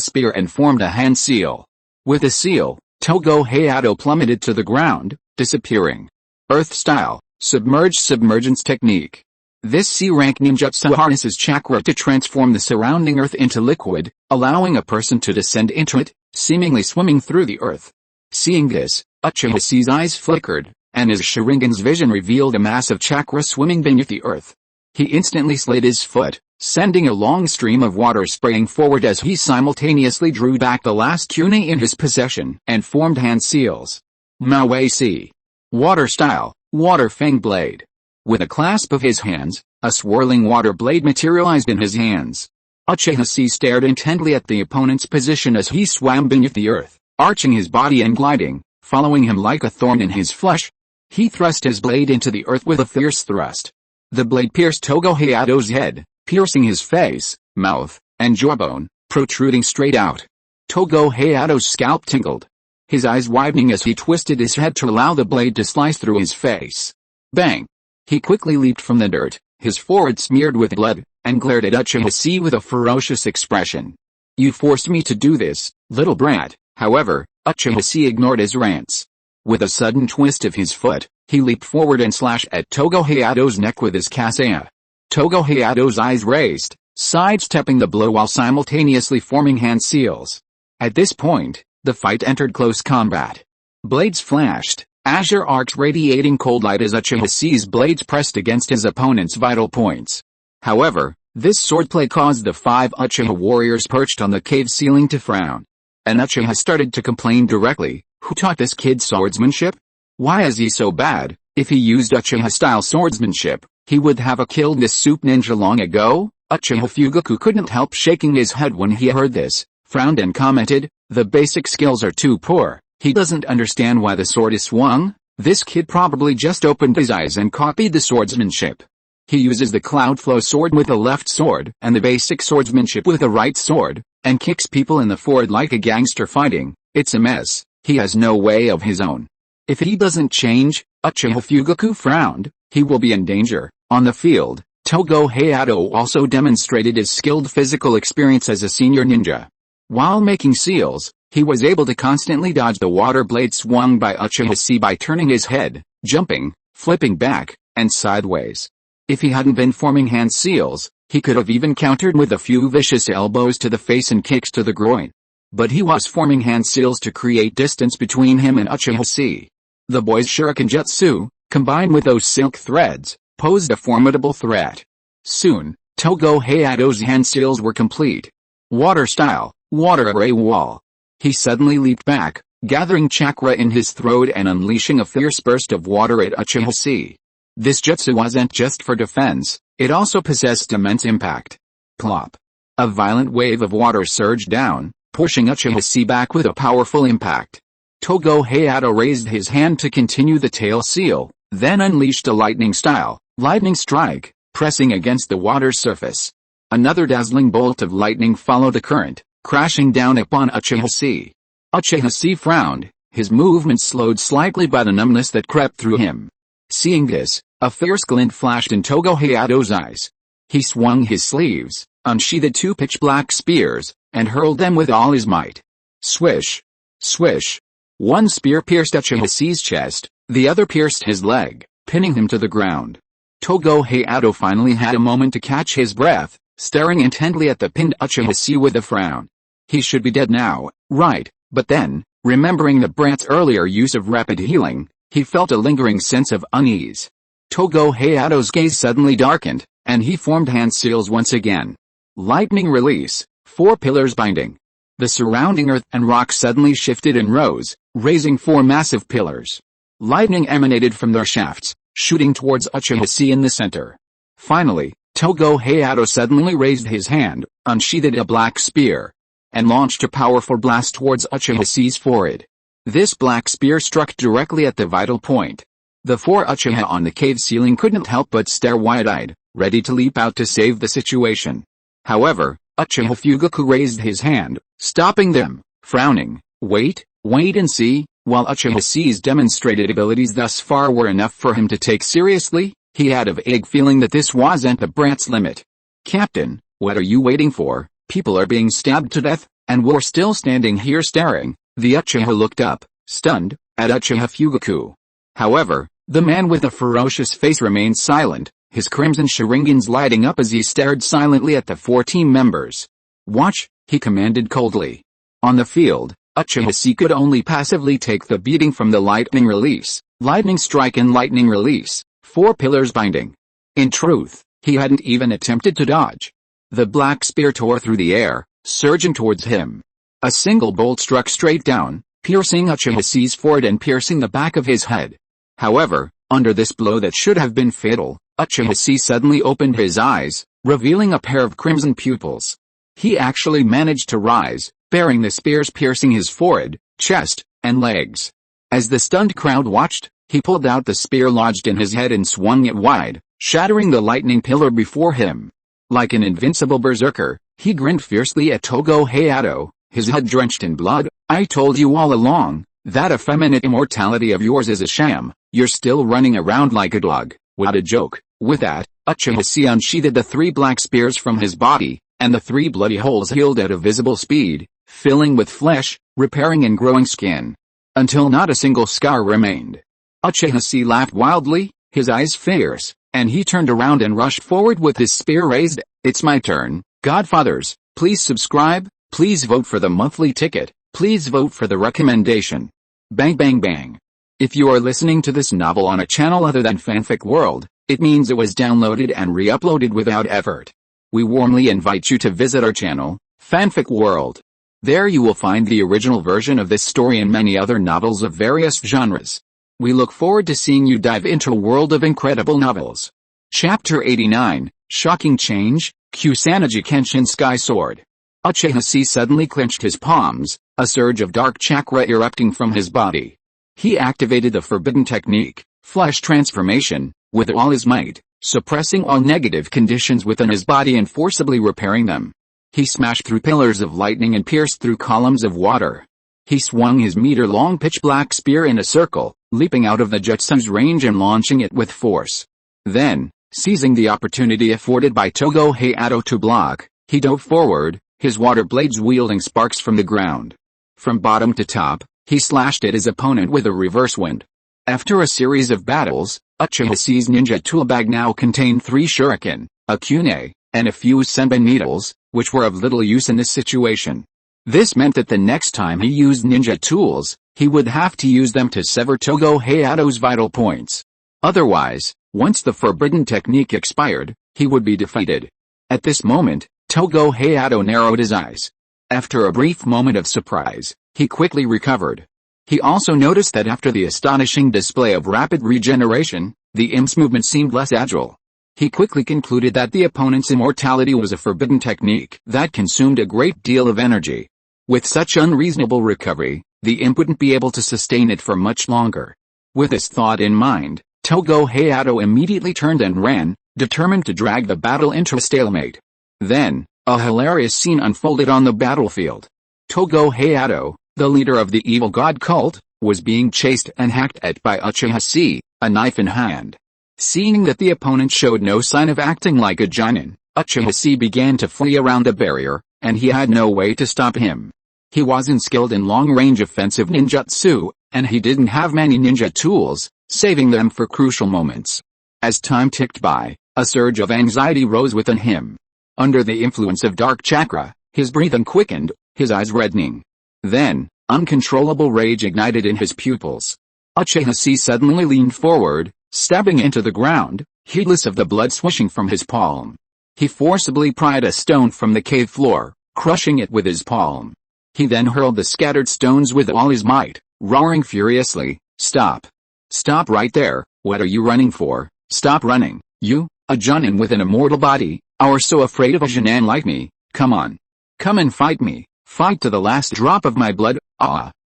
spear and formed a hand seal. With the seal, Togo Hayato plummeted to the ground, disappearing. Earth-style, submergence technique. This C-rank ninjutsu harnesses chakra to transform the surrounding earth into liquid, allowing a person to descend into it, seemingly swimming through the earth. Seeing this, Uchiha Chi's eyes flickered, and his Sharingan's vision revealed a mass of chakra swimming beneath the earth. He instantly slid his foot, sending a long stream of water spraying forward as he simultaneously drew back the last kune in his possession and formed hand seals. Maui Si. Water style, water fang blade. With a clasp of his hands, a swirling water blade materialized in his hands. Uchiha Chi stared intently at the opponent's position as he swam beneath the earth, arching his body and gliding, following him like a thorn in his flesh. He thrust his blade into the earth with a fierce thrust. The blade pierced Togo Hayato's head, piercing his face, mouth, and jawbone, protruding straight out. Togo Hayato's scalp tingled. His eyes widening as he twisted his head to allow the blade to slice through his face. Bang! He quickly leaped from the dirt, his forehead smeared with blood, and glared at Uchiha Chi with a ferocious expression. You forced me to do this, little brat. However, Uchiha Chi ignored his rants. With a sudden twist of his foot, he leaped forward and slashed at Togo Hayato's neck with his kasaya. Togo Hayato's eyes raised, sidestepping the blow while simultaneously forming hand seals. At this point, the fight entered close combat. Blades flashed, azure arcs radiating cold light as Uchiha Chi's blades pressed against his opponent's vital points. However, this swordplay caused the 5 Uchiha warriors perched on the cave ceiling to frown. And Uchiha started to complain directly. Who taught this kid swordsmanship? Why is he so bad? If he used Uchiha-style swordsmanship, he would have killed this soup ninja long ago. Uchiha Fugaku couldn't help shaking his head when he heard this, frowned and commented, the basic skills are too poor. He doesn't understand why the sword is swung. This kid probably just opened his eyes and copied the swordsmanship. He uses the cloud flow sword with the left sword and the basic swordsmanship with the right sword, and kicks people in the forehead like a gangster fighting. It's a mess. He has no way of his own. If he doesn't change, Uchiha Fugaku frowned, he will be in danger. On the field, Togo Hayato also demonstrated his skilled physical experience as a senior ninja. While making seals, he was able to constantly dodge the water blade swung by Uchiha Chi by turning his head, jumping, flipping back, and sideways. If he hadn't been forming hand seals, he could have even countered with a few vicious elbows to the face and kicks to the groin. But he was forming hand seals to create distance between him and Uchiha Chi. The boy's shuriken jutsu, combined with those silk threads, posed a formidable threat. Soon, Togo Hayato's hand seals were complete. Water style, water array wall. He suddenly leaped back, gathering chakra in his throat and unleashing a fierce burst of water at Uchiha Chi. This jutsu wasn't just for defense, it also possessed immense impact. Plop. A violent wave of water surged down, pushing Uchiha Chi back with a powerful impact. Togo Hayato raised his hand to continue the tail seal, then unleashed a lightning strike, pressing against the water's surface. Another dazzling bolt of lightning followed the current, crashing down upon Uchiha Chi. Uchiha Chi frowned, his movements slowed slightly by the numbness that crept through him. Seeing this, a fierce glint flashed in Togo Hayato's eyes. He swung his sleeves, unsheathed two pitch-black spears, and hurled them with all his might. Swish! Swish! One spear pierced Uchiha Chi's chest, the other pierced his leg, pinning him to the ground. Togo Hayato finally had a moment to catch his breath, staring intently at the pinned Uchiha Chi with a frown. He should be dead now, right, but then, remembering the brat's earlier use of rapid healing, he felt a lingering sense of unease. Togo Hayato's gaze suddenly darkened, and he formed hand seals once again. Lightning release, 4 pillars binding. The surrounding earth and rock suddenly shifted and rose, raising 4 massive pillars. Lightning emanated from their shafts, shooting towards Uchiha Chi in the center. Finally, Togo Hayato suddenly raised his hand, unsheathed a black spear, and launched a powerful blast towards Uchiha Chi's forehead. This black spear struck directly at the vital point. The 4 Uchiha on the cave ceiling couldn't help but stare wide-eyed, ready to leap out to save the situation. However, Uchiha Fugaku raised his hand, stopping them, frowning. Wait and see. While Uchiha Chi's demonstrated abilities thus far were enough for him to take seriously, he had a vague feeling that this wasn't the brat's limit. Captain, what are you waiting for? People are being stabbed to death, and we're still standing here staring. The Uchiha looked up, stunned, at Uchiha Fugaku. However, the man with the ferocious face remained silent, his crimson sharingans lighting up as he stared silently at the 4 team members. Watch, he commanded coldly. On the field, Uchiha Chi could only passively take the beating from the lightning release, lightning strike and lightning release, 4 pillars binding. In truth, he hadn't even attempted to dodge. The black spear tore through the air, surging towards him. A single bolt struck straight down, piercing Uchiha Chi's forehead and piercing the back of his head. However, under this blow that should have been fatal, Uchiha Chi suddenly opened his eyes, revealing a pair of crimson pupils. He actually managed to rise, bearing the spears piercing his forehead, chest, and legs. As the stunned crowd watched, he pulled out the spear lodged in his head and swung it wide, shattering the lightning pillar before him. Like an invincible berserker, he grinned fiercely at Togo Hayato, his head drenched in blood. I told you all along, that effeminate immortality of yours is a sham. You're still running around like a dog. What a joke. With that, Uchiha Chi unsheathed the 3 black spears from his body, and the 3 bloody holes healed at a visible speed, filling with flesh, repairing and growing skin, until not a single scar remained. Uchiha Chi laughed wildly, his eyes fierce, and he turned around and rushed forward with his spear raised. It's my turn. Godfathers, please subscribe, please vote for the monthly ticket, please vote for the recommendation. Bang bang bang. If you are listening to this novel on a channel other than Fanfic World, it means it was downloaded and re-uploaded without effort. We warmly invite you to visit our channel, Fanfic World. There you will find the original version of this story and many other novels of various genres. We look forward to seeing you dive into a world of incredible novels. Chapter 89, Shocking Change, Kusanagi Kenshin Sky Sword. Uchiha Chi suddenly clenched his palms, a surge of dark chakra erupting from his body. He activated the forbidden technique, flesh transformation, with all his might, suppressing all negative conditions within his body and forcibly repairing them. He smashed through pillars of lightning and pierced through columns of water. He swung his meter-long pitch-black spear in a circle, leaping out of the jutsu's range and launching it with force. Then, seizing the opportunity afforded by Togo Hayato to block, he dove forward, his water blades wielding sparks from the ground. From bottom to top, he slashed at his opponent with a reverse wind. After a series of battles, Uchiha Chi's ninja tool bag now contained 3 shuriken, a kunai, and a few senbei needles, which were of little use in this situation. This meant that the next time he used ninja tools, he would have to use them to sever Togo Hayato's vital points. Otherwise, once the forbidden technique expired, he would be defeated. At this moment, Togo Hayato narrowed his eyes. After a brief moment of surprise, he quickly recovered. He also noticed that after the astonishing display of rapid regeneration, the imp's movement seemed less agile. He quickly concluded that the opponent's immortality was a forbidden technique that consumed a great deal of energy. With such unreasonable recovery, the imp wouldn't be able to sustain it for much longer. With this thought in mind, Togo Hayato immediately turned and ran, determined to drag the battle into a stalemate. Then, a hilarious scene unfolded on the battlefield. Togo Hayato, the leader of the evil god cult, was being chased and hacked at by Uchiha Chi, a knife in hand. Seeing that the opponent showed no sign of acting like a genin, Uchiha Chi began to flee around the barrier, and he had no way to stop him. He wasn't skilled in long-range offensive ninjutsu, and he didn't have many ninja tools, saving them for crucial moments. As time ticked by, a surge of anxiety rose within him. Under the influence of dark chakra, his breathing quickened, his eyes reddening. Then, uncontrollable rage ignited in his pupils. Uchiha Chi suddenly leaned forward, stabbing into the ground, heedless of the blood swishing from his palm. He forcibly pried a stone from the cave floor, crushing it with his palm. He then hurled the scattered stones with all his might, roaring furiously, "Stop! Stop right there, what are you running for? Stop running, you, a genin with an immortal body, are so afraid of a genin like me, come on. Come and fight me, fight to the last drop of my blood."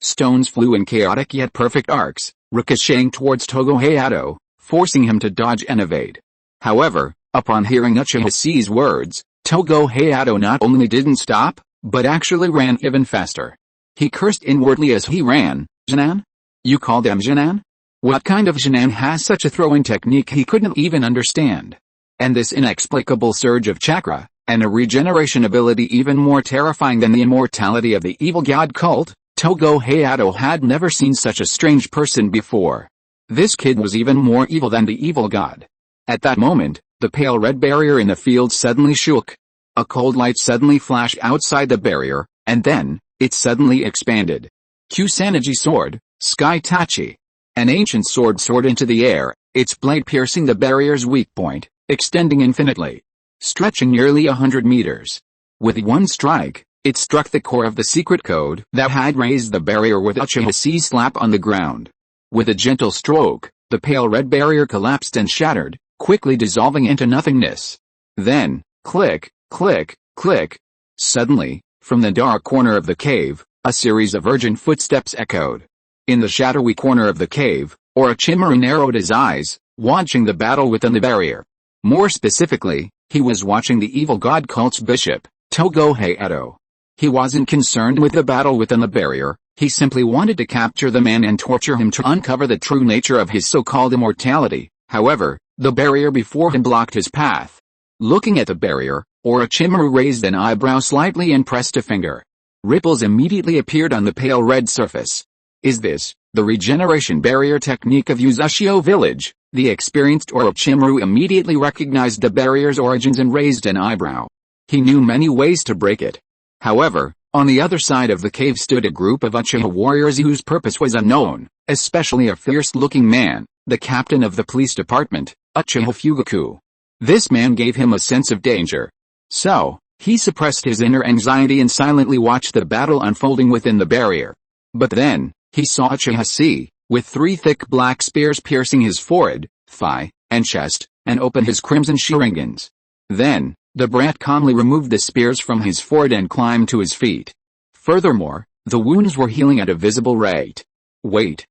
Stones flew in chaotic yet perfect arcs, ricocheting towards Togo Hayato, forcing him to dodge and evade. However, upon hearing Uchiha Chi's words, Togo Hayato not only didn't stop, but actually ran even faster. He cursed inwardly as he ran. "Genin? You call them genin? What kind of genin has such a throwing technique?" he couldn't even understand. And this inexplicable surge of chakra, and a regeneration ability even more terrifying than the immortality of the evil god cult, Togo Hayato had never seen such a strange person before. This kid was even more evil than the evil god. At that moment, the pale red barrier in the field suddenly shook. A cold light suddenly flashed outside the barrier, and then, it suddenly expanded. Kusanagi sword, Sky Tachi. An ancient sword soared into the air, its blade piercing the barrier's weak point, extending infinitely. Stretching nearly 100 meters. With one strike, it struck the core of the secret code that had raised the barrier with Uchiha Chi's slap on the ground. With a gentle stroke, the pale red barrier collapsed and shattered, quickly dissolving into nothingness. Then, click, click, click. Suddenly, from the dark corner of the cave, a series of urgent footsteps echoed. In the shadowy corner of the cave, Orochimaru narrowed his eyes, watching the battle within the barrier. More specifically, he was watching the evil god cult's bishop, Togo Hayato. He wasn't concerned with the battle within the barrier, he simply wanted to capture the man and torture him to uncover the true nature of his so-called immortality. However, the barrier before him blocked his path. Looking at the barrier, Orochimaru raised an eyebrow slightly and pressed a finger. Ripples immediately appeared on the pale red surface. "Is this the regeneration barrier technique of Uzushio village?" The experienced Orochimaru immediately recognized the barrier's origins and raised an eyebrow. He knew many ways to break it. However, on the other side of the cave stood a group of Uchiha warriors whose purpose was unknown, especially a fierce-looking man, the captain of the police department, Uchiha Fugaku. This man gave him a sense of danger. So, he suppressed his inner anxiety and silently watched the battle unfolding within the barrier. But then, he saw Uchiha Chi, with 3 thick black spears piercing his forehead, thigh, and chest, and open his crimson sharingans. Then, the brat calmly removed the spears from his forehead and climbed to his feet. Furthermore, the wounds were healing at a visible rate. "Wait,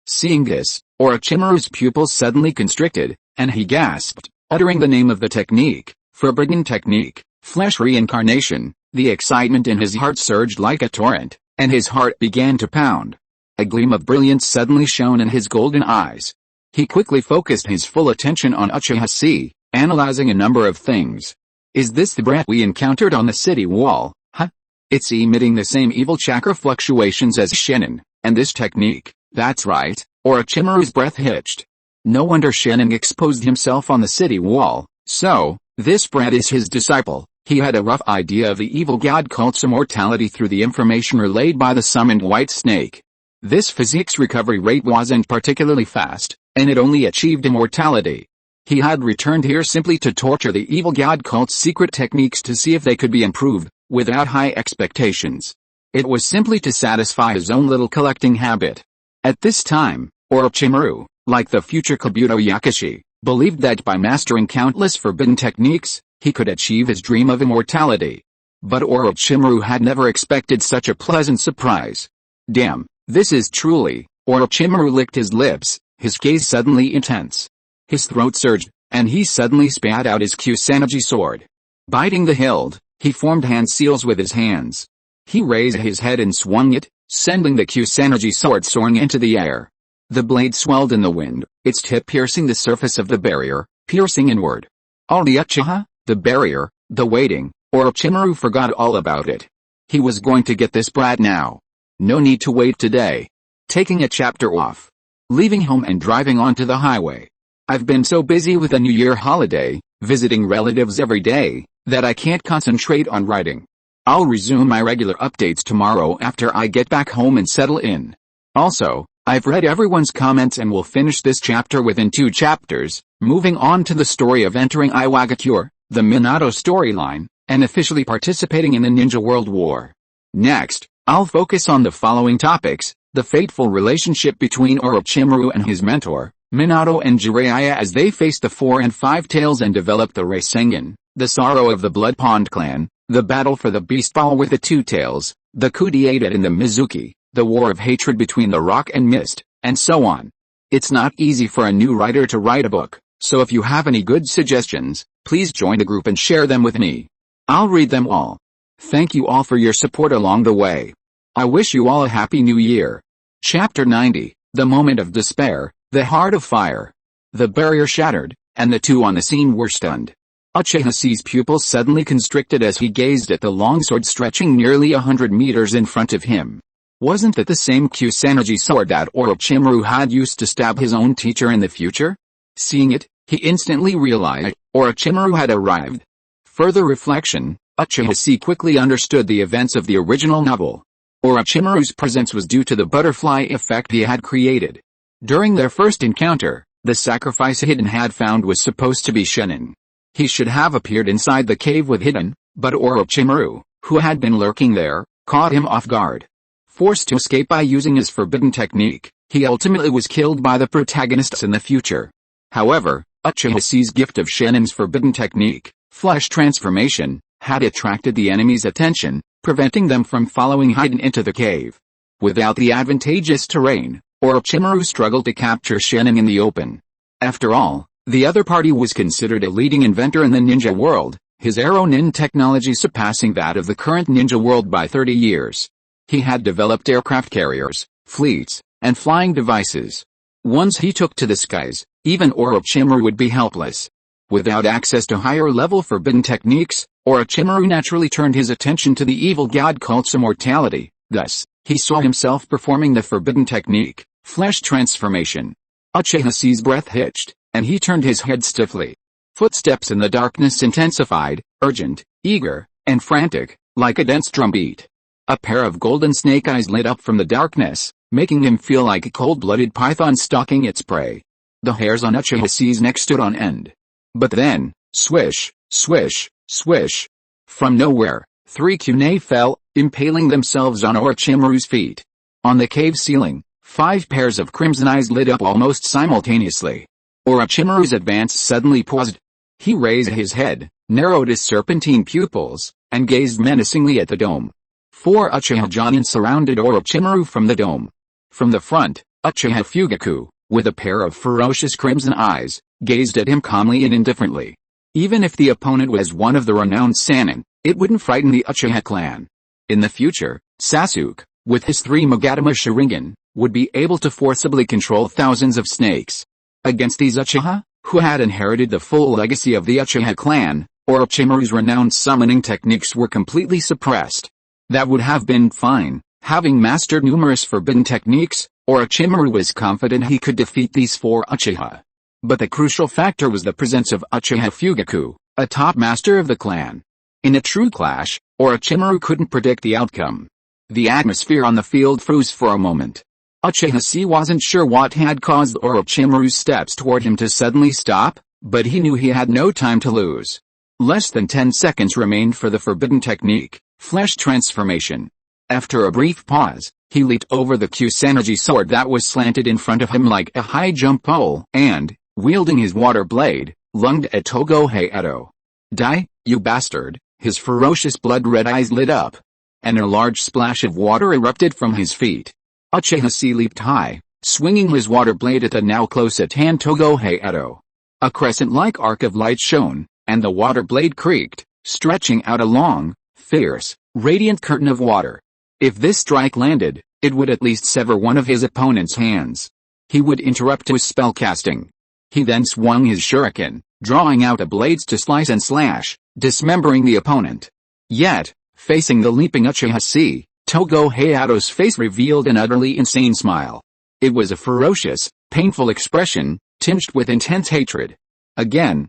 Seeing this, Orochimaru's pupils suddenly constricted, and he gasped, uttering the name of the technique, forbidden technique, flesh reincarnation. The excitement in his heart surged like a torrent, and his heart began to pound. A gleam of brilliance suddenly shone in his golden eyes. He quickly focused his full attention on Uchiha Chi, analyzing a number of things. Is this the brat we encountered on the city wall? Huh? It's emitting the same evil chakra fluctuations as Shinin, and this technique. That's right, Orochimaru's breath hitched. No wonder Shinin exposed himself on the city wall. So, this brat is his disciple. He had a rough idea of the evil god cult's immortality through the information relayed by the summoned white snake. This physique's recovery rate wasn't particularly fast, and it only achieved immortality. He had returned here simply to torture the evil god cult's secret techniques to see if they could be improved, without high expectations. It was simply to satisfy his own little collecting habit. At this time, Orochimaru, like the future Kabuto Yakushi, believed that by mastering countless forbidden techniques, he could achieve his dream of immortality. But Orochimaru had never expected such a pleasant surprise. Damn, this is truly... Orochimaru licked his lips, his gaze suddenly intense. His throat surged, and he suddenly spat out his Kusanagi sword. Biting the hilt, he formed hand seals with his hands. He raised his head and swung it, sending the Kusanagi sword soaring into the air. The blade swelled in the wind, its tip piercing the surface of the barrier, piercing inward. All the Uchiha, the barrier, the waiting, Orochimaru forgot all about it. He was going to get this brat now. No need to wait today. Taking a chapter off. Leaving home and driving onto the highway. I've been so busy with the New Year holiday, visiting relatives every day, that I can't concentrate on writing. I'll resume my regular updates tomorrow after I get back home and settle in. Also, I've read everyone's comments and will finish this chapter within 2 chapters, moving on to the story of entering Iwagakure, the Minato storyline, and officially participating in the Ninja World War. Next, I'll focus on the following topics: the fateful relationship between Orochimaru and his mentor, Minato and Jiraiya as they face the 4 and 5 tails and develop the Rasengan, the sorrow of the Blood Pond clan, the battle for the Beast Ball with the 2 tails, the coup d'etat in the Mizuki, the war of hatred between the Rock and Mist, and so on. It's not easy for a new writer to write a book, so if you have any good suggestions, please join the group and share them with me. I'll read them all. Thank you all for your support along the way. I wish you all a happy new year. Chapter 90, The Moment of Despair, The Heart of Fire. The barrier shattered, and the 2 on the scene were stunned. Uchiha Chi's pupils suddenly constricted as he gazed at the longsword stretching nearly 100 meters in front of him. Wasn't that the same Kusanagi sword that Orochimaru had used to stab his own teacher in the future? Seeing it, he instantly realized Orochimaru had arrived. Further reflection, Uchiha Chi quickly understood the events of the original novel. Orochimaru's presence was due to the butterfly effect he had created. During their first encounter, the sacrifice Hiden had found was supposed to be Shinin. He should have appeared inside the cave with Hiden, but Orochimaru, who had been lurking there, caught him off guard. Forced to escape by using his forbidden technique, he ultimately was killed by the protagonists in the future. However, Uchiha Chi's gift of Shinin's forbidden technique, flesh transformation, had attracted the enemy's attention, preventing them from following Hiden into the cave. Without the advantageous terrain, Orochimaru struggled to capture Shinin in the open. After all, the other party was considered a leading inventor in the ninja world, his arrow nin technology surpassing that of the current ninja world by 30 years. He had developed aircraft carriers, fleets, and flying devices. Once he took to the skies, even Orochimaru would be helpless. Without access to higher-level forbidden techniques, Orochimaru naturally turned his attention to the evil god cult's immortality. Thus, he saw himself performing the forbidden technique, flesh transformation. Uchiha Chi's breath hitched, and he turned his head stiffly. Footsteps in the darkness intensified, urgent, eager, and frantic, like a dense drumbeat. A pair of golden snake eyes lit up from the darkness, making him feel like a cold-blooded python stalking its prey. The hairs on Uchiha Chi's neck stood on end. But then, swish, swish, swish. From nowhere, 3 kunai fell, impaling themselves on Orochimaru's feet. On the cave ceiling, 5 pairs of crimson eyes lit up almost simultaneously. Orochimaru's advance suddenly paused. He raised his head, narrowed his serpentine pupils, and gazed menacingly at the dome. 4 Uchiha Jonin surrounded Orochimaru from the dome. From the front, Uchiha Fugaku, with a pair of ferocious crimson eyes, gazed at him calmly and indifferently. Even if the opponent was one of the renowned Sannin, it wouldn't frighten the Uchiha clan. In the future, Sasuke, with his 3 Magatama Sharingan, would be able to forcibly control thousands of snakes. Against these Uchiha, who had inherited the full legacy of the Uchiha clan, Orochimaru's renowned summoning techniques were completely suppressed. That would have been fine. Having mastered numerous forbidden techniques, Orochimaru was confident he could defeat these 4 Uchiha. But the crucial factor was the presence of Uchiha Fugaku, a top master of the clan. In a true clash, Orochimaru couldn't predict the outcome. The atmosphere on the field froze for a moment. Uchiha Chi wasn't sure what had caused Orochimaru's steps toward him to suddenly stop, but he knew he had no time to lose. Less than 10 seconds remained for the forbidden technique, flesh transformation. After a brief pause, he leaped over the Kusanagi sword that was slanted in front of him like a high jump pole and, wielding his water blade, lunged at Togo Hayato. Die, you bastard! His ferocious blood-red eyes lit up, and a large splash of water erupted from his feet. Uchiha Chi leaped high, swinging his water blade at the now close-at-hand Togo Hayato. A crescent-like arc of light shone, and the water blade creaked, stretching out a long, fierce, radiant curtain of water. If this strike landed, it would at least sever one of his opponent's hands. He would interrupt his spellcasting. He then swung his shuriken, drawing out the blades to slice and slash, dismembering the opponent. Yet, facing the leaping Uchiha Chi, Togo Hayato's face revealed an utterly insane smile. It was a ferocious, painful expression, tinged with intense hatred. Again,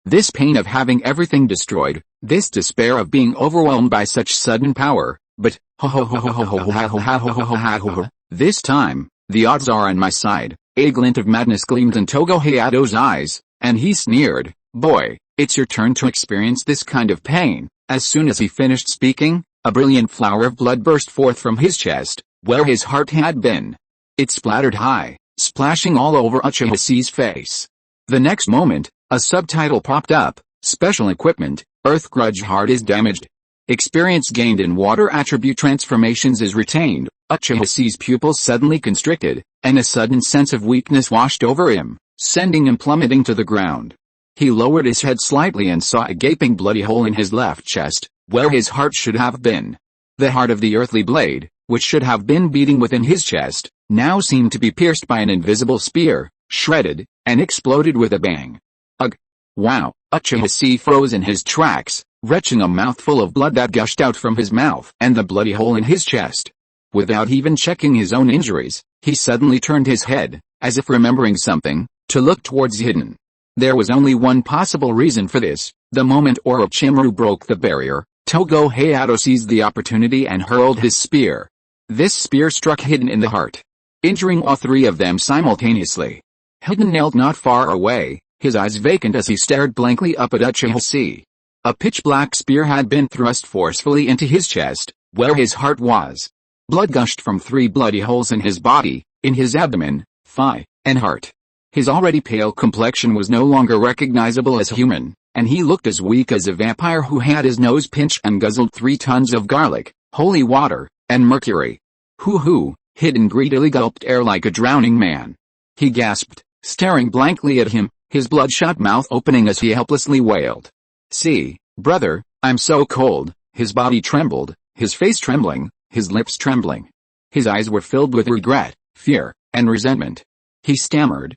this pain of having everything destroyed, this despair of being overwhelmed by such sudden power, but this time, the odds are on my side. A glint of madness gleamed in Togo Hayato's eyes, and he sneered, "Boy, it's your turn to experience this kind of pain." As soon as he finished speaking, a brilliant flower of blood burst forth from his chest, where his heart had been. It splattered high, splashing all over Uchiha Chi's face. The next moment, a subtitle popped up, "Special Equipment, Earth Grudge Heart is damaged. Experience gained in water attribute transformations is retained." Uchiha Chi's pupils suddenly constricted, and a sudden sense of weakness washed over him, sending him plummeting to the ground. He lowered his head slightly and saw a gaping bloody hole in his left chest, where his heart should have been. The heart of the earthly blade, which should have been beating within his chest, now seemed to be pierced by an invisible spear, shredded, and exploded with a bang. Ugh! Wow! Uchiha Chi froze in his tracks, retching a mouthful of blood that gushed out from his mouth and the bloody hole in his chest. Without even checking his own injuries, he suddenly turned his head, as if remembering something, to look towards Hidden. There was only one possible reason for this. The moment Orochimaru broke the barrier, Togo Hayato seized the opportunity and hurled his spear. This spear struck Hidden in the heart, injuring all 3 of them simultaneously. Hidden knelt not far away, his eyes vacant as he stared blankly up at Uchiha Chi. A pitch-black spear had been thrust forcefully into his chest, where his heart was. Blood gushed from 3 bloody holes in his body, in his abdomen, thigh, and heart. His already pale complexion was no longer recognizable as human, and he looked as weak as a vampire who had his nose pinched and guzzled 3 tons of garlic, holy water, and mercury. Hoo-hoo! Hidden greedily gulped air like a drowning man. He gasped, staring blankly at him, his bloodshot mouth opening as he helplessly wailed. "See, brother, I'm so cold." His body trembled, his face trembling, his lips trembling. His eyes were filled with regret, fear, and resentment. He stammered,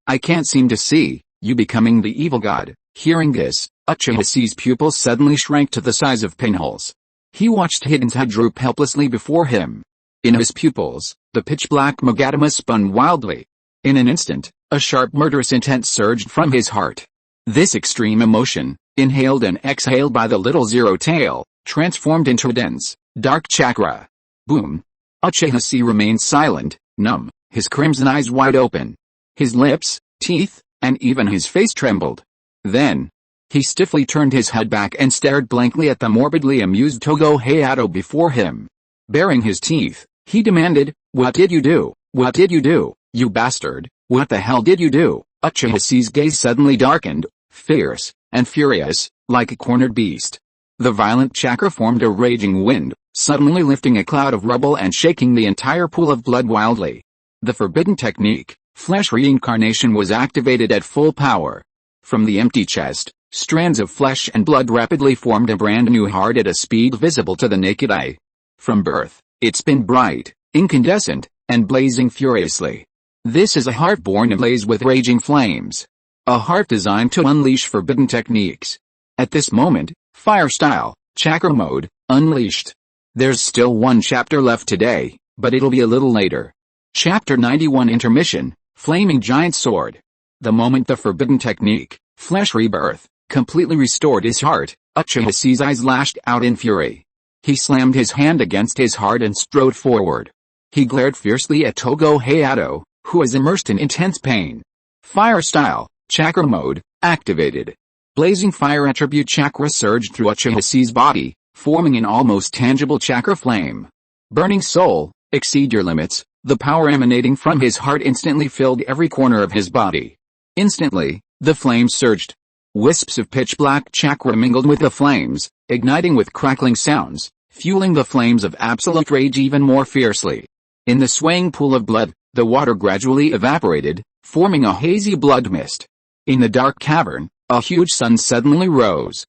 I can't seem to see, you becoming the evil god." Hearing this, Uchiha Chi's pupils suddenly shrank to the size of pinholes. He watched Hidden's head droop helplessly before him. In his pupils, the pitch-black Magatama spun wildly. In an instant, a sharp murderous intent surged from his heart. This extreme emotion, inhaled and exhaled by the little Zero Tail, transformed into a dense, dark chakra. Boom! Uchiha Chi remained silent, numb, his crimson eyes wide open. His lips, teeth, and even his face trembled. Then, he stiffly turned his head back and stared blankly at the morbidly amused Togo Hayato before him. Baring his teeth, he demanded, "What did you do? What did you do, you bastard? What the hell did you do?" Uchiha Chi's gaze suddenly darkened, fierce, and furious, like a cornered beast. The violent chakra formed a raging wind, suddenly lifting a cloud of rubble and shaking the entire pool of blood wildly. The forbidden technique, flesh reincarnation, was activated at full power. From the empty chest, strands of flesh and blood rapidly formed a brand new heart at a speed visible to the naked eye. From birth, it's been bright, incandescent, and blazing furiously. This is a heart born ablaze with raging flames. A heart designed to unleash forbidden techniques. At this moment, fire style, chakra mode, unleashed. There's still one chapter left today, but it'll be a little later. Chapter 91 Intermission, Flaming Giant Sword. The moment the forbidden technique, flesh rebirth, completely restored his heart, Uchiha Chi's eyes lashed out in fury. He slammed his hand against his heart and strode forward. He glared fiercely at Togo Hayato, who was immersed in intense pain. Fire style, chakra mode, activated. Blazing fire attribute chakra surged through Uchiha Chi's body, forming an almost tangible chakra flame. Burning soul, exceed your limits. The power emanating from his heart instantly filled every corner of his body. Instantly, the flames surged. Wisps of pitch-black chakra mingled with the flames, igniting with crackling sounds, fueling the flames of absolute rage even more fiercely. In the swaying pool of blood, the water gradually evaporated, forming a hazy blood mist. In the dark cavern, a huge sun suddenly rose.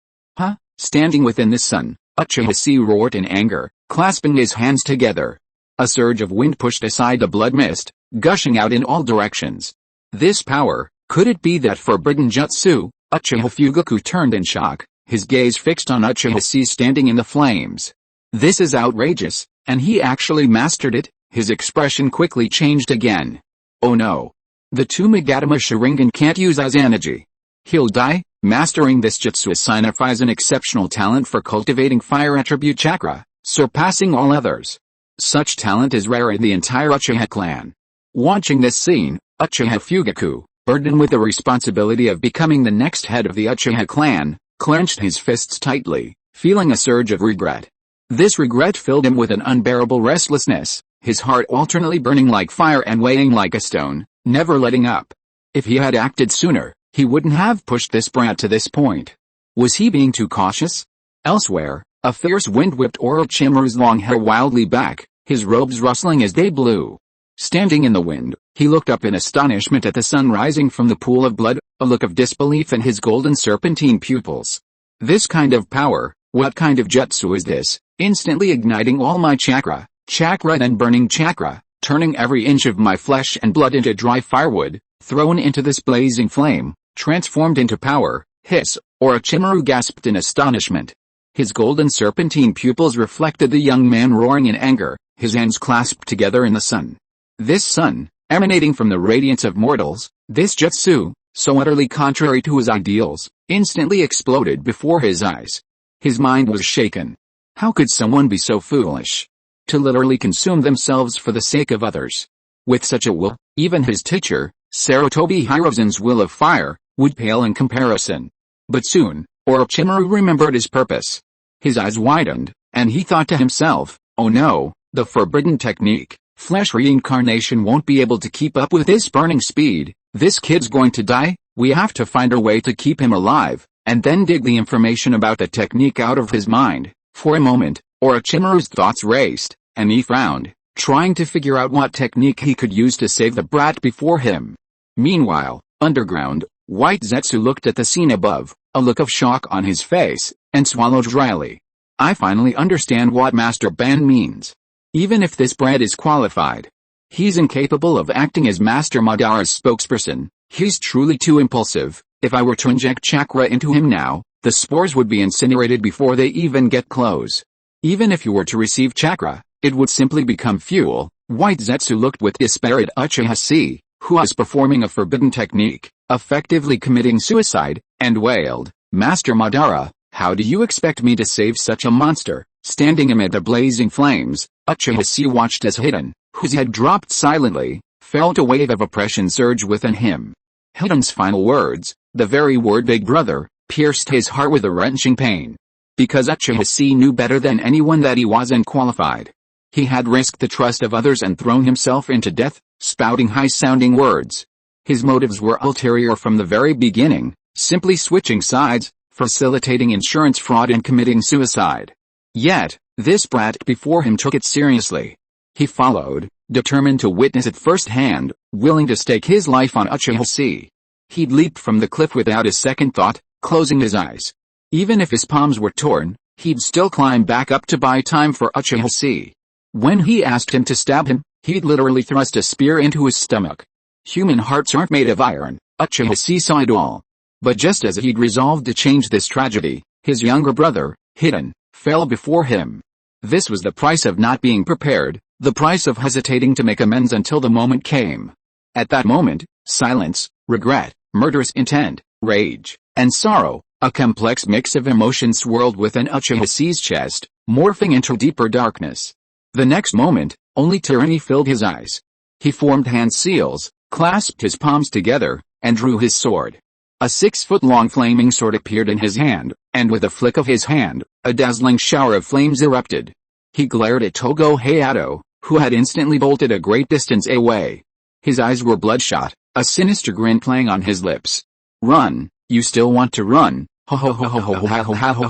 Standing within the sun, Uchiha Chi roared in anger, clasping his hands together. A surge of wind pushed aside the blood mist, gushing out in all directions. This power, could it be that forbidden jutsu? Uchiha Fugaku turned in shock, his gaze fixed on Uchiha Chi standing in the flames. This is outrageous, and he actually mastered it. His expression quickly changed again. Oh no. The Tumigatama Sharingan can't use Izanagi. He'll die. Mastering this jutsu signifies an exceptional talent for cultivating fire attribute chakra, surpassing all others. Such talent is rare in the entire Uchiha clan. Watching this scene, Uchiha Fugaku, burdened with the responsibility of becoming the next head of the Uchiha clan, clenched his fists tightly, feeling a surge of regret. This regret filled him with an unbearable restlessness, his heart alternately burning like fire and weighing like a stone, never letting up. If he had acted sooner, he wouldn't have pushed this brat to this point. Was he being too cautious? Elsewhere, a fierce wind whipped Orochimaru's long hair wildly back, his robes rustling as they blew. Standing in the wind, he looked up in astonishment at the sun rising from the pool of blood, a look of disbelief in his golden serpentine pupils. This kind of power, what kind of jutsu is this? Instantly igniting all my chakra and burning chakra, turning every inch of my flesh and blood into dry firewood, thrown into this blazing flame, transformed into power, hiss, Orochimaru gasped in astonishment. His golden serpentine pupils reflected the young man roaring in anger, his hands clasped together in the sun. This sun, emanating from the radiance of mortals, this jutsu, so utterly contrary to his ideals, instantly exploded before his eyes. His mind was shaken. How could someone be so foolish? To literally consume themselves for the sake of others. With such a will, even his teacher, Sarutobi Hiruzen's will of fire, would pale in comparison. But soon, Orochimaru remembered his purpose. His eyes widened, and he thought to himself, oh no, the forbidden technique, flesh reincarnation won't be able to keep up with this burning speed. This kid's going to die. We have to find a way to keep him alive, and then dig the information about the technique out of his mind. For a moment, Orochimaru's thoughts raced, and he frowned, trying to figure out what technique he could use to save the brat before him. Meanwhile, underground, White Zetsu looked at the scene above, a look of shock on his face, and swallowed dryly. I finally understand what Master Ban means. Even if this brat is qualified, he's incapable of acting as Master Madara's spokesperson. He's truly too impulsive. If I were to inject chakra into him now, the spores would be incinerated before they even get close. Even if you were to receive chakra, it would simply become fuel. White Zetsu looked with despair at Uchiha Chi, who was performing a forbidden technique, effectively committing suicide, and wailed, Master Madara, how do you expect me to save such a monster? Standing amid the blazing flames, Uchiha Chi watched as Hiden, whose head dropped silently, felt a wave of oppression surge within him. Hiden's final words, the very word big brother, pierced his heart with a wrenching pain. Because Uchiha Chi knew better than anyone that he wasn't qualified. He had risked the trust of others and thrown himself into death, spouting high-sounding words. His motives were ulterior from the very beginning, simply switching sides, facilitating insurance fraud and committing suicide. Yet, This brat before him took it seriously. He followed, determined to witness it firsthand, willing to stake his life on Uchiha Chi. He'd leaped from the cliff without a second thought, closing his eyes. Even if his palms were torn, he'd still climb back up to buy time for Uchiha Chi. When he asked him to stab him, he'd literally thrust a spear into his stomach. Human hearts aren't made of iron. Uchiha Chi saw it all. But just as he'd resolved to change this tragedy, his younger brother, Hidden, fell before him. This was the price of not being prepared, the price of hesitating to make amends until the moment came. At that moment, silence, regret, murderous intent, rage, and sorrow, a complex mix of emotions swirled within Uchiha Chi's chest, morphing into deeper darkness. The next moment, only tyranny filled his eyes. He formed hand seals, clasped his palms together, and drew his sword. A 6-foot-long flaming sword appeared in his hand, and with a flick of his hand, a dazzling shower of flames erupted. He glared at Togo Hayato, who had instantly bolted a great distance away. His eyes were bloodshot, a sinister grin playing on his lips. Run, you still want to run? I'll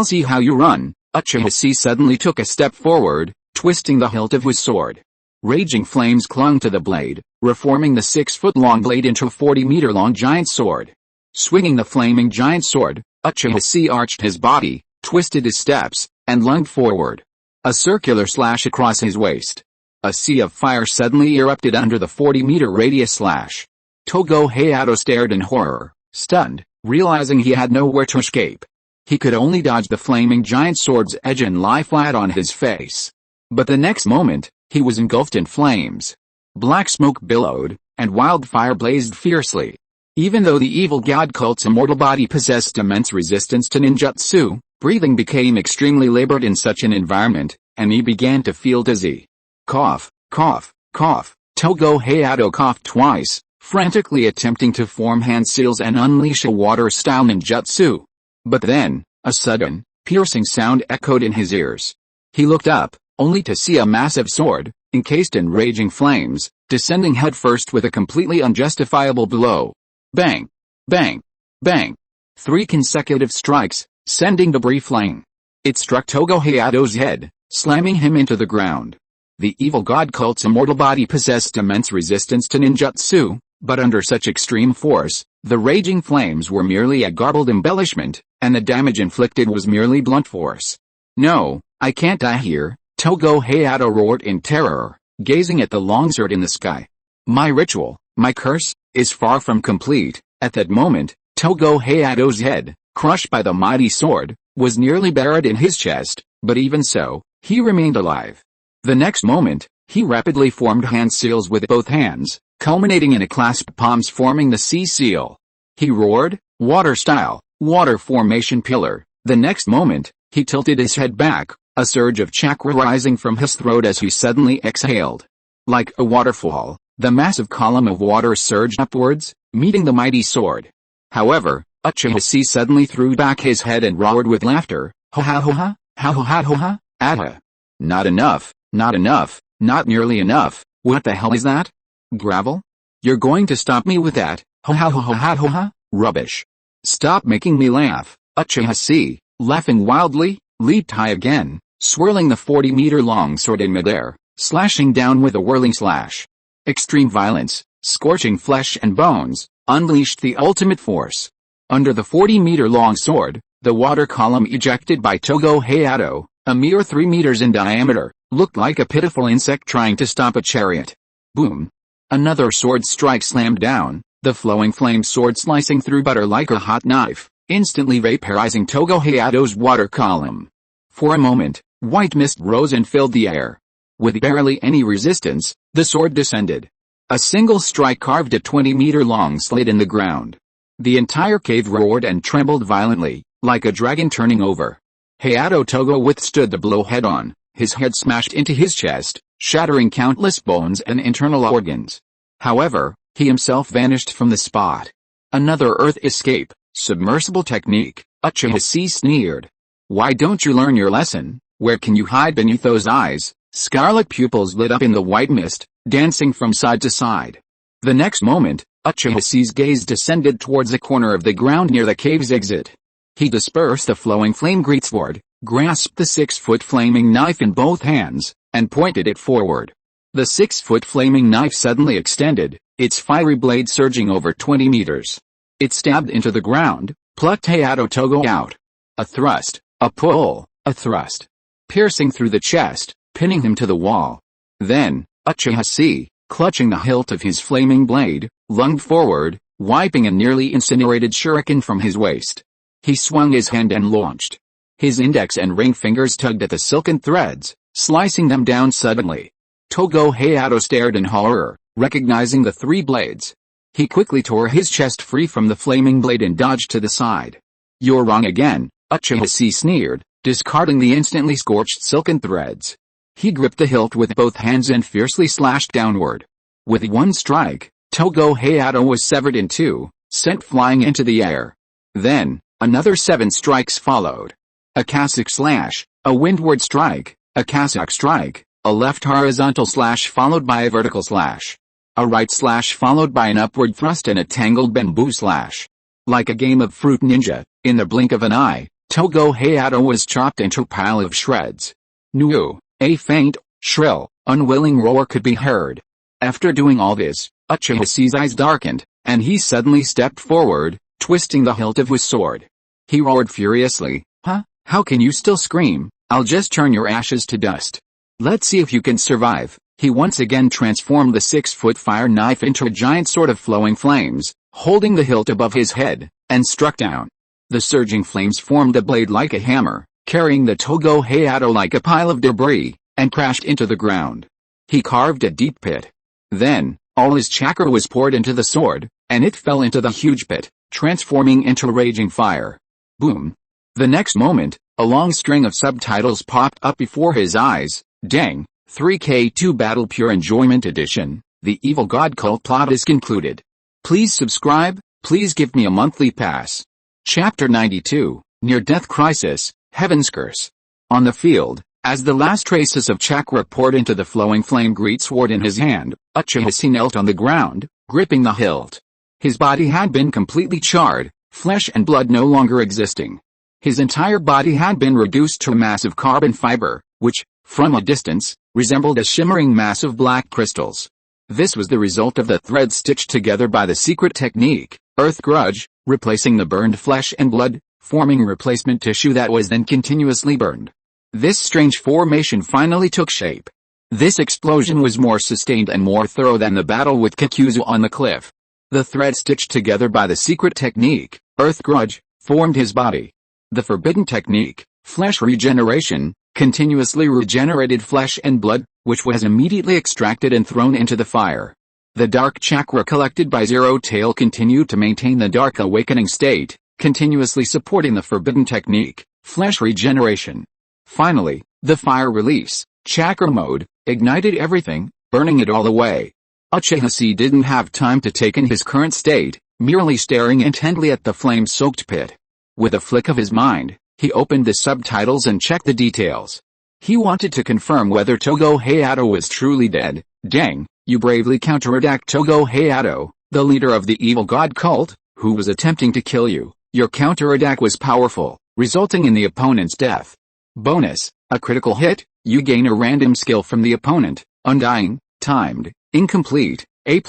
see how you run. Uchiha Chi suddenly took a step forward, twisting the hilt of his sword. Raging flames clung to the blade, reforming the 6-foot-long blade into a 40-meter-long giant sword. Swinging the flaming giant sword, Uchiha Chi arched his body, twisted his steps, and lunged forward. A circular slash across his waist. A sea of fire suddenly erupted under the 40-meter radius slash. Togo Hayato stared in horror, stunned, realizing he had nowhere to escape. He could only dodge the flaming giant sword's edge and lie flat on his face. But the next moment, he was engulfed in flames. Black smoke billowed, and wildfire blazed fiercely. Even though the evil god cult's immortal body possessed immense resistance to ninjutsu, breathing became extremely labored in such an environment, and he began to feel dizzy. Cough, cough, cough. Togo Hayato coughed twice, frantically attempting to form hand seals and unleash a water-style ninjutsu. But then, a sudden, piercing sound echoed in his ears. He looked up, only to see a massive sword, encased in raging flames, descending headfirst with a completely unjustifiable blow. Bang! Bang! Bang! 3 consecutive strikes, sending debris flying. It struck Togo Hayato's head, slamming him into the ground. The evil god cult's immortal body possessed immense resistance to ninjutsu, but under such extreme force, the raging flames were merely a garbled embellishment, and the damage inflicted was merely blunt force. No, I can't die here, Togo Hayato roared in terror, gazing at the longsword in the sky. My ritual, my curse, is far from complete. At that moment, Togo Hayato's head, crushed by the mighty sword, was nearly buried in his chest, but even so, he remained alive. The next moment, he rapidly formed hand seals with both hands, culminating in a clasp palms forming the C seal. He roared, water style, water formation pillar. The next moment, he tilted his head back, a surge of chakra rising from his throat as he suddenly exhaled. Like a waterfall, the massive column of water surged upwards, meeting the mighty sword. However, Uchiha Chi suddenly threw back his head and roared with laughter. Ha ha ha ha, ha ha ha ha, aha. Not enough, not enough, not nearly enough. What the hell is that? Gravel? You're going to stop me with that? Ha ha ha ha ha ha ha, rubbish. Stop making me laugh. Uchiha Chi, laughing wildly, leaped high again, swirling the 40-meter-long sword in midair, slashing down with a whirling slash. Extreme violence, scorching flesh and bones, unleashed the ultimate force. Under the 40-meter-long sword, the water column ejected by Togo Hayato, a mere 3 meters in diameter, looked like a pitiful insect trying to stop a chariot. Boom. Another sword strike slammed down, the flowing flame sword slicing through butter like a hot knife, instantly vaporizing Togo Hayato's water column. For a moment, white mist rose and filled the air. With barely any resistance, the sword descended. A single strike carved a 20-meter-long slit in the ground. The entire cave roared and trembled violently, like a dragon turning over. Hayato Togo withstood the blow head-on, his head smashed into his chest, shattering countless bones and internal organs. However, he himself vanished from the spot. Another earth escape, submersible technique, Uchiha Chi sneered. Why don't you learn your lesson? Where can you hide beneath those eyes? Scarlet pupils lit up in the white mist, dancing from side to side. The next moment, Uchiha Chi's gaze descended towards a corner of the ground near the cave's exit. He dispersed the flowing flame greatsword, grasped the 6-foot flaming knife in both hands, and pointed it forward. The 6-foot flaming knife suddenly extended, its fiery blade surging over 20 meters. It stabbed into the ground, plucked Hayato Togo out. A thrust, a pull, a thrust. Piercing through the chest, pinning him to the wall. Then, Uchiha Chi, clutching the hilt of his flaming blade, lunged forward, wiping a nearly incinerated shuriken from his waist. He swung his hand and launched. His index and ring fingers tugged at the silken threads, slicing them down suddenly. Togo Hayato stared in horror, recognizing the 3 blades. He quickly tore his chest free from the flaming blade and dodged to the side. "You're wrong again," Uchiha Chi sneered, discarding the instantly scorched silken threads. He gripped the hilt with both hands and fiercely slashed downward. With one strike, Togo Hayato was severed in 2, sent flying into the air. Then, another 7 strikes followed. A Cossack slash, a windward strike, a Cossack strike, a left horizontal slash followed by a vertical slash. A right slash followed by an upward thrust and a tangled bamboo slash. Like a game of Fruit Ninja, in the blink of an eye, Togo Hayato was chopped into a pile of shreds. "Nu!" A faint, shrill, unwilling roar could be heard. After doing all this, Uchiha Chi's eyes darkened, and he suddenly stepped forward, twisting the hilt of his sword. He roared furiously, "Huh? How can you still scream? I'll just turn your ashes to dust. Let's see if you can survive." He once again transformed the 6-foot fire knife into a giant sword of flowing flames, holding the hilt above his head, and struck down. The surging flames formed a blade like a hammer, carrying the Togo Hayato like a pile of debris, and crashed into the ground. He carved a deep pit. Then, all his chakra was poured into the sword, and it fell into the huge pit, transforming into raging fire. Boom. The next moment, a long string of subtitles popped up before his eyes. Dang, 3K2 Battle Pure Enjoyment Edition, the evil god cult plot is concluded. Please subscribe, please give me a monthly pass. Chapter 92, Near-Death Crisis, Heaven's Curse. On the field, as the last traces of chakra poured into the flowing flame great sword in his hand, Uchiha Chi knelt on the ground, gripping the hilt. His body had been completely charred, flesh and blood no longer existing. His entire body had been reduced to a mass of carbon fiber, which, from a distance, resembled a shimmering mass of black crystals. This was the result of the threads stitched together by the secret technique, Earth Grudge, replacing the burned flesh and blood, forming replacement tissue that was then continuously burned. This strange formation finally took shape. This explosion was more sustained and more thorough than the battle with Kikuzu on the cliff. The thread stitched together by the secret technique, Earth Grudge, formed his body. The forbidden technique, flesh regeneration, continuously regenerated flesh and blood, which was immediately extracted and thrown into the fire. The dark chakra collected by Zero Tail continued to maintain the dark awakening state, continuously supporting the forbidden technique, flesh regeneration. Finally, the fire release, chakra mode, ignited everything, burning it all away. Uchiha Chi didn't have time to take in his current state, merely staring intently at the flame-soaked pit. With a flick of his mind, he opened the subtitles and checked the details. He wanted to confirm whether Togo Hayato was truly dead. Dang, you bravely counterattacked Togo Hayato, the leader of the evil god cult, who was attempting to kill you. Your counterattack was powerful, resulting in the opponent's death. Bonus, a critical hit, you gain a random skill from the opponent, undying, timed, incomplete, A+.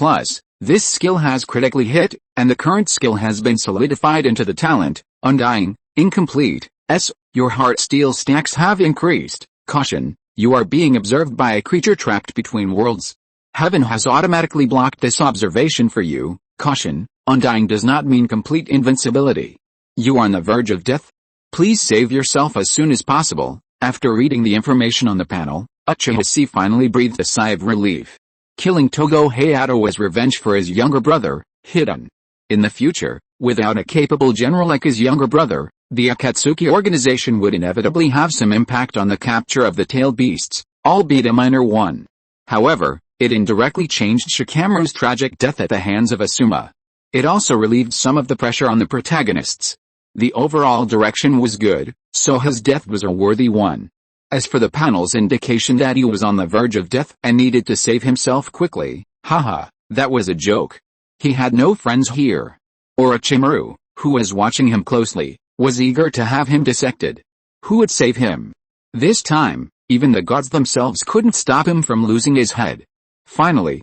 This skill has critically hit, and the current skill has been solidified into the talent, undying, incomplete, S. Your heart steel stacks have increased. Caution, you are being observed by a creature trapped between worlds. Heaven has automatically blocked this observation for you. Caution, undying does not mean complete invincibility. You are on the verge of death. Please save yourself as soon as possible. After reading the information on the panel, Uchiha Chi finally breathed a sigh of relief. Killing Togo Hayato was revenge for his younger brother, Hidden. In the future, without a capable general like his younger brother, the Akatsuki organization would inevitably have some impact on the capture of the tailed beasts, albeit a minor one. However, it indirectly changed Shikamaru's tragic death at the hands of Asuma. It also relieved some of the pressure on the protagonists. The overall direction was good, so his death was a worthy one. As for the panel's indication that he was on the verge of death and needed to save himself quickly, haha, that was a joke. He had no friends here. Orochimaru, who was watching him closely, was eager to have him dissected. Who would save him? This time, even the gods themselves couldn't stop him from losing his head. Finally,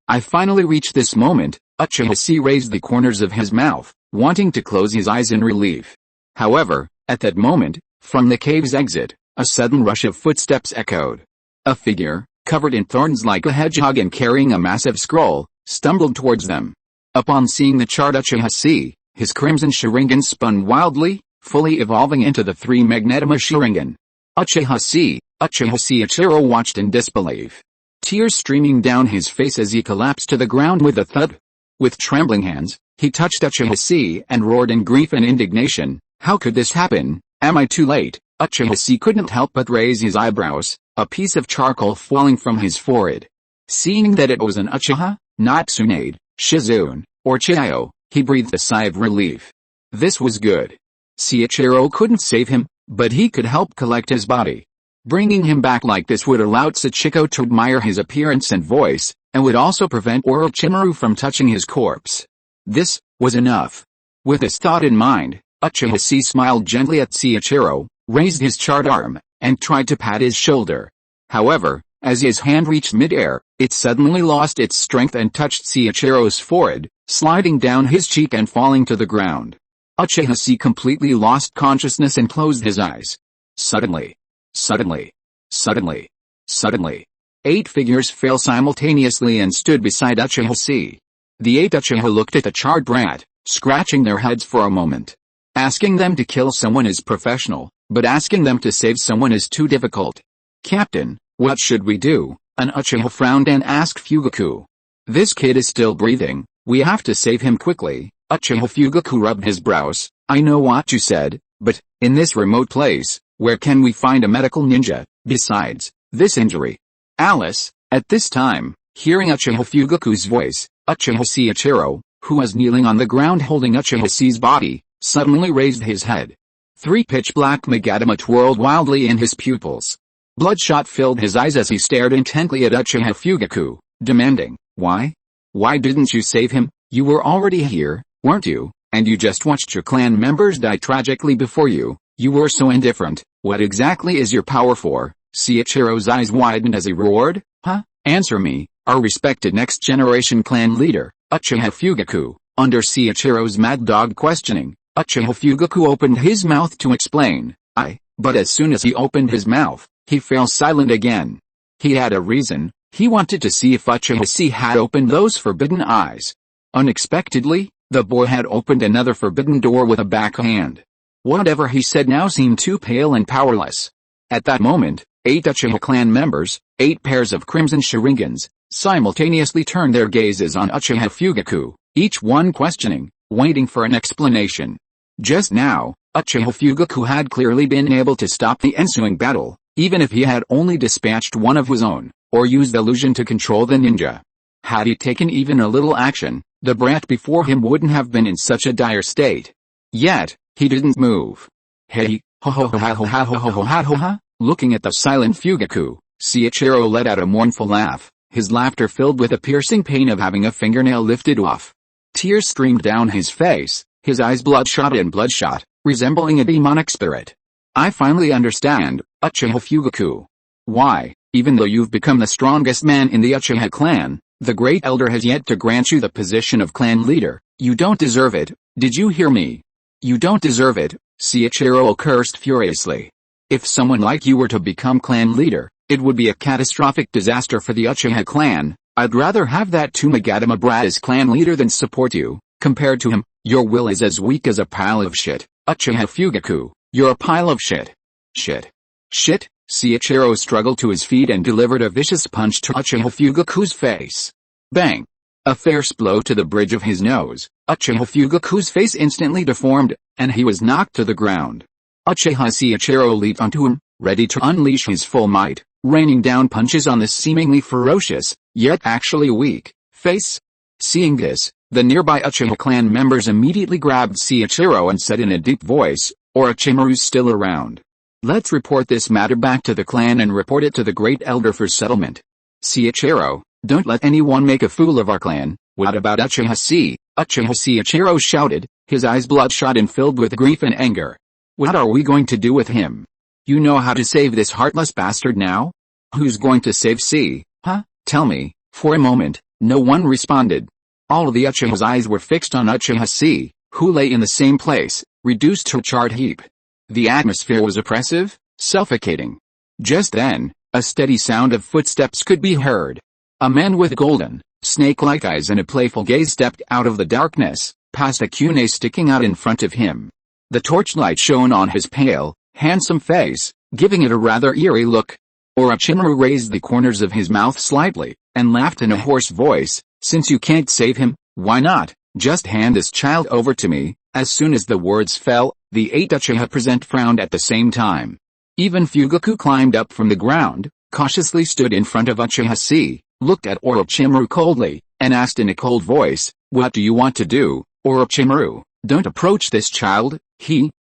I finally reached this moment. Uchiha Chi raised the corners of his mouth, wanting to close his eyes in relief. However, at that moment, from the cave's exit, a sudden rush of footsteps echoed. A figure, covered in thorns like a hedgehog and carrying a massive scroll, stumbled towards them. Upon seeing the charred Uchiha Chi, his crimson Sharingan spun wildly, fully evolving into the three Magnetama Sharingan. Uchiha Chi Ichiro watched in disbelief. Tears streaming down his face as he collapsed to the ground with a thud. With trembling hands, he touched Uchiha Chi and roared in grief and indignation, "How could this happen? Am I too late?" Uchiha Chi couldn't help but raise his eyebrows, a piece of charcoal falling from his forehead. Seeing that it was an Uchiha, not Tsunade, Shizune, or Chiyo, he breathed a sigh of relief. This was good. Ichiro couldn't save him, but he could help collect his body. Bringing him back like this would allow Sachiko to admire his appearance and voice, and would also prevent Orochimaru from touching his corpse. This was enough. With this thought in mind, Uchiha Chi smiled gently at Ichiro, raised his charred arm, and tried to pat his shoulder. However, as his hand reached mid-air, it suddenly lost its strength and touched Ichiro's forehead, sliding down his cheek and falling to the ground. Uchiha Chi completely lost consciousness and closed his eyes. Suddenly, 8 figures fell simultaneously and stood beside Uchiha Chi. The 8 Uchiha looked at the charred brat, scratching their heads for a moment. Asking them to kill someone is professional, but asking them to save someone is too difficult. "Captain, what should we do?" An Uchiha frowned and asked Fugaku. "This kid is still breathing, we have to save him quickly." Uchiha Fugaku rubbed his brows. "I know what you said, but, in this remote place, where can we find a medical ninja, besides this injury?" Alice, at this time, hearing Uchiha Fugaku's voice, Uchiha Ichiro, who was kneeling on the ground holding Uchiha Chi's body, suddenly raised his head. 3 pitch-black Magatama twirled wildly in his pupils. Bloodshot filled his eyes as he stared intently at Uchiha Fugaku, demanding, "Why? Why didn't you save him? You were already here, weren't you? And you just watched your clan members die tragically before you. You were so indifferent. What exactly is your power for?" Ichiro's eyes widened as he roared, "Huh? Answer me, our respected next-generation clan leader, Uchiha Fugaku." Under Ichiro's mad dog questioning, Uchiha Fugaku opened his mouth to explain, but as soon as he opened his mouth, he fell silent again. He had a reason. He wanted to see if Uchiha Chi had opened those forbidden eyes. Unexpectedly, the boy had opened another forbidden door with a backhand. Whatever he said now seemed too pale and powerless. At that moment, 8 Uchiha clan members, 8 pairs of crimson Sharingans, simultaneously turned their gazes on Uchiha Fugaku, each one questioning, waiting for an explanation. Just now, Uchiha Fugaku had clearly been able to stop the ensuing battle, even if he had only dispatched one of his own, or used illusion to control the ninja. Had he taken even a little action, the brat before him wouldn't have been in such a dire state. Yet, he didn't move. "Hey, ho ho ho ha ho ha ho ho ho ha ho ha." Looking at the silent Fugaku, Ichiro let out a mournful laugh, his laughter filled with the piercing pain of having a fingernail lifted off. Tears streamed down his face, his eyes bloodshot, resembling a demonic spirit. "I finally understand, Uchiha Fugaku. Why, even though you've become the strongest man in the Uchiha clan, the Great Elder has yet to grant you the position of clan leader. You don't deserve it, did you hear me? You don't deserve it." Ichiro cursed furiously. "If someone like you were to become clan leader, it would be a catastrophic disaster for the Uchiha clan. I'd rather have that 2 Magatama brat as clan leader than support you. Compared to him, your will is as weak as a pile of shit. Uchiha Fugaku, you're a pile of shit." Shit. Ichiro struggled to his feet and delivered a vicious punch to Uchiha Fugaku's face. Bang! A fierce blow to the bridge of his nose. Uchiha Fugaku's face instantly deformed, and he was knocked to the ground. Uchiha Ichiro leaped onto him, ready to unleash his full might, raining down punches on this seemingly ferocious, yet actually weak, face. Seeing this, the nearby Uchiha clan members immediately grabbed Ichiro and said in a deep voice, "Orochimaru's still around. Let's report this matter back to the clan and report it to the Great Elder for settlement. Ichiro, don't let anyone make a fool of our clan." "What about Uchiha Chi?" Uchiha Ichiro shouted, his eyes bloodshot and filled with grief and anger. What are we going to do with him? You know how to save this heartless bastard now? Who's going to save C? Huh? Tell me. For a moment, no one responded. All of the Uchiha's eyes were fixed on Uchiha C, who lay in the same place, reduced to a charred heap. The atmosphere was oppressive, suffocating. Just then, a steady sound of footsteps could be heard. A man with golden, snake-like eyes and a playful gaze stepped out of the darkness, past a kunai sticking out in front of him. The torchlight shone on his pale, handsome face, giving it a rather eerie look. Orochimaru raised the corners of his mouth slightly, and laughed in a hoarse voice. Since you can't save him, why not, just hand this child over to me? As soon as the words fell, the 8 Uchiha present frowned at the same time. Even Fugaku climbed up from the ground, cautiously stood in front of Uchiha C, looked at Orochimaru coldly, and asked in a cold voice, "What do you want to do, Orochimaru? Don't approach this child."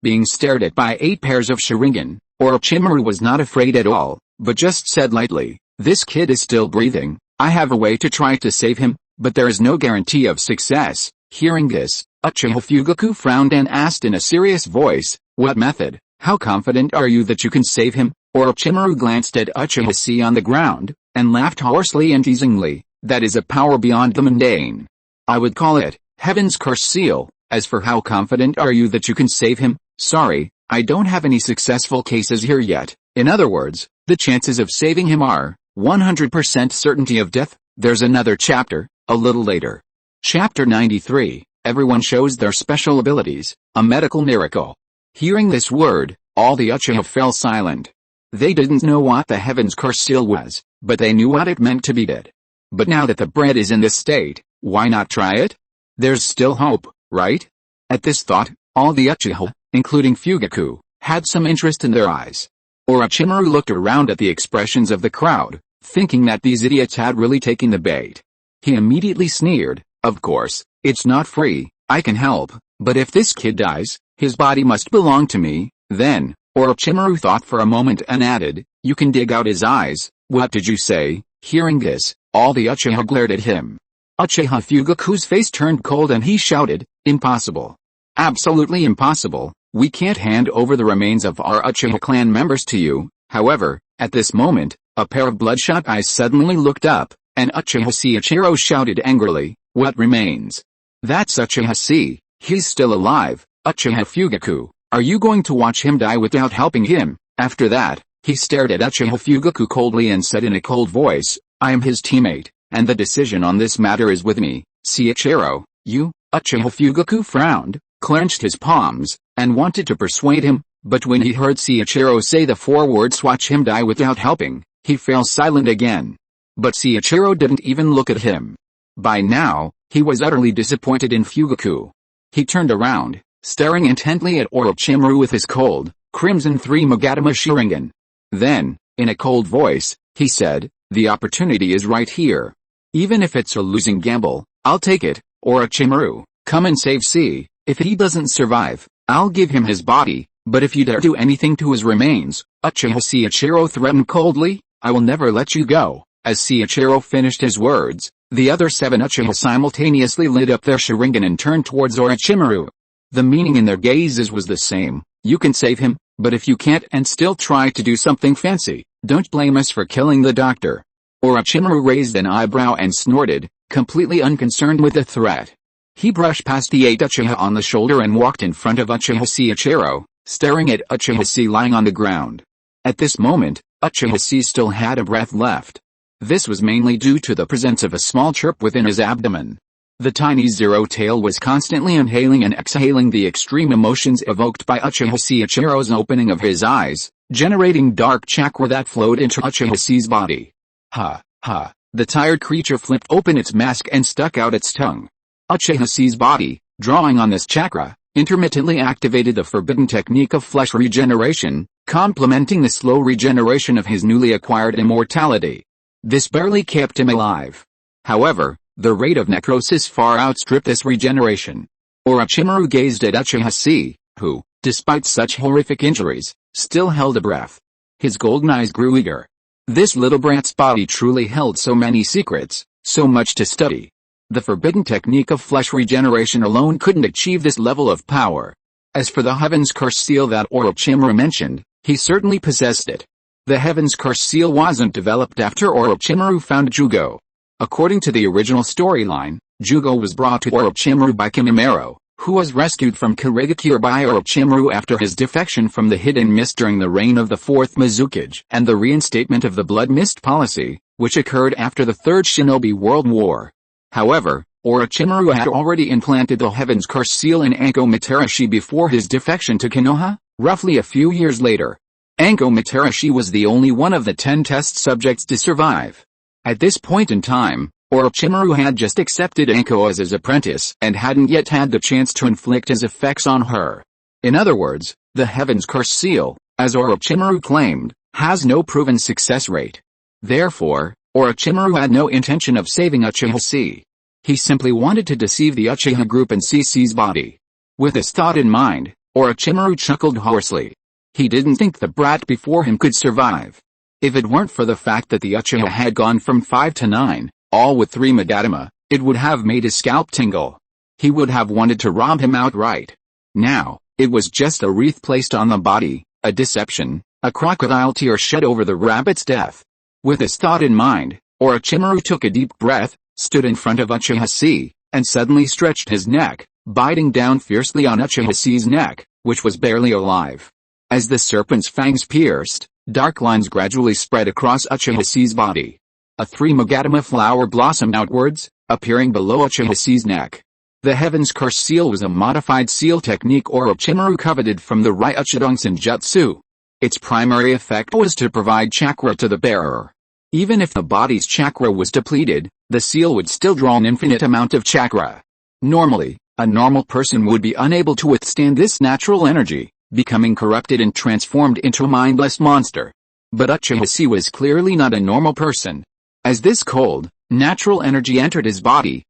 Being stared at by 8 pairs of Sharingan, Orochimaru was not afraid at all, but just said lightly, "This kid is still breathing. I have a way to try to save him, but there is no guarantee of success." Hearing this, Uchiha Fugaku frowned and asked in a serious voice, "What method? How confident are you that you can save him?" Orochimaru glanced at Uchiha C on the ground, and laughed hoarsely and teasingly. "That is a power beyond the mundane. I would call it Heaven's Curse Seal. As for how confident are you that you can save him, sorry, I don't have any successful cases here yet. In other words, the chances of saving him are 100% certainty of death." There's another chapter, a little later. Chapter 93, Everyone shows their special abilities, a medical miracle. Hearing this word, all the Uchiha fell silent. They didn't know what the Heaven's Curse Seal was, but they knew what it meant to be dead. But now that the bread is in this state, why not try it? There's still hope, right? At this thought, all the Uchiha, including Fugaku, had some interest in their eyes. Orochimaru looked around at the expressions of the crowd, thinking that these idiots had really taken the bait. He immediately sneered, "Of course, it's not free, I can help, but if this kid dies, his body must belong to me." Then, Orochimaru thought for a moment and added, "You can dig out his eyes." "What did you say?" Hearing this, all the Uchiha glared at him. Uchiha Fugaku's face turned cold and he shouted, "Impossible. Absolutely impossible. We can't hand over the remains of our Uchiha clan members to you." However, at this moment, a pair of bloodshot eyes suddenly looked up, and Uchiha Ichiro shouted angrily, "What remains? That's Uchiha C, he's still alive." "Uchiha Fugaku, are you going to watch him die without helping him?" After that, he stared at Uchiha Fugaku coldly and said in a cold voice, "I am his teammate, and the decision on this matter is with me." "Ichiro, you?" Uchiha Fugaku frowned, clenched his palms, and wanted to persuade him, but when he heard Ichiro say the 4 words "watch him die without helping," he fell silent again. But Ichiro didn't even look at him. By now, he was utterly disappointed in Fugaku. He turned around, staring intently at Orochimaru with his cold, crimson 3 Magatama Sharingan. Then, in a cold voice, he said, "The opportunity is right here. Even if it's a losing gamble, I'll take it. Orochimaru, come and save C. If he doesn't survive, I'll give him his body, but if you dare do anything to his remains," Uchiha Ichiro threatened coldly, "I will never let you go." As Ichiro finished his words, the other 7 Uchiha simultaneously lit up their Sharingan and turned towards Orochimaru. The meaning in their gazes was the same: "You can save him, but if you can't and still try to do something fancy, don't blame us for killing the doctor." Orochimaru raised an eyebrow and snorted, completely unconcerned with the threat. He brushed past the 8 Uchiha on the shoulder and walked in front of Uchiha Ichiro, staring at Uchiha C lying on the ground. At this moment, Uchiha C still had a breath left. This was mainly due to the presence of a small chirp within his abdomen. The tiny zero tail was constantly inhaling and exhaling the extreme emotions evoked by Uchiha Ichiro's opening of his eyes, generating dark chakra that flowed into Uchiha C's body. Ha, ha. The tired creature flipped open its mask and stuck out its tongue. Uchiha C's body, drawing on this chakra, intermittently activated the forbidden technique of flesh regeneration, complementing the slow regeneration of his newly acquired immortality. This barely kept him alive. However, the rate of necrosis far outstripped this regeneration. Orochimaru gazed at Uchiha C, who, despite such horrific injuries, still held a breath. His golden eyes grew eager. This little brat's body truly held so many secrets, so much to study. The forbidden technique of flesh regeneration alone couldn't achieve this level of power. As for the Heaven's Curse seal that Orochimaru mentioned, he certainly possessed it. The Heaven's Curse seal wasn't developed after Orochimaru found Jugo. According to the original storyline, Jugo was brought to Orochimaru by Kimimaro, who was rescued from Kirigakure by Orochimaru after his defection from the Hidden Mist during the reign of the 4th Mizukage and the reinstatement of the Blood Mist policy, which occurred after the Third Shinobi World War. However, Orochimaru had already implanted the Heaven's Curse seal in Anko Mitarashi before his defection to Konoha, roughly a few years later. Anko Mitarashi was the only one of the 10 test subjects to survive. At this point in time, Orochimaru had just accepted Anko as his apprentice and hadn't yet had the chance to inflict his effects on her. In other words, the Heaven's Curse seal, as Orochimaru claimed, has no proven success rate. Therefore, Orochimaru had no intention of saving Uchiha Chi. He simply wanted to deceive the Uchiha group and Sisei's body. With this thought in mind, Orochimaru chuckled hoarsely. He didn't think the brat before him could survive. If it weren't for the fact that the Uchiha had gone from 5 to 9, all with 3 Magatama, it would have made his scalp tingle. He would have wanted to rob him outright. Now, it was just a wreath placed on the body, a deception, a crocodile tear shed over the rabbit's death. With this thought in mind, Orochimaru took a deep breath, stood in front of Uchiha Chi, and suddenly stretched his neck, biting down fiercely on Uchiha Chi's neck, which was barely alive. As the serpent's fangs pierced, dark lines gradually spread across Uchiha Chi's body. A 3 Magatama flower blossomed outwards, appearing below Uchiha Chi's neck. The Heaven's Curse seal was a modified seal technique Orochimaru coveted from the Ryuchidong Senjutsu. Its primary effect was to provide chakra to the bearer. Even if the body's chakra was depleted, the seal would still draw an infinite amount of chakra. Normally, a normal person would be unable to withstand this natural energy, becoming corrupted and transformed into a mindless monster. But Uchiha Chi was clearly not a normal person. As this cold, natural energy entered his body,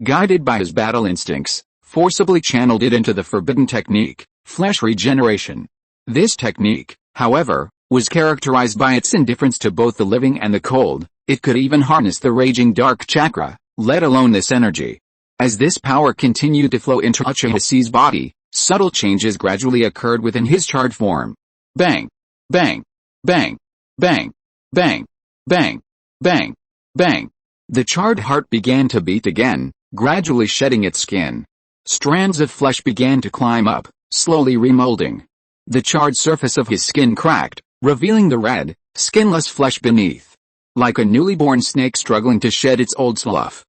guided by his battle instincts, forcibly channeled it into the forbidden technique, flesh regeneration. This technique, however, was characterized by its indifference to both the living and the cold. It could even harness the raging dark chakra, let alone this energy. As this power continued to flow into Uchiha Chi's body, subtle changes gradually occurred within his charred form. Bang! Bang! Bang! Bang! Bang! Bang! Bang! Bang! The charred heart began to beat again, gradually shedding its skin. Strands of flesh began to climb up, slowly remolding. The charred surface of his skin cracked, revealing the red, skinless flesh beneath. Like a newly born snake struggling to shed its old slough.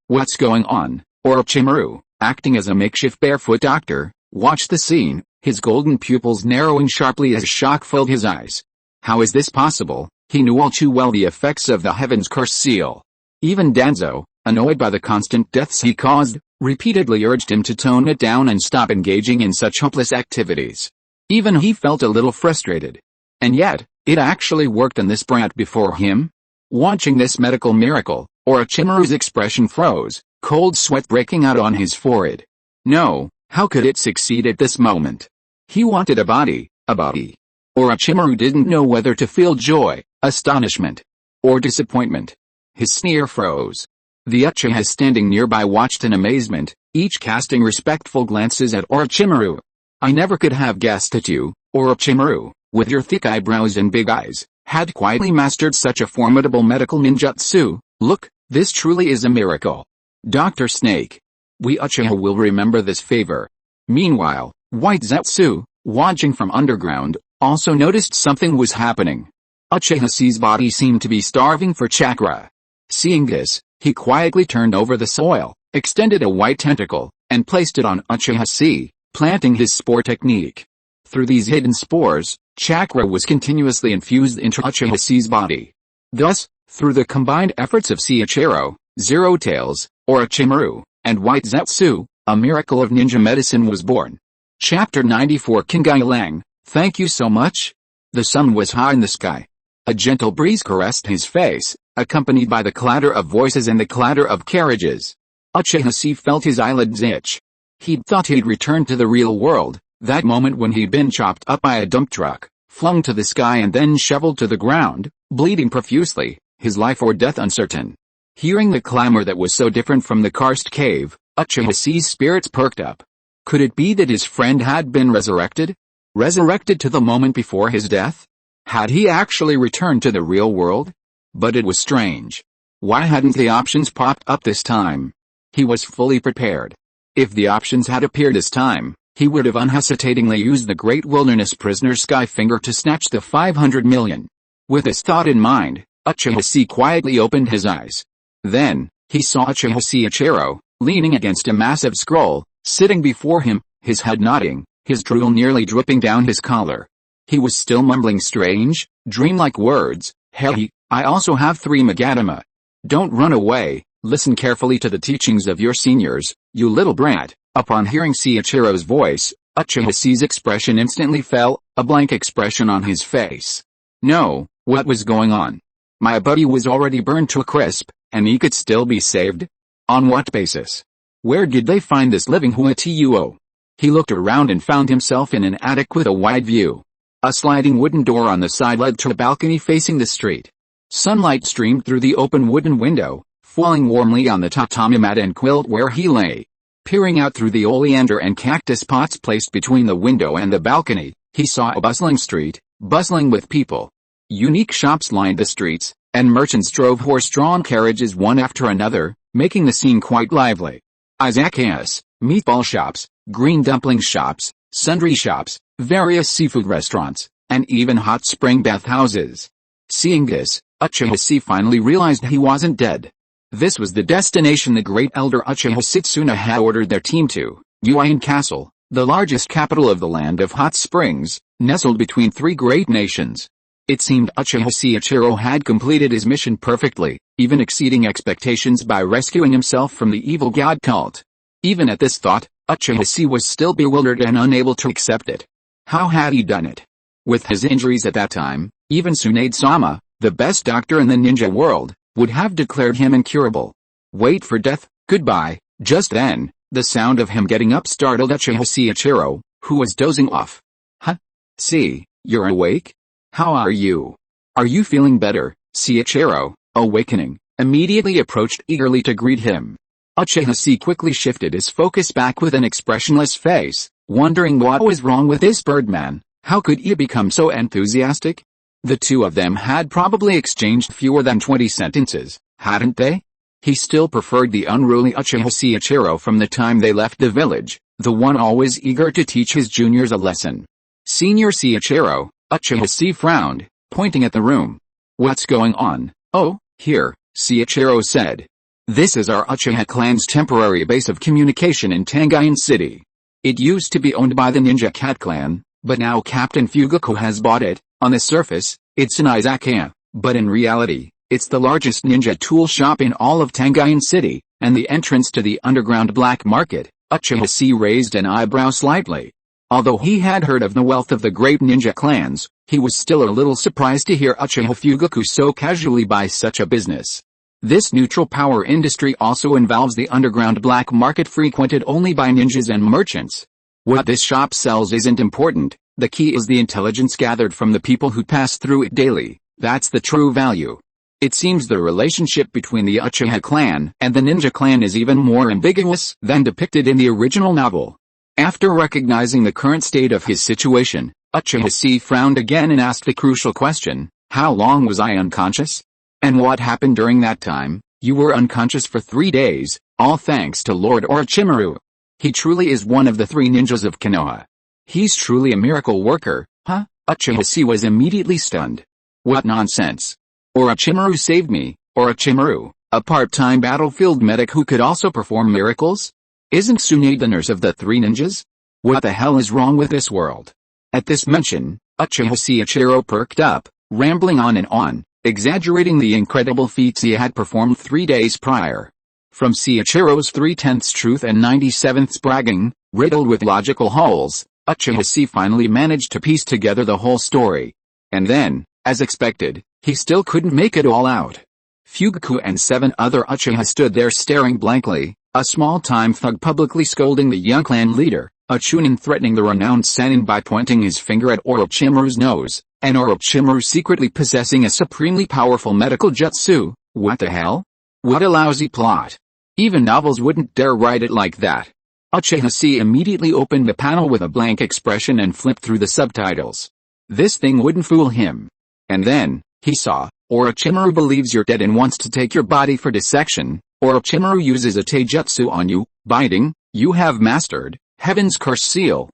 What's going on? Orochimaru, acting as a makeshift barefoot doctor, watched the scene, his golden pupils narrowing sharply as shock filled his eyes. How is this possible? He knew all too well the effects of the Heaven's Curse seal. Even Danzo, annoyed by the constant deaths he caused, repeatedly urged him to tone it down and stop engaging in such hopeless activities. Even he felt a little frustrated. And yet, it actually worked on this brat before him? Watching this medical miracle, Orochimaru's expression froze, cold sweat breaking out on his forehead. No, how could it succeed at this moment? He wanted a body, a body. Orochimaru didn't know whether to feel joy, astonishment, or disappointment. His sneer froze. The Uchihas standing nearby watched in amazement, each casting respectful glances at Orochimaru. I never could have guessed that you, Orochimaru, with your thick eyebrows and big eyes, had quietly mastered such a formidable medical ninjutsu. Look, this truly is a miracle. Dr. Snake. We Uchiha will remember this favor. Meanwhile, White Zetsu, watching from underground, also noticed something was happening. Uchiha Chi's body seemed to be starving for chakra. Seeing this, he quietly turned over the soil, extended a white tentacle, and placed it on Uchiha Chi, planting his spore technique. Through these hidden spores, chakra was continuously infused into Uchiha Chi's body. Thus, through the combined efforts of Seiichiro, Zero Tails, Orochimaru, and White Zetsu, a miracle of ninja medicine was born. Chapter 94 Kingai Lang, thank you so much. The sun was high in the sky. A gentle breeze caressed his face, accompanied by the clatter of voices and the clatter of carriages. Uchiha Chi felt his eyelids itch. He'd thought he'd returned to the real world, that moment when he'd been chopped up by a dump truck, flung to the sky and then shoveled to the ground, bleeding profusely, his life or death uncertain. Hearing the clamor that was so different from the karst cave, Uchiha Chi's spirits perked up. Could it be that his friend had been resurrected? Resurrected to the moment before his death? Had he actually returned to the real world? But it was strange. Why hadn't the options popped up this time? He was fully prepared. If the options had appeared this time, he would have unhesitatingly used the great wilderness prisoner Skyfinger to snatch the 500 million. With this thought in mind, Uchiha quietly opened his eyes. Then, he saw Uchiha Ichiro, leaning against a massive scroll, sitting before him, his head nodding, his drool nearly dripping down his collar. He was still mumbling strange, dreamlike words. Hey, I also have 3 Magatama. Don't run away, listen carefully to the teachings of your seniors, you little brat. Upon hearing Ichiro's voice, Uchiha's expression instantly fell, a blank expression on his face. No, what was going on? My buddy was already burned to a crisp, and he could still be saved? On what basis? Where did they find this living Huatuo? He looked around and found himself in an attic with a wide view. A sliding wooden door on the side led to a balcony facing the street. Sunlight streamed through the open wooden window, falling warmly on the tatami mat and quilt where he lay. Peering out through the oleander and cactus pots placed between the window and the balcony, he saw a bustling street, bustling with people. Unique shops lined the streets, and merchants drove horse-drawn carriages one after another, making the scene quite lively. Izakayas, meatball shops, green dumpling shops, sundry shops, various seafood restaurants, and even hot spring bathhouses. Seeing this, Uchiha finally realized he wasn't dead. This was the destination the great elder Uchiha Setsuna had ordered their team to, Uin Castle, the largest capital of the land of hot springs, nestled between 3 great nations. It seemed Uchiha Ichiro had completed his mission perfectly, even exceeding expectations by rescuing himself from the evil god cult. Even at this thought, Uchiha was still bewildered and unable to accept it. How had he done it? With his injuries at that time, even Tsunade-sama, the best doctor in the ninja world, would have declared him incurable. Wait for death, goodbye. Just then, the sound of him getting up startled Uchiha Ichiro, who was dozing off. Huh? See, you're awake? How are you? Are you feeling better? Ichiro, awakening, immediately approached eagerly to greet him. Uchiha quickly shifted his focus back with an expressionless face, wondering what was wrong with this birdman. How could he become so enthusiastic? The two of them had probably exchanged fewer than 20 sentences, hadn't they? He still preferred the unruly Uchiha Ichiro from the time they left the village, the one always eager to teach his juniors a lesson. Senior Ichiro, Uchiha frowned, pointing at the room. What's going on? Oh, here, Ichiro said. This is our Uchiha clan's temporary base of communication in Tangain City. It used to be owned by the Ninja Cat clan, but now Captain Fugaku has bought it. On the surface, it's an izakaya, but in reality, it's the largest ninja tool shop in all of Tangain City, and the entrance to the underground black market. Uchiha raised an eyebrow slightly. Although he had heard of the wealth of the great ninja clans, he was still a little surprised to hear Uchiha Fugaku so casually buy such a business. This neutral power industry also involves the underground black market frequented only by ninjas and merchants. What this shop sells isn't important. The key is the intelligence gathered from the people who pass through it daily. That's the true value. It seems the relationship between the Uchiha clan and the ninja clan is even more ambiguous than depicted in the original novel. After recognizing the current state of his situation, Uchiha frowned again and asked a crucial question. How long was I unconscious? And what happened during that time? You were unconscious for 3 days, all thanks to Lord Orochimaru. He truly is one of the 3 ninjas of Konoha. He's truly a miracle worker, huh? Uchiha was immediately stunned. What nonsense. Orochimaru saved me. Orochimaru, a part-time battlefield medic who could also perform miracles? Isn't Tsunade the nurse of the 3 ninjas? What the hell is wrong with this world? At this mention, Uchiha Ichiro perked up, rambling on and on, exaggerating the incredible feats he had performed 3 days prior. From Ichiro's 3/10 truth and 97th bragging, riddled with logical holes, Uchiha finally managed to piece together the whole story. And then, as expected, he still couldn't make it all out. Fugaku and 7 other Uchiha stood there staring blankly, a small-time thug publicly scolding the young clan leader, a chunin threatening the renowned Sannin by pointing his finger at Orochimaru's nose, and Orochimaru secretly possessing a supremely powerful medical jutsu. What the hell? What a lousy plot. Even novels wouldn't dare write it like that. Uchiha immediately opened the panel with a blank expression and flipped through the subtitles. This thing wouldn't fool him. And then, he saw, Orochimaru believes you're dead and wants to take your body for dissection. Orochimaru uses a taijutsu on you, biting, you have mastered, Heaven's Curse Seal,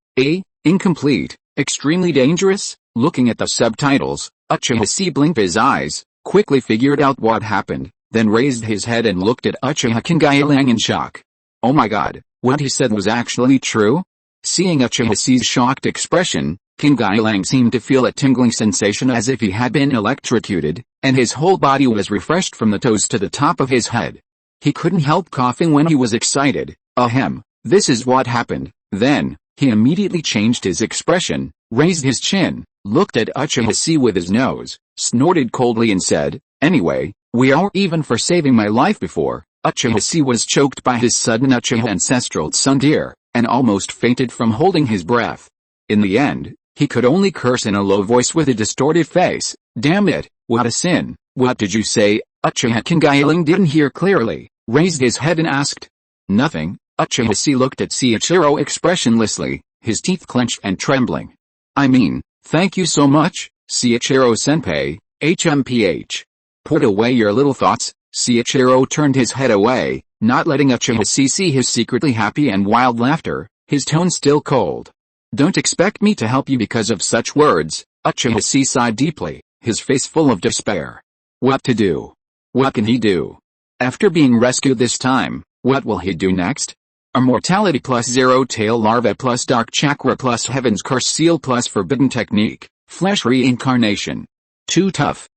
incomplete, extremely dangerous. Looking at the subtitles, Uchiha blinked his eyes, quickly figured out what happened, then raised his head and looked at Uchiha Kingaelang in shock. Oh my god, what he said was actually true? Seeing Uchiha's shocked expression, Kingaelang seemed to feel a tingling sensation as if he had been electrocuted, and his whole body was refreshed from the toes to the top of his head. He couldn't help coughing when he was excited. Ahem, this is what happened. Then, he immediately changed his expression, raised his chin, looked at Uchiha with his nose, snorted coldly and said, anyway, we are even for saving my life before. Uchiha was choked by his sudden Uchiha ancestral tsundere, and almost fainted from holding his breath. In the end, he could only curse in a low voice with a distorted face. Damn it, what a sin. What did you say? Uchiha Kingaelang didn't hear clearly, raised his head and asked. Nothing. Uchiha looked at Seiichiro expressionlessly, his teeth clenched and trembling. I mean, thank you so much, Seiichiro-senpai, HMPH. Put away your little thoughts. Seiichiro turned his head away, not letting Uchiha see his secretly happy and wild laughter, his tone still cold. Don't expect me to help you because of such words. Uchiha sighed deeply, his face full of despair. What to do? What can he do? After being rescued this time, what will he do next? Immortality plus Zero Tail Larva plus Dark Chakra plus Heaven's Curse Seal plus Forbidden Technique, Flesh Reincarnation. Too tough,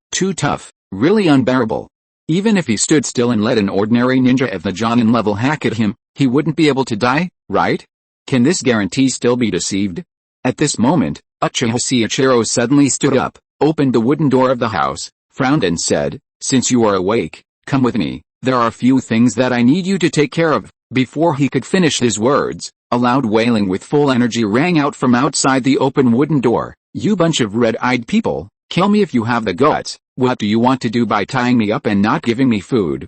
really unbearable. Even if he stood still and let an ordinary ninja of the Jonin level hack at him, he wouldn't be able to die, right? Can this guarantee still be deceived? At this moment, Uchiha Seiichiro suddenly stood up, opened the wooden door of the house, frowned and said, since you are awake, come with me, there are a few things that I need you to take care of. Before he could finish his words, a loud wailing with full energy rang out from outside the open wooden door. You bunch of red-eyed people, kill me if you have the guts. What do you want to do by tying me up and not giving me food?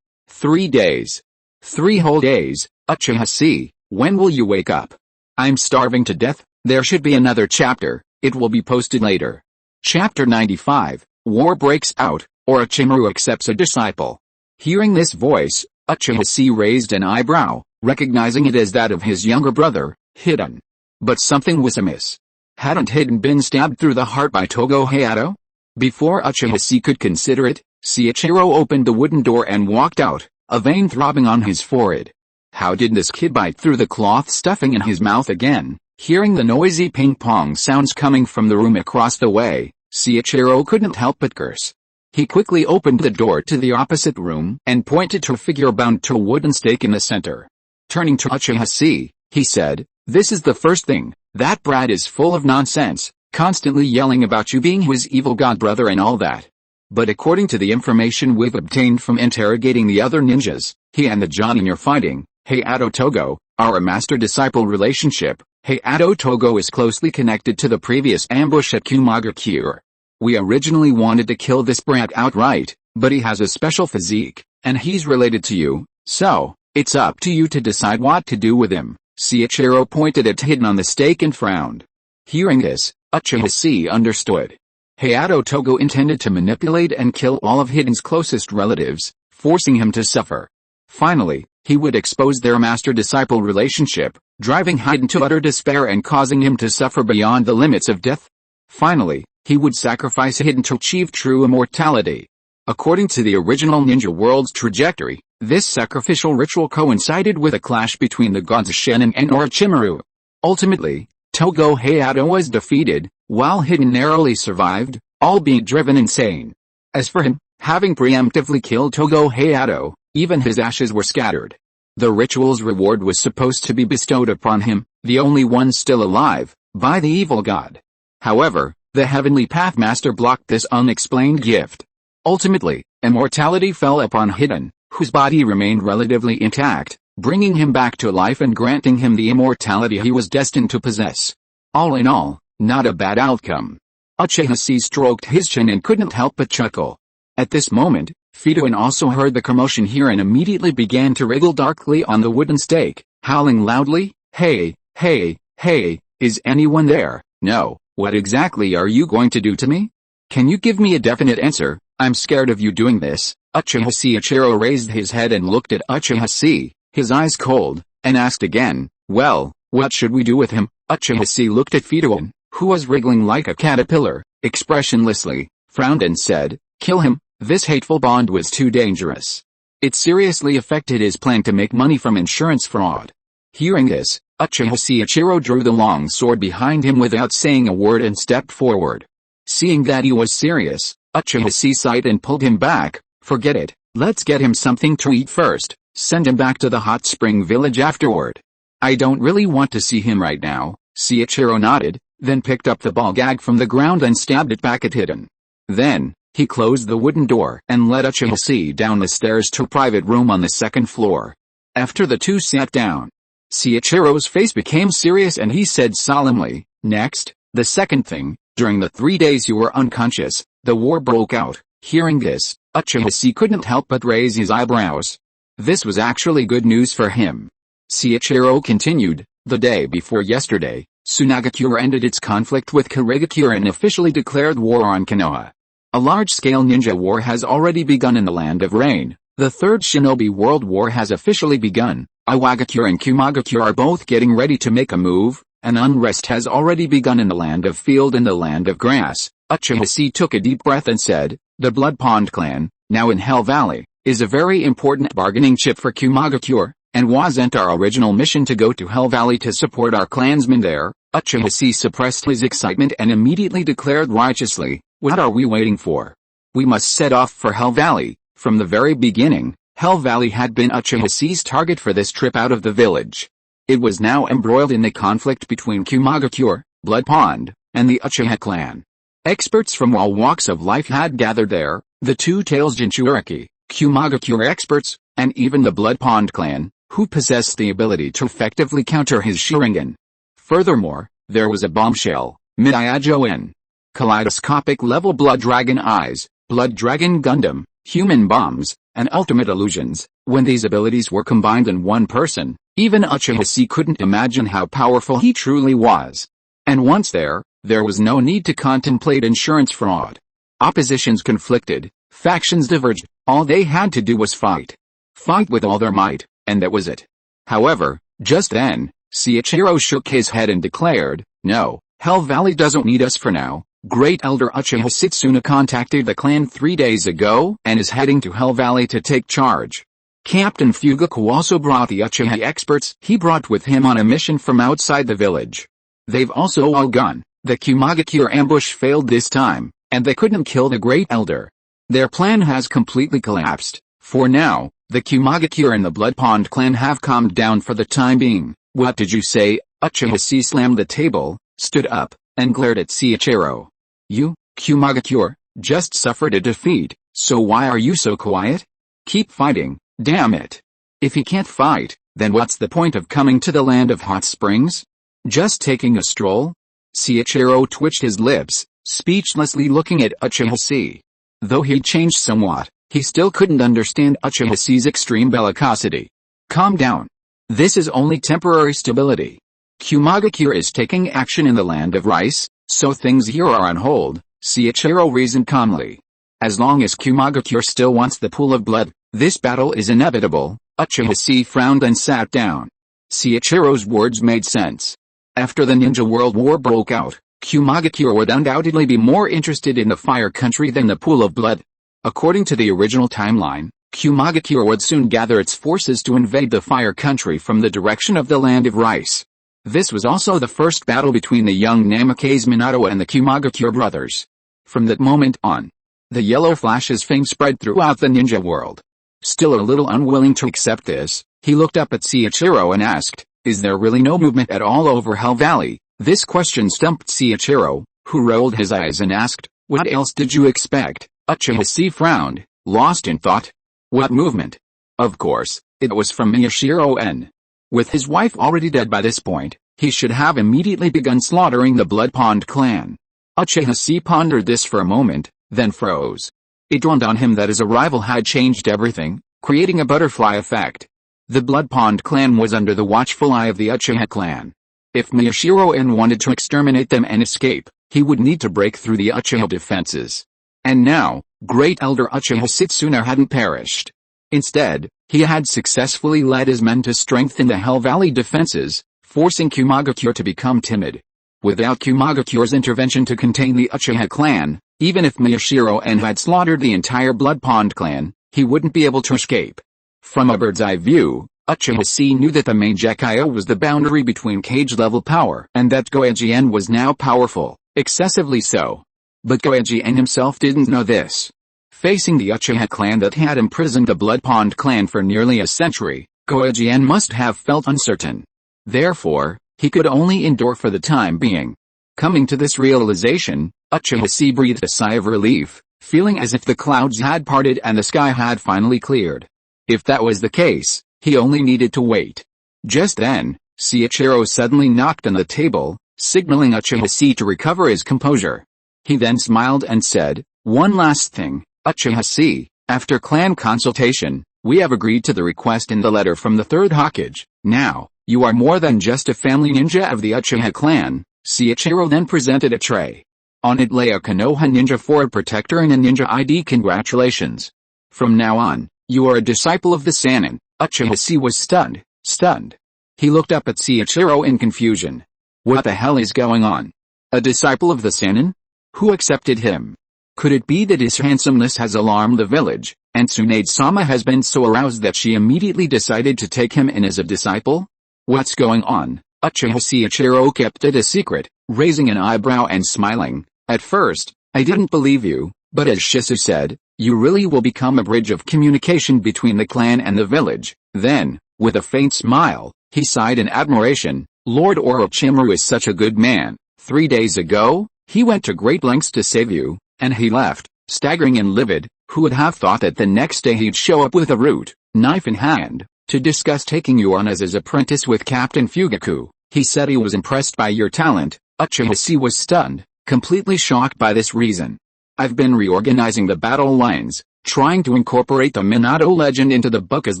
3 days. 3 whole days. Uchiha, when will you wake up? I'm starving to death. There should be another chapter. It will be posted later. Chapter 95, War breaks out, Orochimaru accepts a disciple. Hearing this voice, Uchiha raised an eyebrow, recognizing it as that of his younger brother, Hiden. But something was amiss. Hadn't Hiden been stabbed through the heart by Togo Hayato? Before Uchiha could consider it, Seiichiro opened the wooden door and walked out, a vein throbbing on his forehead. How did this kid bite through the cloth stuffing in his mouth again? Hearing the noisy ping-pong sounds coming from the room across the way, Seiichiro couldn't help but curse. He quickly opened the door to the opposite room and pointed to a figure bound to a wooden stake in the center. Turning to Uchiha, he said, this is the first thing, that brat is full of nonsense, constantly yelling about you being his evil god brother and all that. But according to the information we've obtained from interrogating the other ninjas, he and the Jonin you're fighting, Hayato Togo, are a master-disciple relationship. Hayato Togo is closely connected to the previous ambush at Kumagakure. We originally wanted to kill this brat outright, but he has a special physique, and he's related to you, so, it's up to you to decide what to do with him. Seiichiro pointed at Hiden on the stake and frowned. Hearing this, Uchiha understood. Hayato Togo intended to manipulate and kill all of Hiden's closest relatives, forcing him to suffer. Finally, he would expose their master-disciple relationship, driving Hiden to utter despair and causing him to suffer beyond the limits of death. Finally, he would sacrifice Hiden to achieve true immortality. According to the original ninja world's trajectory, this sacrificial ritual coincided with a clash between the gods Shinin and Orochimaru. Ultimately, Togo Hayato was defeated, while Hiden narrowly survived, albeit driven insane. As for him, having preemptively killed Togo Hayato, even his ashes were scattered. The ritual's reward was supposed to be bestowed upon him, the only one still alive, by the evil god. However, the Heavenly Pathmaster blocked this unexplained gift. Ultimately, immortality fell upon Hiden, whose body remained relatively intact, bringing him back to life and granting him the immortality he was destined to possess. All in all, not a bad outcome. Uchiha stroked his chin and couldn't help but chuckle. At this moment, Fedouin also heard the commotion here and immediately began to wriggle darkly on the wooden stake, howling loudly, "Hey, hey, hey, is anyone there? No, what exactly are you going to do to me? Can you give me a definite answer? I'm scared of you doing this." Uchiha Ichiro raised his head and looked at Uchiha C, his eyes cold, and asked again, "Well, what should we do with him?" Uchiha C looked at Fudoin, who was wriggling like a caterpillar, expressionlessly, frowned and said, "Kill him. This hateful bond was too dangerous. It seriously affected his plan to make money from insurance fraud." Hearing this, Uchiha Ichiro drew the long sword behind him without saying a word and stepped forward. Seeing that he was serious, Uchiha sighed and pulled him back. "Forget it, let's get him something to eat first, send him back to the hot spring village afterward." "I don't really want to see him right now," Ichiro nodded, then picked up the ball gag from the ground and stabbed it back at Hidden. Then, he closed the wooden door and led Uchiha down the stairs to a private room on the second floor. After the two sat down, Ichiro's face became serious and he said solemnly, "Next, the second thing, during the 3 days you were unconscious, the war broke out." Hearing this, Uchiha couldn't help but raise his eyebrows. This was actually good news for him. Ichiro continued, "The day before yesterday, Tsunagakure ended its conflict with Kurigakure and officially declared war on Konoha. A large-scale ninja war has already begun in the Land of Rain. The Third Shinobi World War has officially begun. Awakens and Kumagakure are both getting ready to make a move, and unrest has already begun in the Land of Field and the Land of Grass." Uchiha took a deep breath and said, "The Blood Pond clan, now in Hell Valley, is a very important bargaining chip for Kumagakure, and wasn't our original mission to go to Hell Valley to support our clansmen there?" Uchiha suppressed his excitement and immediately declared righteously, "What are we waiting for? We must set off for Hell Valley." From the very beginning, Hell Valley had been Uchiha's target for this trip out of the village. It was now embroiled in the conflict between Kumagakure, Blood Pond, and the Uchiha clan. Experts from all walks of life had gathered there, the Two Tails Jinchuriki, Kumagakure experts, and even the Blood Pond clan, who possessed the ability to effectively counter his Sharingan. Furthermore, there was a bombshell, Miyajo-en. Kaleidoscopic level Blood Dragon Eyes, Blood Dragon Gundam, human bombs, and ultimate illusions. When these abilities were combined in one person, even Uchiha couldn't imagine how powerful he truly was. And once there was no need to contemplate insurance fraud. Oppositions conflicted, factions diverged, all they had to do was fight. Fight with all their might, and that was it. However, just then, Ichiro shook his head and declared, "No, Hell Valley doesn't need us for now. Great Elder Uchiha Setsuna contacted the clan 3 days ago and is heading to Hell Valley to take charge." Captain Fugaku also brought the Uchiha experts he brought with him on a mission from outside the village. They've also all gone. The Kumagakure ambush failed this time, and they couldn't kill the Great Elder. Their plan has completely collapsed. For now, the Kumagakure and the Blood Pond clan have calmed down for the time being. "What did you say?" Uchiha slammed the table, stood up, and glared at Ichiro. "You, Kumagakure, just suffered a defeat, so why are you so quiet? Keep fighting, damn it. If he can't fight, then what's the point of coming to the Land of Hot Springs? Just taking a stroll?" Ichiro twitched his lips, speechlessly looking at Uchiha. Though he changed somewhat, he still couldn't understand Uchiha's extreme bellicosity. "Calm down. This is only temporary stability. Kumagakure is taking action in the Land of Rice, so things here are on hold," Ichiro reasoned calmly. "As long as Kumagakure still wants the pool of blood, this battle is inevitable." Uchiha frowned and sat down. Ichiro's words made sense. After the Ninja World War broke out, Kumagakure would undoubtedly be more interested in the Fire Country than the pool of blood. According to the original timeline, Kumagakure would soon gather its forces to invade the Fire Country from the direction of the Land of Rice. This was also the first battle between the young Namikaze Minato and the Kumagakure brothers. From that moment on, the Yellow Flash's fame spread throughout the ninja world. Still a little unwilling to accept this, he looked up at Ichiro and asked, "Is there really no movement at all over Hell Valley?" This question stumped Ichiro, who rolled his eyes and asked, "What else did you expect?" Uchiha frowned, lost in thought. What movement? Of course, it was from Miyashiro-en. With his wife already dead by this point, he should have immediately begun slaughtering the Blood Pond clan. Uchiha pondered this for a moment, then froze. It dawned on him that his arrival had changed everything, creating a butterfly effect. The Blood Pond clan was under the watchful eye of the Uchiha clan. If Miyashiro-en wanted to exterminate them and escape, he would need to break through the Uchiha defenses. And now, Great Elder Uchiha Setsuna hadn't perished. Instead, he had successfully led his men to strengthen the Hell Valley defenses, forcing Kumagakure to become timid. Without Kumagakure's intervention to contain the Uchiha clan, even if Miyashiro-en had slaughtered the entire Blood Pond clan, he wouldn't be able to escape. From a bird's-eye view, Uchiha Chi knew that the Mangekyo was the boundary between cage-level power and that Goeigen was now powerful, excessively so. But Goeigen himself didn't know this. Facing the Uchiha clan that had imprisoned the Blood Pond clan for nearly a century, Goeigen must have felt uncertain. Therefore, he could only endure for the time being. Coming to this realization, Uchiha Chi breathed a sigh of relief, feeling as if the clouds had parted and the sky had finally cleared. If that was the case, he only needed to wait. Just then, Seiichiro suddenly knocked on the table, signaling Uchiha Chi to recover his composure. He then smiled and said, "One last thing, Uchiha Chi, after clan consultation, we have agreed to the request in the letter from the third Hokage. Now, you are more than just a family ninja of the Uchiha clan." Seiichiro then presented a tray. On it lay a Konoha ninja Ford protector and a ninja ID. "Congratulations. From now on, you are a disciple of the Sannin." Uchiha Chi was stunned. He looked up at Seiichiro in confusion. What the hell is going on? A disciple of the Sannin? Who accepted him? Could it be that his handsomeness has alarmed the village, and Tsunade-sama has been so aroused that she immediately decided to take him in as a disciple? What's going on? Uchiha Seiichiro kept it a secret, raising an eyebrow and smiling. At first, I didn't believe you, but as Shisui said, you really will become a bridge of communication between the clan and the village. Then, with a faint smile, he sighed in admiration. Lord Orochimaru is such a good man. 3 days ago, he went to great lengths to save you, and he left, staggering and livid. Who would have thought that the next day he'd show up with a root, knife in hand, to discuss taking you on as his apprentice with Captain Fugaku. He said he was impressed by your talent. Uchiha Chi was stunned, completely shocked by this reason. I've been reorganizing the battle lines, trying to incorporate the Minato legend into the book as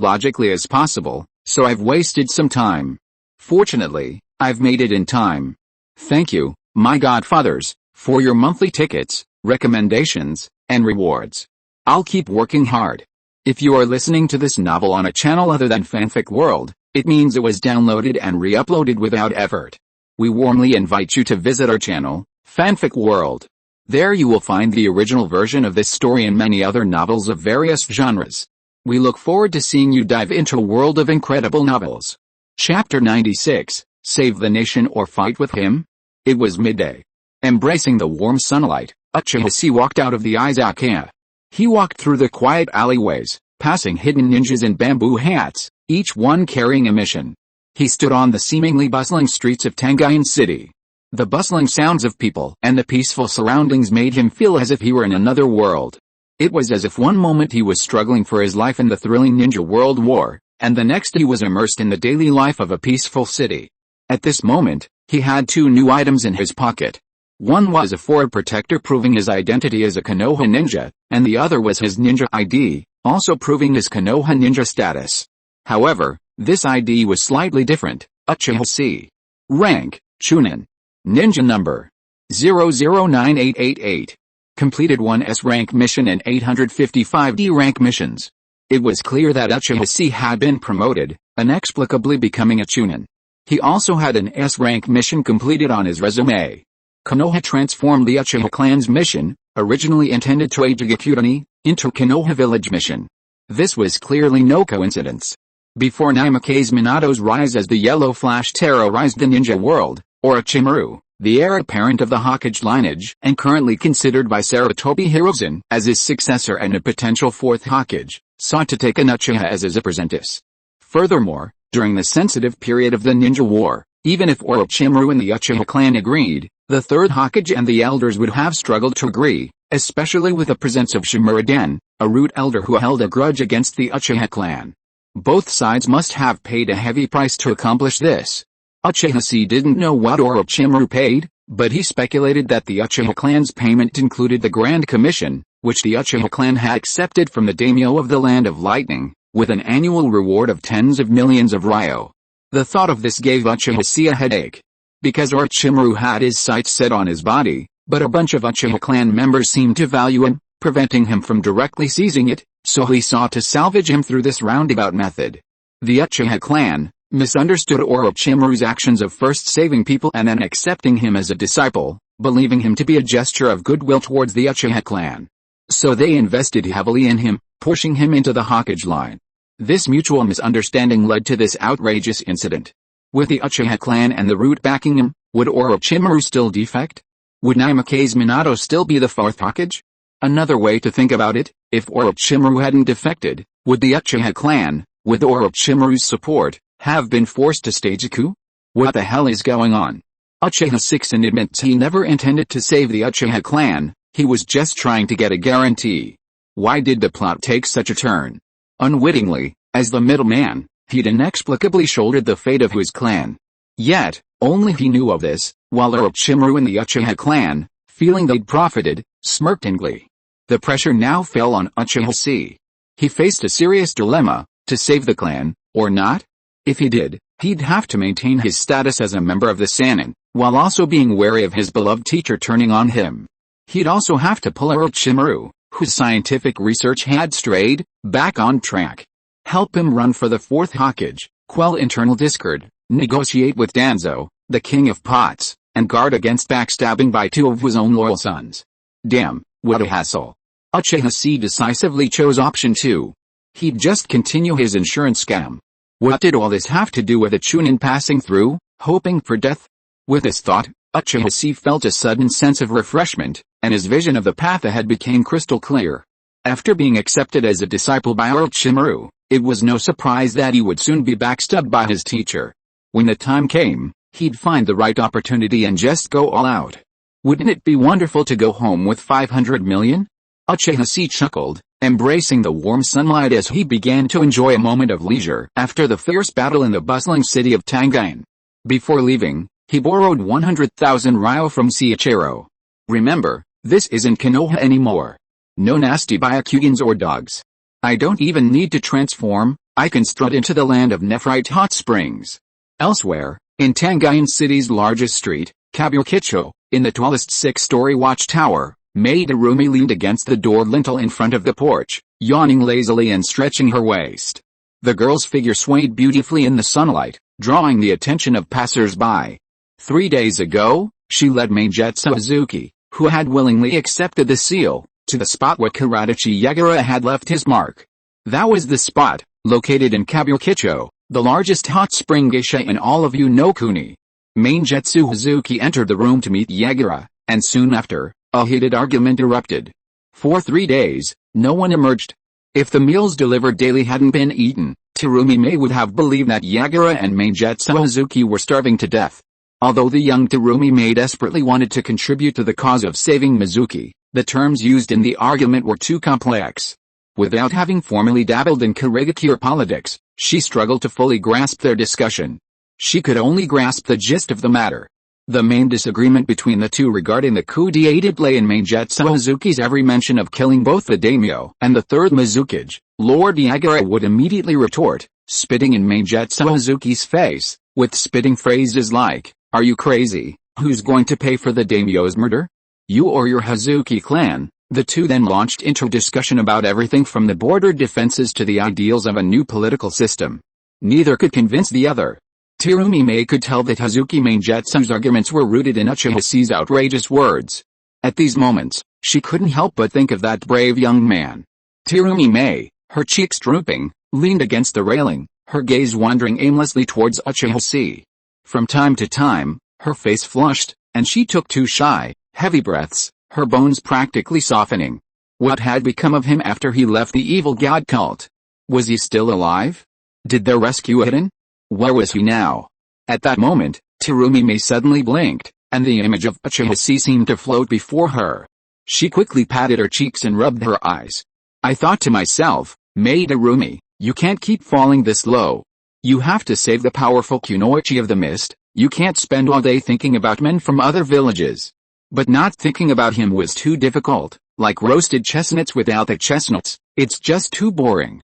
logically as possible, so I've wasted some time. Fortunately, I've made it in time. Thank you, my godfathers, for your monthly tickets, recommendations, and rewards. I'll keep working hard. If you are listening to this novel on a channel other than Fanfic World, it means it was downloaded and re-uploaded without effort. We warmly invite you to visit our channel, Fanfic World. There you will find the original version of this story and many other novels of various genres. We look forward to seeing you dive into a world of incredible novels. Chapter 96, Save the Nation or Fight with Him? It was midday. Embracing the warm sunlight, Uchiha Chi walked out of the izakaya. He walked through the quiet alleyways, passing hidden ninjas in bamboo hats, each one carrying a mission. He stood on the seemingly bustling streets of Tengain City. The bustling sounds of people and the peaceful surroundings made him feel as if he were in another world. It was as if one moment he was struggling for his life in the thrilling ninja world war, and the next he was immersed in the daily life of a peaceful city. At this moment, he had 2 new items in his pocket. One was a Ford protector proving his identity as a Konoha ninja, and the other was his ninja ID, also proving his Konoha ninja status. However, this ID was slightly different. Uchiha Chi. Rank, Chunin. Ninja number 009888. Completed 1 S-rank mission and 855 D-rank missions. It was clear that Uchiha Chi had been promoted, inexplicably becoming a Chunin. He also had an S-rank mission completed on his resume. Konoha transformed the Uchiha clan's mission, originally intended to aid Jigakudani, into Konoha village mission. This was clearly no coincidence. Before Namikaze Minato's rise as the Yellow Flash terrorized the ninja world, Orochimaru, the heir apparent of the Hokage lineage and currently considered by Sarutobi Hiruzen as his successor and a potential 4th Hokage, sought to take an Uchiha as his apprentice. Furthermore, during the sensitive period of the ninja war, even if Orochimaru and the Uchiha clan agreed, the 3rd Hokage and the elders would have struggled to agree, especially with the presence of Shimura-den, a root elder who held a grudge against the Uchiha clan. Both sides must have paid a heavy price to accomplish this. Uchiha Chi didn't know what Orochimaru paid, but he speculated that the Uchiha clan's payment included the Grand Commission, which the Uchiha clan had accepted from the daimyo of the Land of Lightning, with an annual reward of tens of millions of ryo. The thought of this gave Uchiha Chi a headache. Because Orochimaru had his sights set on his body, but a bunch of Uchiha clan members seemed to value him, preventing him from directly seizing it, so he sought to salvage him through this roundabout method. The Uchiha clan misunderstood Orochimaru's actions of first saving people and then accepting him as a disciple, believing him to be a gesture of goodwill towards the Uchiha clan. So they invested heavily in him, pushing him into the Hokage line. This mutual misunderstanding led to this outrageous incident. With the Uchiha clan and the root backing him, would Orochimaru still defect? Would Naimake's Minato still be the fourth Hokage? Another way to think about it, if Orochimaru hadn't defected, would the Uchiha clan, with Orochimaru's support, have been forced to stage a coup? What the hell is going on? Uchiha 6 admits he never intended to save the Uchiha clan, he was just trying to get a guarantee. Why did the plot take such a turn? Unwittingly, as the middleman, he'd inexplicably shouldered the fate of his clan. Yet, only he knew of this, while Orochimaru and the Uchiha clan, feeling they'd profited, smirked in glee. The pressure now fell on Uchiha Chi. He faced a serious dilemma, to save the clan, or not? If he did, he'd have to maintain his status as a member of the Sannin, while also being wary of his beloved teacher turning on him. He'd also have to pull Orochimaru, whose scientific research had strayed, back on track. Help him run for the fourth Hokage, quell internal discord, negotiate with Danzo, the king of pots, and guard against backstabbing by two of his own loyal sons. Damn, what a hassle. Uchiha Chi decisively chose option 2. He'd just continue his insurance scam. What did all this have to do with a Chunin passing through, hoping for death? With this thought, Uchiha Chi felt a sudden sense of refreshment, and his vision of the path ahead became crystal clear. After being accepted as a disciple by Orochimaru, it was no surprise that he would soon be backstabbed by his teacher. When the time came, he'd find the right opportunity and just go all out. Wouldn't it be wonderful to go home with 500 million? Uchiha Chi chuckled, embracing the warm sunlight as he began to enjoy a moment of leisure after the fierce battle in the bustling city of Tangain. Before leaving, he borrowed 100,000 ryo from Seiichiro. Remember, this isn't Konoha anymore. No nasty Byakugans or dogs. I don't even need to transform, I can strut into the land of Nephrite hot springs. Elsewhere, in Tangain City's largest street, Kabukicho, in the tallest 6-story watchtower, Madarumi leaned against the door lintel in front of the porch, yawning lazily and stretching her waist. The girl's figure swayed beautifully in the sunlight, drawing the attention of passers-by. 3 days ago, she led Meijetsu Hazuki, who had willingly accepted the seal, to the spot where Karachi Yagura had left his mark. That was the spot, located in Kabukicho, the largest hot spring geisha in all of Unokuni. Meijetsu Hazuki entered the room to meet Yagura, and soon after, a heated argument erupted. For 3 days, no one emerged. If the meals delivered daily hadn't been eaten, Terumi Mei would have believed that Yagura and Meijetsu Hazuki were starving to death. Although the young Terumi Mei desperately wanted to contribute to the cause of saving Mizuki, the terms used in the argument were too complex. Without having formally dabbled in Karigakure politics, she struggled to fully grasp their discussion. She could only grasp the gist of the matter. The main disagreement between the two regarding the coup d'état lay in Meijetsu Hazuki's every mention of killing both the daimyo and the third Mizukage. Lord Yagura would immediately retort, spitting in Meijetsu Hazuki's face, with spitting phrases like, "Are you crazy? Who's going to pay for the daimyo's murder? You or your Hazuki clan?" The two then launched into discussion about everything from the border defenses to the ideals of a new political system. Neither could convince the other. Terumi Mei could tell that Hazuki Meijetsu's arguments were rooted in Uchiha Chi's outrageous words. At these moments, she couldn't help but think of that brave young man. Terumi Mei, her cheeks drooping, leaned against the railing, her gaze wandering aimlessly towards Uchiha Chi. From time to time, her face flushed, and she took 2 shy, heavy breaths, her bones practically softening. What had become of him after he left the evil god cult? Was he still alive? Did they rescue him? Where was he now? At that moment, Terumi Mei suddenly blinked, and the image of Uchiha Chi seemed to float before her. She quickly patted her cheeks and rubbed her eyes. I thought to myself, Madarumi, you can't keep falling this low. You have to save the powerful Kunoichi of the mist. You can't spend all day thinking about men from other villages. But not thinking about him was too difficult, like roasted chestnuts without the chestnuts, it's just too boring.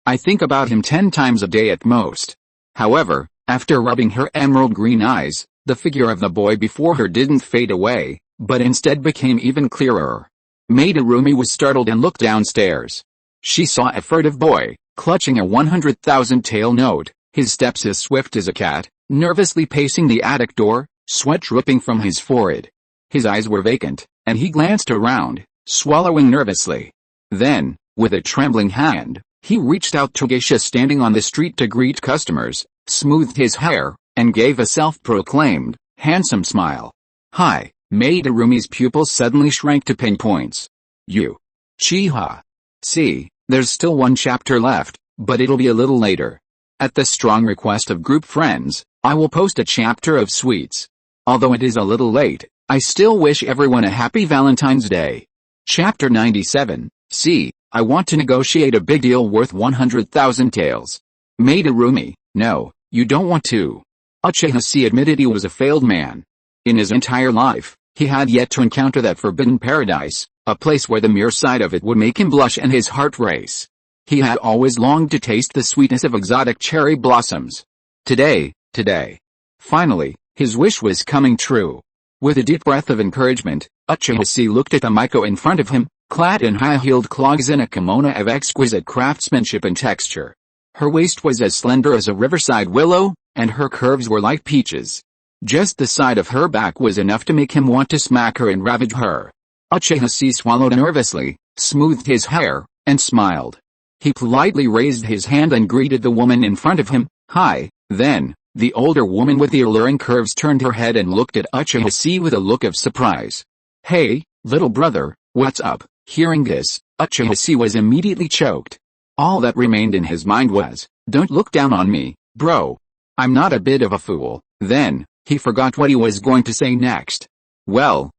I think about him 10 times a day at most. However, after rubbing her emerald green eyes, the figure of the boy before her didn't fade away, but instead became even clearer. Madarumi was startled and looked downstairs. She saw a furtive boy, clutching a 100,000 tael note, his steps as swift as a cat, nervously pacing the attic door, sweat dripping from his forehead. His eyes were vacant, and he glanced around, swallowing nervously. Then, with a trembling hand, he reached out to Geisha standing on the street to greet customers, smoothed his hair, and gave a self-proclaimed, handsome smile. Hi, Madarumi's pupils suddenly shrank to pinpoints. Uchiha Chi, there's still one chapter left, but it'll be a little later. At the strong request of group friends, I will post a chapter of sweets. Although it is a little late, I still wish everyone a happy Valentine's Day. Chapter 97, C. I want to negotiate a big deal worth 100,000 taels. Madarumi, no, you don't want to. Uchiha Chi admitted he was a failed man. In his entire life, he had yet to encounter that forbidden paradise, a place where the mere sight of it would make him blush and his heart race. He had always longed to taste the sweetness of exotic cherry blossoms. Today. Finally, his wish was coming true. With a deep breath of encouragement, Uchiha Chi looked at the Miko in front of him, clad in high-heeled clogs and a kimono of exquisite craftsmanship and texture. Her waist was as slender as a riverside willow, and her curves were like peaches. Just the sight of her back was enough to make him want to smack her and ravage her. Uchiha Chi swallowed nervously, smoothed his hair, and smiled. He politely raised his hand and greeted the woman in front of him. Hi. Then, the older woman with the alluring curves turned her head and looked at Uchiha Chi with a look of surprise. Hey, little brother, what's up? Hearing this, Uchiha Chi was immediately choked. All that remained in his mind was, don't look down on me, bro. I'm not a bit of a fool. Then, he forgot what he was going to say next. Well,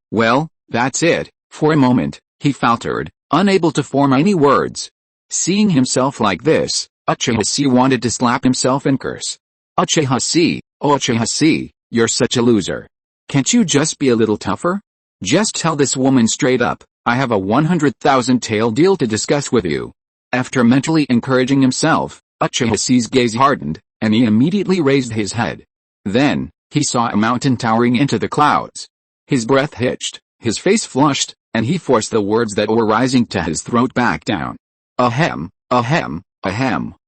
that's it. For a moment, he faltered, unable to form any words. Seeing himself like this, Uchiha Chi wanted to slap himself and curse. Uchiha Chi, you're such a loser. Can't you just be a little tougher? Just tell this woman straight up, I have a 100,000 tael deal to discuss with you. After mentally encouraging himself, Uchiha Chi's gaze hardened, and he immediately raised his head. Then, he saw a mountain towering into the clouds. His breath hitched, his face flushed, and he forced the words that were rising to his throat back down. Ahem.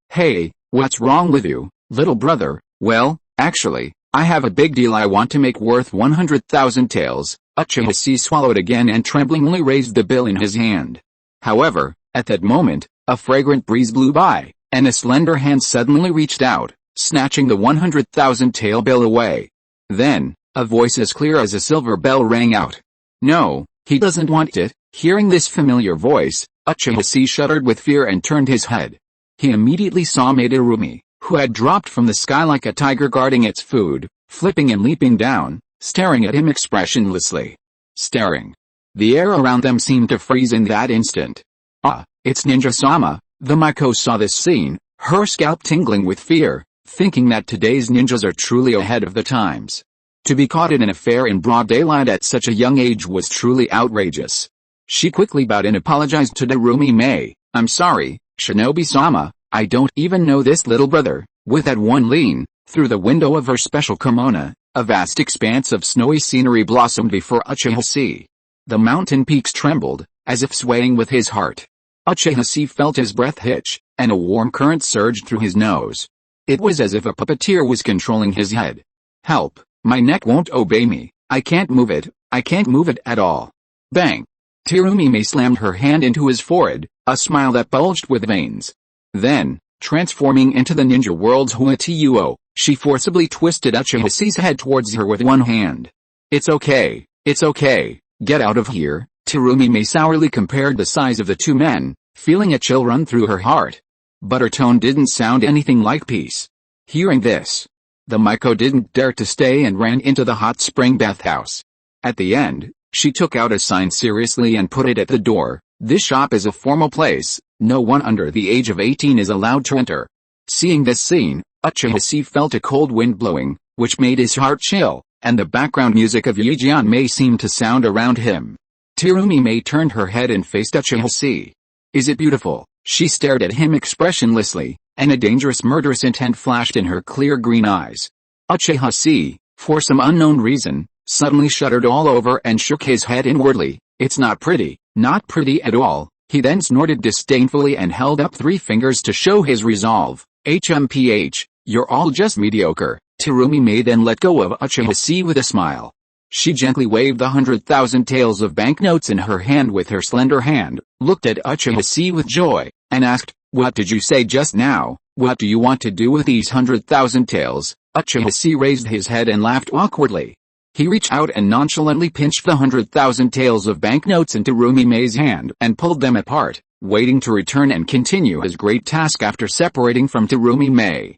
Hey, what's wrong with you, little brother? Well, actually, I have a big deal I want to make worth 100,000 taels. Uchiha Chi swallowed again and tremblingly raised the bill in his hand. However, at that moment, a fragrant breeze blew by, and a slender hand suddenly reached out, snatching the 100,000 tael bill away. Then, a voice as clear as a silver bell rang out. No, he doesn't want it. Hearing this familiar voice, Uchiha Chi shuddered with fear and turned his head. He immediately saw Madarumi, who had dropped from the sky like a tiger guarding its food, flipping and leaping down, staring at him expressionlessly. Staring. The air around them seemed to freeze in that instant. Ah, it's Ninja-sama. The Miko saw this scene, her scalp tingling with fear, thinking that today's ninjas are truly ahead of the times. To be caught in an affair in broad daylight at such a young age was truly outrageous. She quickly bowed and apologized to Darumi-Mei. I'm sorry, Shinobi-sama, I don't even know this little brother. With that one lean, through the window of her special kimono, a vast expanse of snowy scenery blossomed before Uchiha Chi. The mountain peaks trembled, as if swaying with his heart. Uchiha Chi felt his breath hitch, and a warm current surged through his nose. It was as if a puppeteer was controlling his head. Help, my neck won't obey me, I can't move it at all. Bang! Darumi-Mei slammed her hand into his forehead, a smile that bulged with veins. Then, transforming into the ninja world's Huatuo, she forcibly twisted Uchiha Chi's head towards her with one hand. It's okay, get out of here. Darumi-Mei sourly compared the size of the two men, feeling a chill run through her heart. But her tone didn't sound anything like peace. Hearing this, the Miko didn't dare to stay and ran into the hot spring bathhouse. At the end, she took out a sign seriously and put it at the door. This shop is a formal place, no one under the age of 18 is allowed to enter. Seeing this scene, Uchiha Chi felt a cold wind blowing, which made his heart chill, and the background music of Yijian-mei seemed to sound around him. Darumi-Mei turned her head and faced Uchiha Chi. Is it beautiful? She stared at him expressionlessly, and a dangerous murderous intent flashed in her clear green eyes. Uchiha Chi, for some unknown reason, suddenly shuddered all over and shook his head inwardly. It's not pretty, not pretty at all. He then snorted disdainfully and held up 3 fingers to show his resolve. HMPH, you're all just mediocre. Terumi May then let go of Uchiha Chi with a smile. She gently waved the 100,000 taels of banknotes in her hand with her slender hand, looked at Uchiha Chi with joy, and asked, "What did you say just now? What do you want to do with these 100,000 taels?" Uchiha Chi raised his head and laughed awkwardly. He reached out and nonchalantly pinched the 100,000 taels of banknotes into Terumi May's hand and pulled them apart, waiting to return and continue his great task after separating from Terumi May.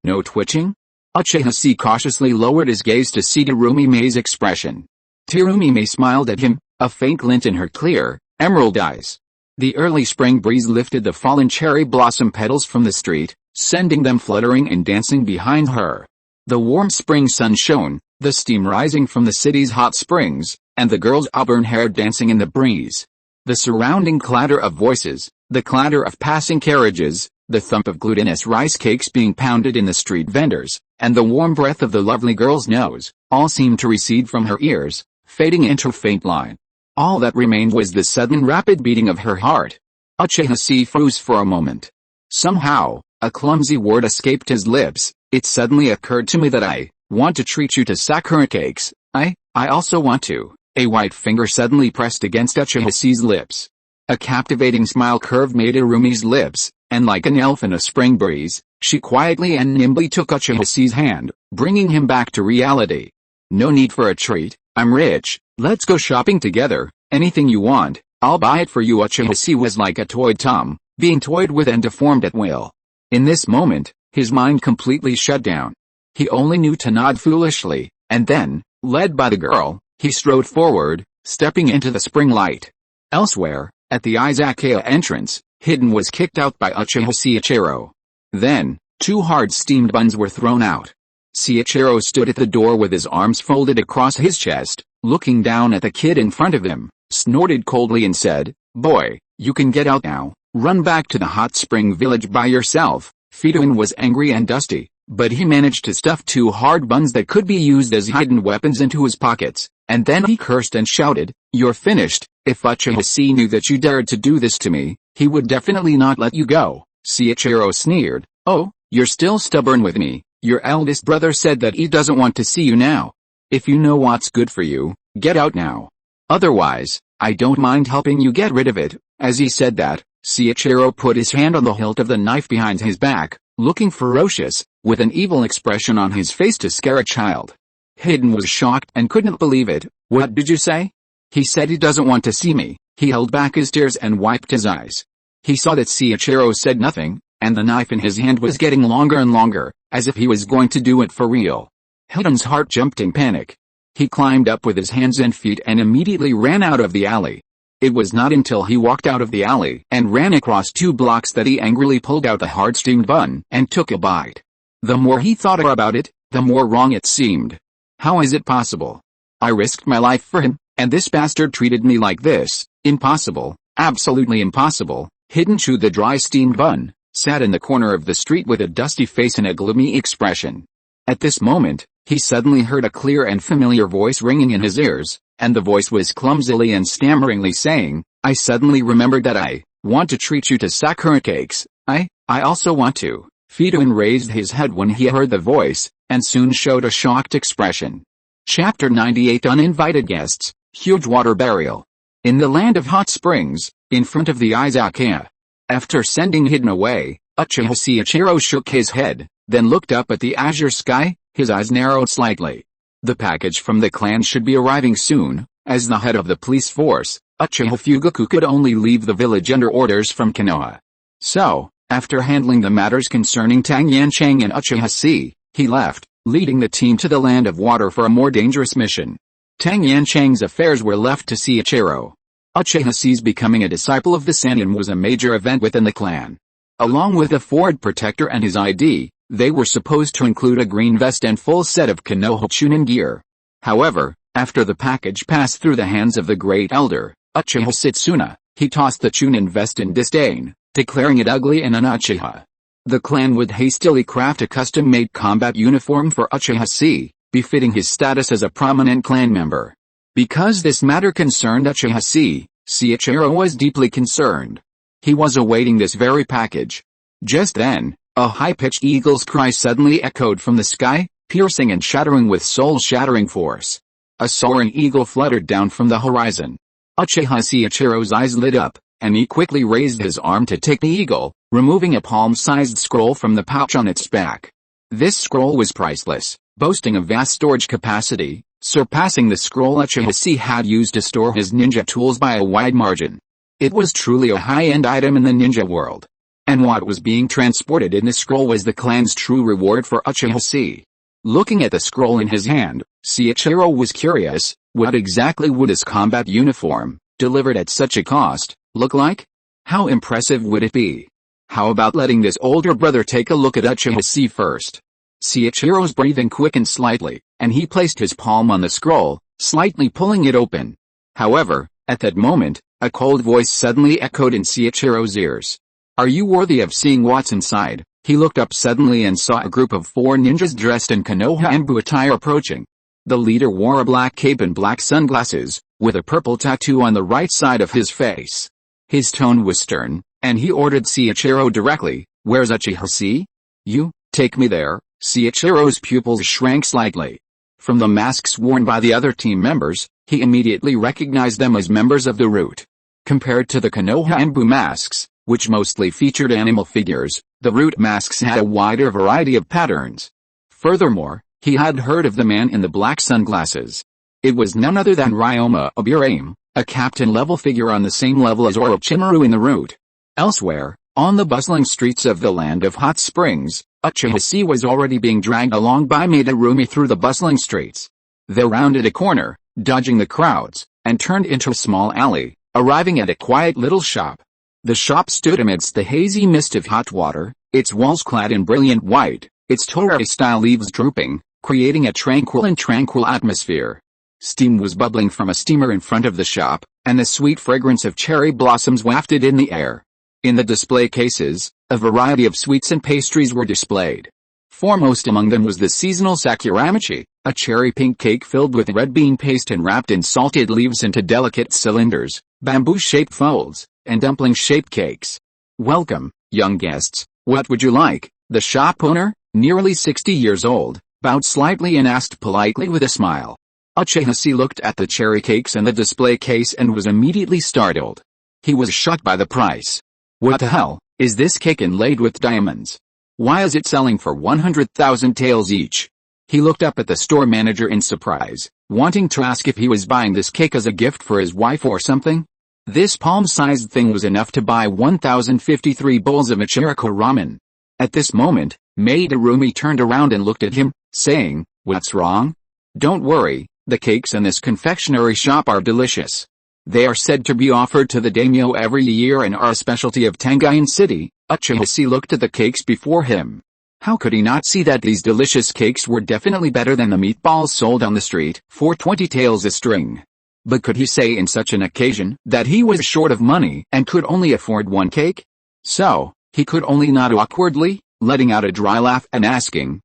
No twitching? Uchiha Chi cautiously lowered his gaze to see Terumi May's expression. Terumi May smiled at him, a faint glint in her clear, emerald eyes. The early spring breeze lifted the fallen cherry blossom petals from the street, sending them fluttering and dancing behind her. The warm spring sun shone, the steam rising from the city's hot springs, and the girl's auburn hair dancing in the breeze. The surrounding clatter of voices, the clatter of passing carriages, the thump of glutinous rice cakes being pounded in the street vendors, and the warm breath of the lovely girl's nose, all seemed to recede from her ears, fading into a faint line. All that remained was the sudden rapid beating of her heart. Uchiha Chi froze for a moment. Somehow, a clumsy word escaped his lips. It suddenly occurred to me that I want to treat you to sakura cakes. I also want to. A white finger suddenly pressed against Uchiha Chi's lips. A captivating smile curved Maderumi's lips, and like an elf in a spring breeze, she quietly and nimbly took Uchiha Chi's hand, bringing him back to reality. No need for a treat, I'm rich, let's go shopping together, anything you want, I'll buy it for you. Uchiha Chi was like a toy Tom, being toyed with and deformed at will. In this moment, his mind completely shut down. He only knew to nod foolishly, and then, led by the girl, he strode forward, stepping into the spring light. Elsewhere, at the izakaya entrance, Hidden was kicked out by Uchiha Chiichiro. Then, 2 hard steamed buns were thrown out. Chiichiro stood at the door with his arms folded across his chest, looking down at the kid in front of him, snorted coldly and said, "Boy, you can get out now, run back to the hot spring village by yourself." Fidouin was angry and dusty, but he managed to stuff 2 hard buns that could be used as hidden weapons into his pockets, and then he cursed and shouted, "You're finished. If Uchiha Chi knew that you dared to do this to me, he would definitely not let you go." Chiichiro sneered, "Oh, you're still stubborn with me. Your eldest brother said that he doesn't want to see you now. If you know what's good for you, get out now. Otherwise, I don't mind helping you get rid of it." As he said that, Chiichiro put his hand on the hilt of the knife behind his back, looking ferocious, with an evil expression on his face to scare a child. Hidden was shocked and couldn't believe it. "What did you say?" "He said he doesn't want to see me." He held back his tears and wiped his eyes. He saw that Chiichiro said nothing, and the knife in his hand was getting longer and longer, as if he was going to do it for real. Hidden's heart jumped in panic. He climbed up with his hands and feet and immediately ran out of the alley. It was not until he walked out of the alley and ran across 2 blocks that he angrily pulled out the hard-steamed bun and took a bite. The more he thought about it, the more wrong it seemed. How is it possible? I risked my life for him, and this bastard treated me like this. Impossible, absolutely impossible. Hidden chewed the dry steamed bun, sat in the corner of the street with a dusty face and a gloomy expression. At this moment, he suddenly heard a clear and familiar voice ringing in his ears, and the voice was clumsily and stammeringly saying, "I suddenly remembered that I want to treat you to sakura cakes. I also want to." Fidouin raised his head when he heard the voice, and soon showed a shocked expression. Chapter 98 Uninvited Guests, Huge Water Burial. In the land of hot springs, in front of the izakaya. After sending Hidden away, Uchiha Chiichiro shook his head, then looked up at the azure sky, his eyes narrowed slightly. The package from the clan should be arriving soon. As the head of the police force, Uchiha Fugaku could only leave the village under orders from Konoha. So, after handling the matters concerning Tang Yanchang and Uchiha Chi, he left, leading the team to the land of water for a more dangerous mission. Tang Yanchang's affairs were left to Chiichiro. Uchiha Chi's becoming a disciple of the Sannin was a major event within the clan. Along with the Ford Protector and his ID, they were supposed to include a green vest and full set of Konoha Chunin gear. However, after the package passed through the hands of the Great Elder, Uchiha Setsuna, he tossed the Chunin vest in disdain, declaring it ugly and un-Uchiha. The clan would hastily craft a custom-made combat uniform for Uchiha Chi, befitting his status as a prominent clan member. Because this matter concerned Uchiha Chi, Seiichiro was deeply concerned. He was awaiting this very package. Just then, a high-pitched eagle's cry suddenly echoed from the sky, piercing and shattering with soul-shattering force. A soaring eagle fluttered down from the horizon. Uchiha Seiichiro's eyes lit up, and he quickly raised his arm to take the eagle, removing a palm-sized scroll from the pouch on its back. This scroll was priceless, boasting a vast storage capacity, surpassing the scroll Uchiha Chi had used to store his ninja tools by a wide margin. It was truly a high-end item in the ninja world. And what was being transported in the scroll was the clan's true reward for Uchiha Chi. Looking at the scroll in his hand, Seiichiro was curious, what exactly would his combat uniform, delivered at such a cost, look like? How impressive would it be? How about letting this older brother take a look at Uchiha Chi first? Seiichiro's breathing quickened slightly, and he placed his palm on the scroll, slightly pulling it open. However, at that moment, a cold voice suddenly echoed in Seiichiro's ears. Are you worthy of seeing what's inside? He looked up suddenly and saw a group of 4 ninjas dressed in Konoha Enbu attire approaching. The leader wore a black cape and black sunglasses, with a purple tattoo on the right side of his face. His tone was stern, and he ordered Seiichiro directly, "Where's Uchiha Chi? You, take me there." Seiichiro's pupils shrank slightly. From the masks worn by the other team members, he immediately recognized them as members of the Root. Compared to the Konoha Enbu masks, which mostly featured animal figures, the Root masks had a wider variety of patterns. Furthermore, he had heard of the man in the black sunglasses. It was none other than Ryoma Obirame, a captain-level figure on the same level as Orochimaru in the Root. Elsewhere, on the bustling streets of the Land of Hot Springs, Uchiha Chi was already being dragged along by Madarumi through the bustling streets. They rounded a corner, dodging the crowds, and turned into a small alley, arriving at a quiet little shop. The shop stood amidst the hazy mist of hot water, its walls clad in brilliant white, its torii-style leaves drooping, creating a tranquil atmosphere. Steam was bubbling from a steamer in front of the shop, and the sweet fragrance of cherry blossoms wafted in the air. In the display cases, a variety of sweets and pastries were displayed. Foremost among them was the seasonal sakuramachi, a cherry-pink cake filled with red bean paste and wrapped in salted leaves into delicate cylinders, bamboo-shaped folds, and dumpling-shaped cakes. "Welcome, young guests, what would you like?" The shop owner, nearly 60 years old, bowed slightly and asked politely with a smile. Uchiha Chi looked at the cherry cakes and the display case and was immediately startled. He was shocked by the price. What the hell, is this cake inlaid with diamonds? Why is it selling for 100,000 taels each? He looked up at the store manager in surprise, wanting to ask if he was buying this cake as a gift for his wife or something. This palm-sized thing was enough to buy 1,053 bowls of Ichiriko ramen. At this moment, Madarumi turned around and looked at him, saying, "What's wrong?" "Don't worry, the cakes in this confectionery shop are delicious. They are said to be offered to the daimyo every year and are a specialty of Tengain City." Uchiha Chi looked at the cakes before him. How could he not see that these delicious cakes were definitely better than the meatballs sold on the street for 20 taels a string? But could he say in such an occasion that he was short of money and could only afford one cake? So, he could only nod awkwardly, letting out a dry laugh and asking,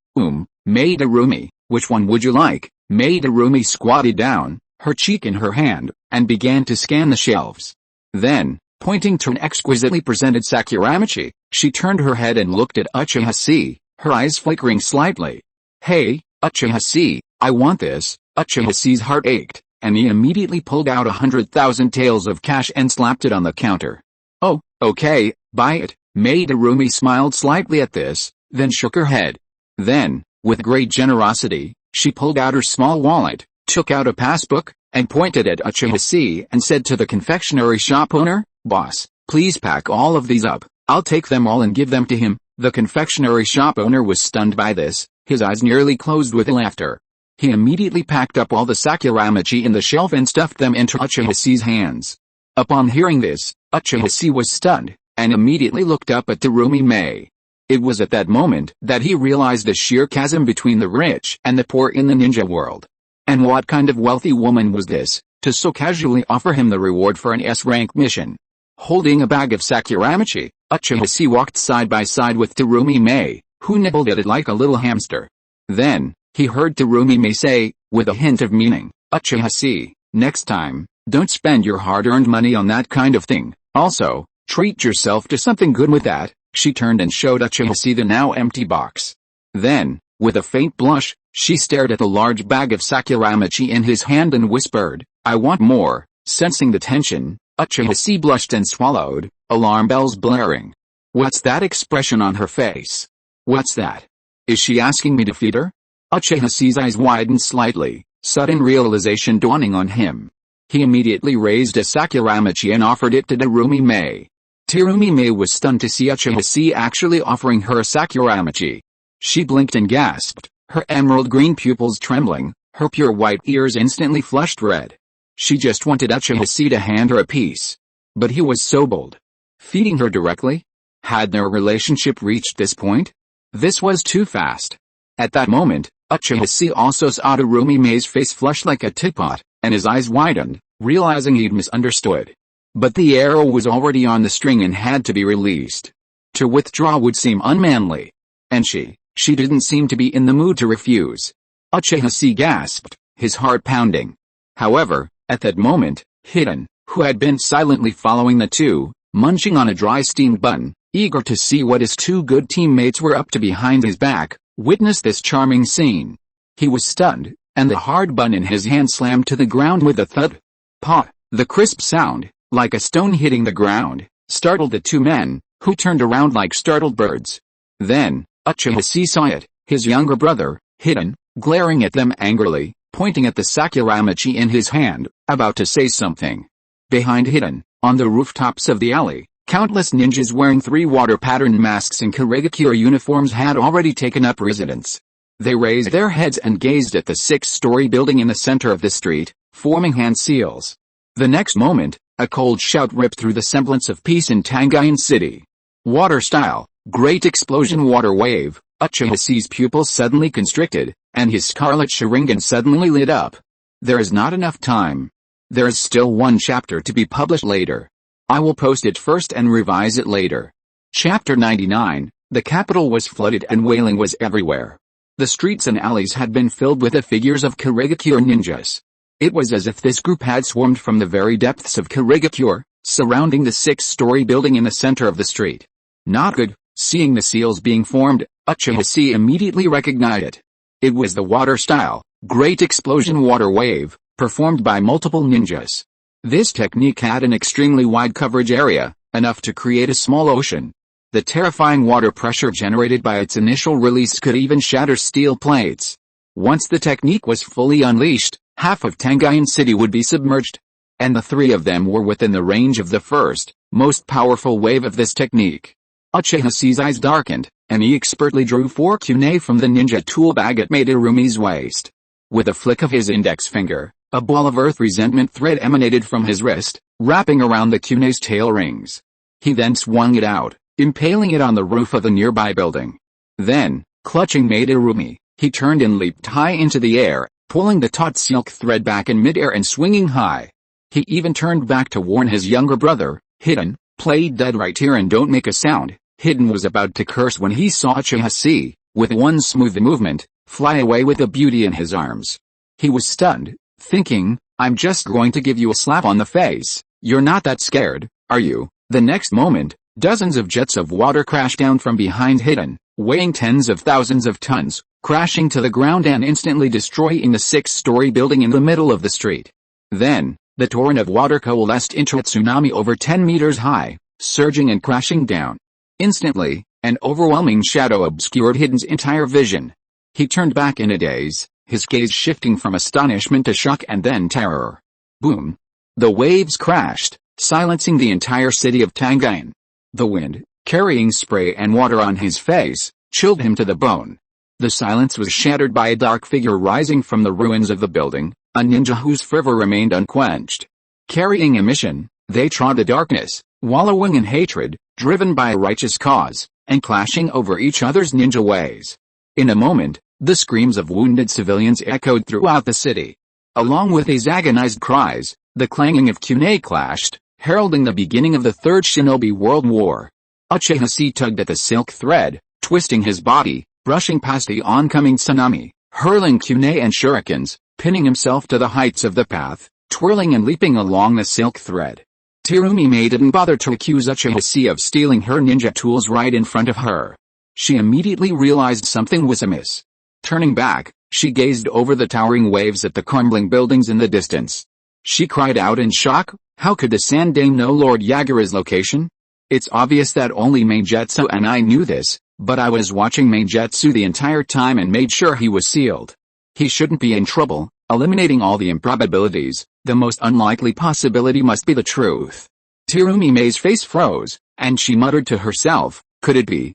Madarumi, which one would you like?" Madarumi squatted down, her cheek in her hand, and began to scan the shelves. Then, pointing to an exquisitely presented sakuramachi, she turned her head and looked at Uchiha Chi, her eyes flickering slightly. "Hey, Uchiha Chi, I want this." Uchiha Chi's heart ached, and he immediately pulled out 100,000 taels of cash and slapped it on the counter. "Oh, okay, buy it." Madarumi smiled slightly at this, then shook her head. Then, with great generosity, she pulled out her small wallet, took out a passbook, and pointed at Uchiha Chi and said to the confectionery shop owner, "Boss, please pack all of these up. I'll take them all and give them to him." The confectionery shop owner was stunned by this, his eyes nearly closed with laughter. He immediately packed up all the sakuramachi in the shelf and stuffed them into Uchiha Chi's hands. Upon hearing this, Uchiha Chi was stunned, and immediately looked up at Darumi Mei. It was at that moment that he realized the sheer chasm between the rich and the poor in the ninja world. And what kind of wealthy woman was this, to so casually offer him the reward for an S-rank mission? Holding a bag of sakuramachi, Uchiha walked side by side with Terumi Mei, who nibbled at it like a little hamster. Then, he heard Terumi Mei say, with a hint of meaning, "Uchiha, next time, don't spend your hard-earned money on that kind of thing. Also, treat yourself to something good with that." She turned and showed Uchiha the now empty box. Then, with a faint blush, she stared at the large bag of sakuramachi in his hand and whispered, "I want more." Sensing the tension, Uchiha blushed and swallowed, alarm bells blaring. What's that expression on her face? What's that? Is she asking me to feed her? Uchiha's eyes widened slightly, sudden realization dawning on him. He immediately raised a sakuramachi and offered it to Terumi Mei. Terumi Mei was stunned to see Uchiha actually offering her a sakuramachi. She blinked and gasped, her emerald green pupils trembling, her pure white ears instantly flushed red. She just wanted Uchiha to hand her a piece. But he was so bold. Feeding her directly? Had their relationship reached this point? This was too fast. At that moment, Uchiha also saw Terumi Mei's face flush like a teapot, and his eyes widened, realizing he'd misunderstood. But the arrow was already on the string and had to be released. To withdraw would seem unmanly. And she didn't seem to be in the mood to refuse. Uchiha gasped, his heart pounding. However, at that moment, Hiden, who had been silently following the two, munching on a dry steamed bun, eager to see what his two good teammates were up to behind his back, witnessed this charming scene. He was stunned, and the hard bun in his hand slammed to the ground with a thud. Pop! The crisp sound, like a stone hitting the ground, startled the two men, who turned around like startled birds. Then, Uchiha saw it, his younger brother, Hiden, glaring at them angrily, pointing at the sakuramachi in his hand, about to say something. Behind Hiden, on the rooftops of the alley, countless ninjas wearing 3 water-patterned masks and Kurigakure uniforms had already taken up residence. They raised their heads and gazed at the 6-story building in the center of the street, forming hand seals. The next moment, a cold shout ripped through the semblance of peace in Tangain City. Water style, great explosion water wave. Uchiha's pupils suddenly constricted, and his scarlet Sharingan suddenly lit up. There is not enough time. There is still one chapter to be published later. I will post it first and revise it later. Chapter 99, the capital was flooded and wailing was everywhere. The streets and alleys had been filled with the figures of Kurigakure ninjas. It was as if this group had swarmed from the very depths of Kurigakure, surrounding the 6-story building in the center of the street. Not good. Seeing the seals being formed, Uchiha immediately recognized it. It was the water style, great explosion water wave, performed by multiple ninjas. This technique had an extremely wide coverage area, enough to create a small ocean. The terrifying water pressure generated by its initial release could even shatter steel plates. Once the technique was fully unleashed, half of Tangain City would be submerged. And the 3 of them were within the range of the first, most powerful wave of this technique. Uchiha's eyes darkened, and he expertly drew 4 kunai from the ninja tool bag at Maderumi's waist. With a flick of his index finger, a ball of earth resentment thread emanated from his wrist, wrapping around the kunai's tail rings. He then swung it out, impaling it on the roof of the nearby building. Then, clutching Maderumi, he turned and leaped high into the air, pulling the taut silk thread back in midair and swinging high. He even turned back to warn his younger brother, Hiden, "Play dead right here and don't make a sound." Hiden was about to curse when he saw Uchiha, with one smooth movement, fly away with the beauty in his arms. He was stunned, thinking, "I'm just going to give you a slap on the face. You're not that scared, are you?" The next moment, dozens of jets of water crashed down from behind Hiden, weighing tens of thousands of tons, crashing to the ground and instantly destroying the 6-story building in the middle of the street. Then, the torrent of water coalesced into a tsunami over 10 meters high, surging and crashing down. Instantly, an overwhelming shadow obscured Hiden's entire vision. He turned back in a daze, his gaze shifting from astonishment to shock and then terror. Boom! The waves crashed, silencing the entire city of Tangain. The wind, carrying spray and water on his face, chilled him to the bone. The silence was shattered by a dark figure rising from the ruins of the building, a ninja whose fervor remained unquenched. Carrying a mission, they trod the darkness, wallowing in hatred, driven by a righteous cause, and clashing over each other's ninja ways. In a moment, the screams of wounded civilians echoed throughout the city. Along with these agonized cries, the clanging of kunai clashed, heralding the beginning of the Third Shinobi World War. Uchiha tugged at the silk thread, twisting his body, brushing past the oncoming tsunami, hurling kunai and shurikens, pinning himself to the heights of the path, twirling and leaping along the silk thread. Terumi didn't bother to accuse Uchiha of stealing her ninja tools right in front of her. She immediately realized something was amiss. Turning back, she gazed over the towering waves at the crumbling buildings in the distance. She cried out in shock, how could the Sand Dame know Lord Yagura's location? It's obvious that only Meigetsu and I knew this, but I was watching Meigetsu the entire time and made sure he was sealed. He shouldn't be in trouble. Eliminating all the improbabilities, the most unlikely possibility must be the truth. Terumi's face froze, and she muttered to herself, could it be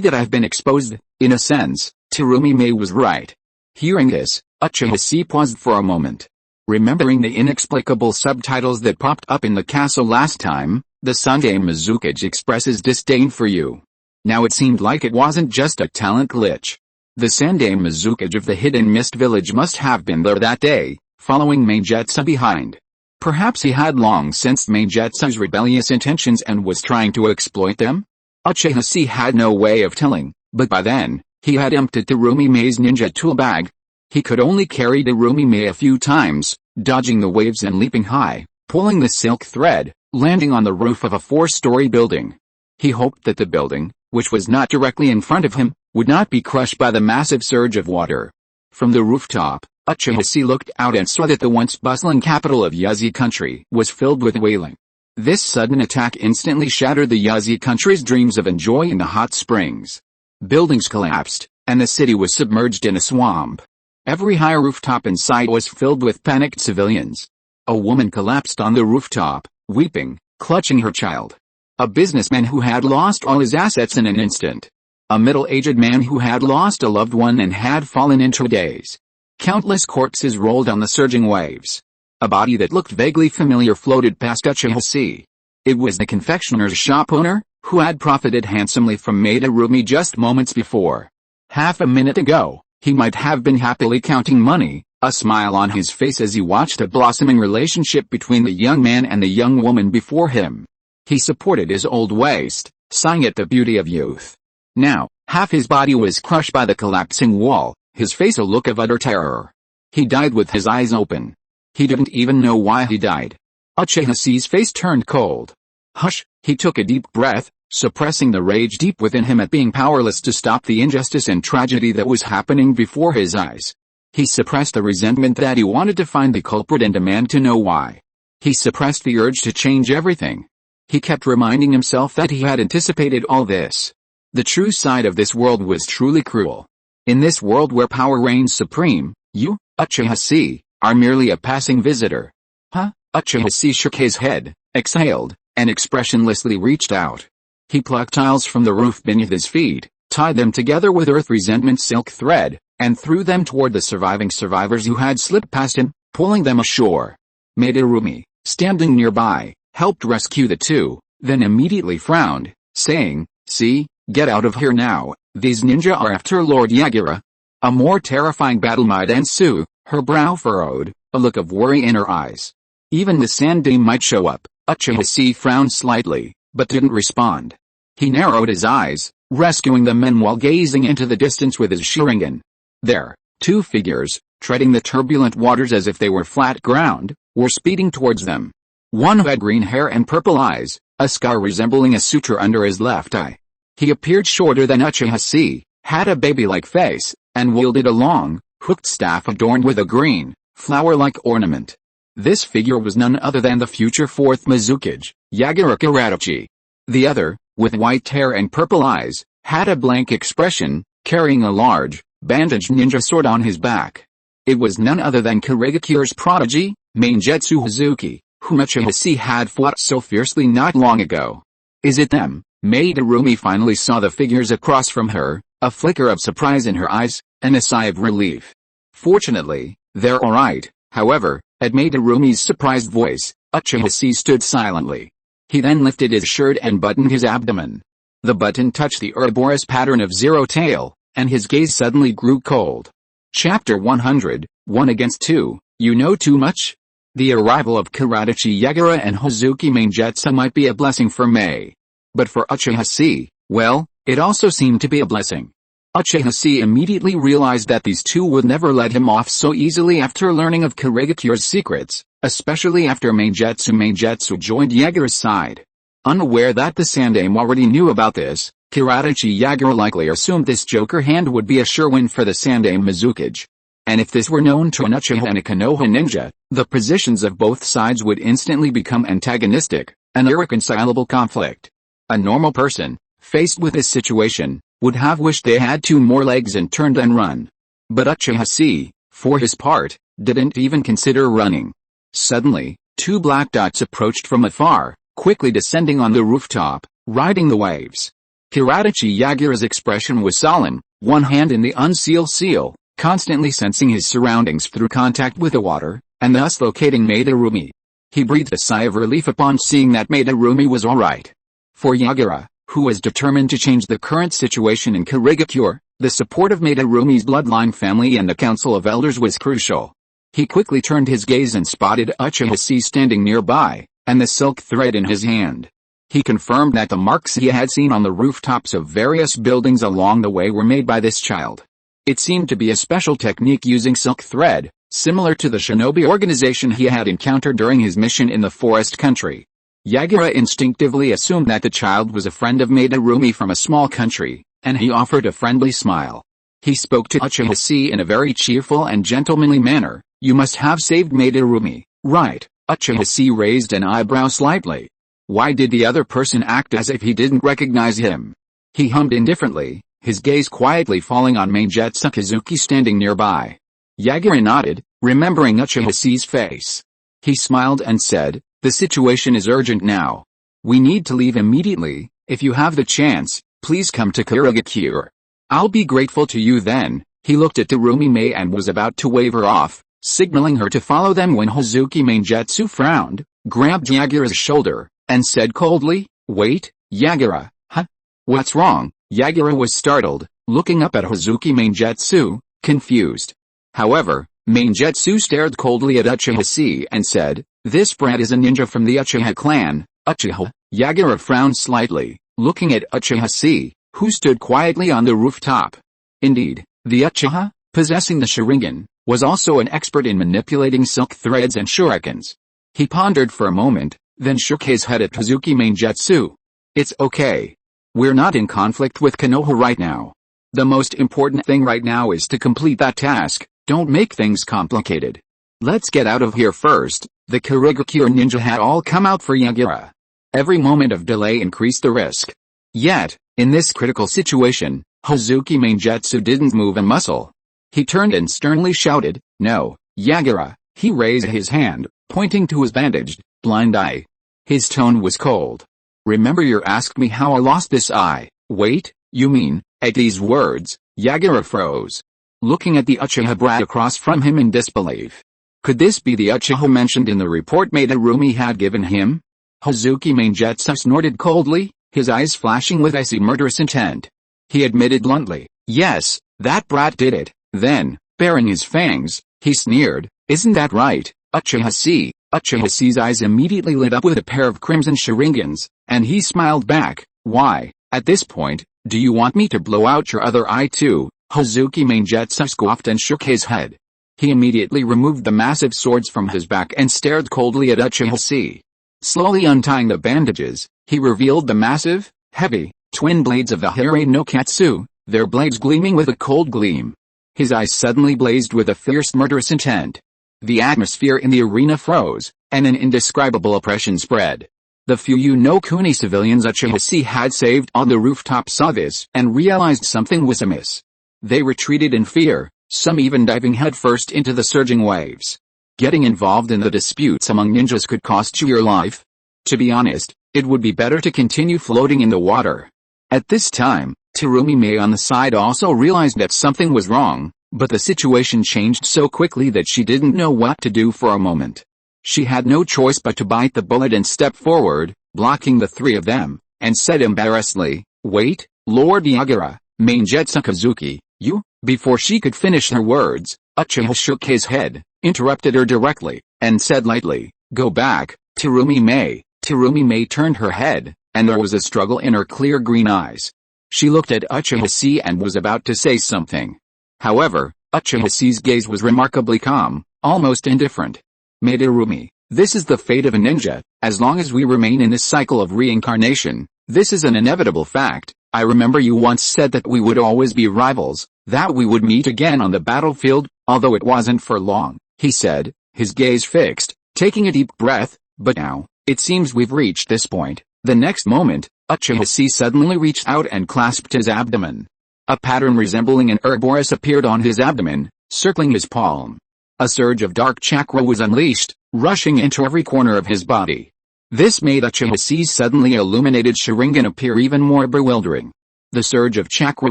that I've been exposed? In a sense, Terumi was right. Hearing this, Uchiha paused for a moment. Remembering the inexplicable subtitles that popped up in the castle last time, the Sundame Mizukage expresses disdain for you. Now it seemed like it wasn't just a talent glitch. The Sandame Mizukage of the Hidden Mist Village must have been there that day, following Meigetsu behind. Perhaps he had long sensed Meigetsu's rebellious intentions and was trying to exploit them? Uchiha had no way of telling, but by then, he had emptied Terumi's ninja tool bag. He could only carry Terumi a few times, dodging the waves and leaping high, pulling the silk thread, landing on the roof of a 4-story building. He hoped that the building, which was not directly in front of him, would not be crushed by the massive surge of water. From the rooftop, Uchiha looked out and saw that the once bustling capital of Yuzi country was filled with wailing. This sudden attack instantly shattered the Yuzi country's dreams of enjoying the hot springs. Buildings collapsed, and the city was submerged in a swamp. Every high rooftop in sight was filled with panicked civilians. A woman collapsed on the rooftop, weeping, clutching her child. A businessman who had lost all his assets in an instant. A middle-aged man who had lost a loved one and had fallen into a daze. Countless corpses rolled on the surging waves. A body that looked vaguely familiar floated past Uchiha. It was the confectioner's shop owner, who had profited handsomely from Terumi just moments before. Half a minute ago, he might have been happily counting money, a smile on his face as he watched a blossoming relationship between the young man and the young woman before him. He supported his old waist, sighing at the beauty of youth. Now, half his body was crushed by the collapsing wall, his face a look of utter terror. He died with his eyes open. He didn't even know why he died. Uchiha's face turned cold. Hush, he took a deep breath, suppressing the rage deep within him at being powerless to stop the injustice and tragedy that was happening before his eyes. He suppressed the resentment that he wanted to find the culprit and demand to know why. He suppressed the urge to change everything. He kept reminding himself that he had anticipated all this. The true side of this world was truly cruel. In this world where power reigns supreme, you, Uchiha, are merely a passing visitor. Huh? Uchiha shook his head, exhaled, and expressionlessly reached out. He plucked tiles from the roof beneath his feet, tied them together with earth resentment silk thread, and threw them toward the surviving survivors who had slipped past him, pulling them ashore. Terumi, standing nearby, helped rescue the two, then immediately frowned, saying, "See, get out of here now, these ninja are after Lord Yagura." A more terrifying battle might ensue, her brow furrowed, a look of worry in her eyes. Even the Sandame might show up. Uchiha frowned slightly, but didn't respond. He narrowed his eyes, rescuing the men while gazing into the distance with his Sharingan. There, two figures, treading the turbulent waters as if they were flat ground, were speeding towards them. One had green hair and purple eyes, a scar resembling a suture under his left eye. He appeared shorter than Uchiha, had a baby-like face, and wielded a long, hooked staff adorned with a green, flower-like ornament. This figure was none other than the future fourth Mizukage, Yagura Karachi. The other, with white hair and purple eyes, had a blank expression, carrying a large, bandaged ninja sword on his back. It was none other than Karigakure's prodigy, Meigetsu Hazuki, whom Uchiha had fought so fiercely not long ago. Is it them? Terumi finally saw the figures across from her, a flicker of surprise in her eyes, and a sigh of relief. Fortunately, they're alright. However, at Terumi's surprised voice, Uchiha stood silently. He then lifted his shirt and buttoned his abdomen. The button touched the Ouroboros pattern of Zero Tail, and his gaze suddenly grew cold. Chapter 100, 1 against 2, You Know Too Much? The arrival of Karachi Yagura and Hazuki Meigetsu might be a blessing for Mei. But for Uchiha Chi, well, it also seemed to be a blessing. Uchiha Chi immediately realized that these two would never let him off so easily after learning of Kirigakure's secrets, especially after Meigetsu joined Yagura's side. Unaware that the Sandaime already knew about this, Kirigaku Yagura likely assumed this Joker hand would be a sure win for the Sandaime Mizukage. And if this were known to an Uchiha and a Konoha ninja, the positions of both sides would instantly become antagonistic, an irreconcilable conflict. A normal person, faced with this situation, would have wished they had two more legs and turned and run. But Uchiha Chi, for his part, didn't even consider running. Suddenly, two black dots approached from afar, quickly descending on the rooftop, riding the waves. Kirigaku Yagura's expression was solemn, one hand in the unsealed seal, constantly sensing his surroundings through contact with the water, and thus locating Madarumi. He breathed a sigh of relief upon seeing that Madarumi was alright. For Yagura, who was determined to change the current situation in Kirigakure, the support of Madarumi's bloodline family and the Council of Elders was crucial. He quickly turned his gaze and spotted Uchiha Chi standing nearby, and the silk thread in his hand. He confirmed that the marks he had seen on the rooftops of various buildings along the way were made by this child. It seemed to be a special technique using silk thread, similar to the Shinobi organization he had encountered during his mission in the forest country. Yagura instinctively assumed that the child was a friend of Madarumi from a small country, and he offered a friendly smile. He spoke to Uchiha Chi in a very cheerful and gentlemanly manner. "You must have saved Madarumi, right?" Uchiha Chi raised an eyebrow slightly. Why did the other person act as if he didn't recognize him? He hummed indifferently, his gaze quietly falling on Meigetsu Kazuki standing nearby. Yagura nodded, remembering Uchiha Chi's face. He smiled and said, "The situation is urgent now. We need to leave immediately. If you have the chance, please come to Kirigakure. I'll be grateful to you then." He looked at Darumi Mei and was about to wave her off, signaling her to follow them when Hazuki Meigetsu frowned, grabbed Yagura's shoulder, and said coldly, "Wait, Yagura, huh? What's wrong?" Yagura was startled, looking up at Hazuki Meigetsu, confused. However, Meigetsu stared coldly at Uchiha Chi and said, "This brat is a ninja from the Uchiha clan." Uchiha. Yagura frowned slightly, looking at Uchiha Chi, who stood quietly on the rooftop. Indeed, the Uchiha, possessing the Sharingan, was also an expert in manipulating silk threads and shurikens. He pondered for a moment, then shook his head at Hazuki Meigetsu. "It's okay. We're not in conflict with Konoha right now. The most important thing right now is to complete that task. Don't make things complicated. Let's get out of here first." The Kirigakure ninja had all come out for Yagura. Every moment of delay increased the risk. Yet, in this critical situation, Hazuki Meigetsu didn't move a muscle. He turned and sternly shouted, "No, Yagura." He raised his hand, pointing to his bandaged, blind eye. His tone was cold. "Remember you asked me how I lost this eye." "Wait, you mean?" At these words, Yagura froze, looking at the Uchiha brat across from him in disbelief. Could this be the Uchiha mentioned in the report Madarumi had given him? Hazuki Meigetsu snorted coldly, his eyes flashing with icy murderous intent. He admitted bluntly, "Yes, that brat did it." Then, baring his fangs, he sneered, "Isn't that right, Uchiha Chi?" Uchiha Chi's eyes immediately lit up with a pair of crimson sharingans, and he smiled back. "Why, at this point, do you want me to blow out your other eye too?" Hazuki Meigetsu scoffed and shook his head. He immediately removed the massive swords from his back and stared coldly at Uchiha Chi. Slowly untying the bandages, he revealed the massive, heavy, twin blades of the Hare no Katsu, their blades gleaming with a cold gleam. His eyes suddenly blazed with a fierce murderous intent. The atmosphere in the arena froze, and an indescribable oppression spread. The few no Kuni civilians Uchiha Chi had saved on the rooftop saw this and realized something was amiss. They retreated in fear, some even diving headfirst into the surging waves. Getting involved in the disputes among ninjas could cost you your life. To be honest, it would be better to continue floating in the water. At this time, Darumi Mei on the side also realized that something was wrong, but the situation changed so quickly that she didn't know what to do for a moment. She had no choice but to bite the bullet and step forward, blocking the three of them, and said embarrassedly, "Wait, Lord Yagura, Meigetsu Kazuki, you?" Before she could finish her words, Uchiha shook his head, interrupted her directly, and said lightly, "Go back, Darumi Mei." Darumi Mei turned her head, and there was a struggle in her clear green eyes. She looked at Uchiha and was about to say something. However, Uchiha's gaze was remarkably calm, almost indifferent. Midorumi, this is the fate of a ninja. As long as we remain in this cycle of reincarnation, this is an inevitable fact. I remember you once said that we would always be rivals, that we would meet again on the battlefield, although it wasn't for long, he said, his gaze fixed, taking a deep breath. But now, it seems we've reached this point. The next moment, Uchiha suddenly reached out and clasped his abdomen. A pattern resembling an Ouroboros appeared on his abdomen, circling his palm. A surge of dark chakra was unleashed, rushing into every corner of his body. This made Uchiha's suddenly illuminated Sharingan appear even more bewildering. The surge of chakra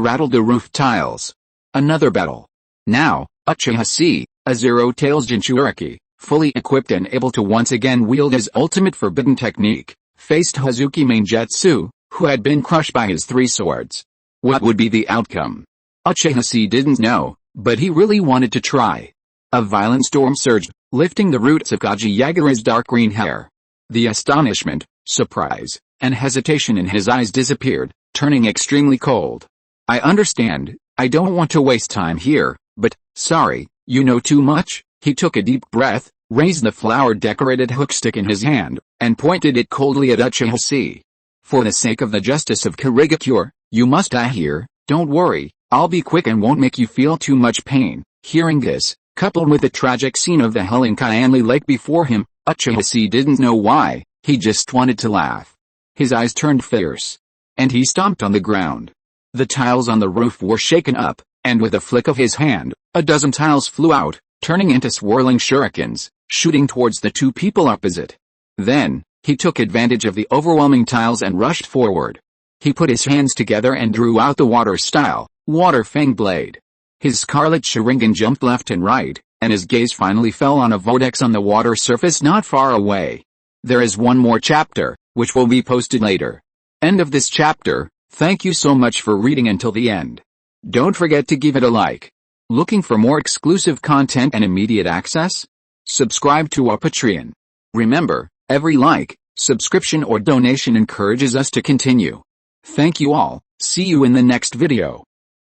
rattled the roof tiles. Another battle. Now, Uchiha, a Zero-Tails Jinchuriki, fully equipped and able to once again wield his ultimate forbidden technique, faced Hazuki Mainjutsu, who had been crushed by his three swords. What would be the outcome? Uchiha didn't know, but he really wanted to try. A violent storm surged, lifting the roots of Kaji Yagura's dark green hair. The astonishment, surprise, and hesitation in his eyes disappeared, turning extremely cold. I understand, I don't want to waste time here, but, sorry, you know too much. He took a deep breath, raised the flower-decorated hookstick in his hand, and pointed it coldly at Uchiha. For the sake of the justice of Kirigakure, you must die here. Don't worry, I'll be quick and won't make you feel too much pain. Hearing this, coupled with the tragic scene of the hell in Kainli Lake before him, Uchiha didn't know why, he just wanted to laugh. His eyes turned fierce. And he stomped on the ground. The tiles on the roof were shaken up, and with a flick of his hand, a dozen tiles flew out, turning into swirling shurikens, shooting towards the two people opposite. Then, he took advantage of the overwhelming tiles and rushed forward. He put his hands together and drew out the water-style, water-fang blade. His scarlet Sharingan jumped left and right, and his gaze finally fell on a vortex on the water surface not far away. There is one more chapter, which will be posted later. End of this chapter. Thank you so much for reading until the end. Don't forget to give it a like. Looking for more exclusive content and immediate access? Subscribe to our Patreon. Remember, every like, subscription or donation encourages us to continue. Thank you all. See you in the next video.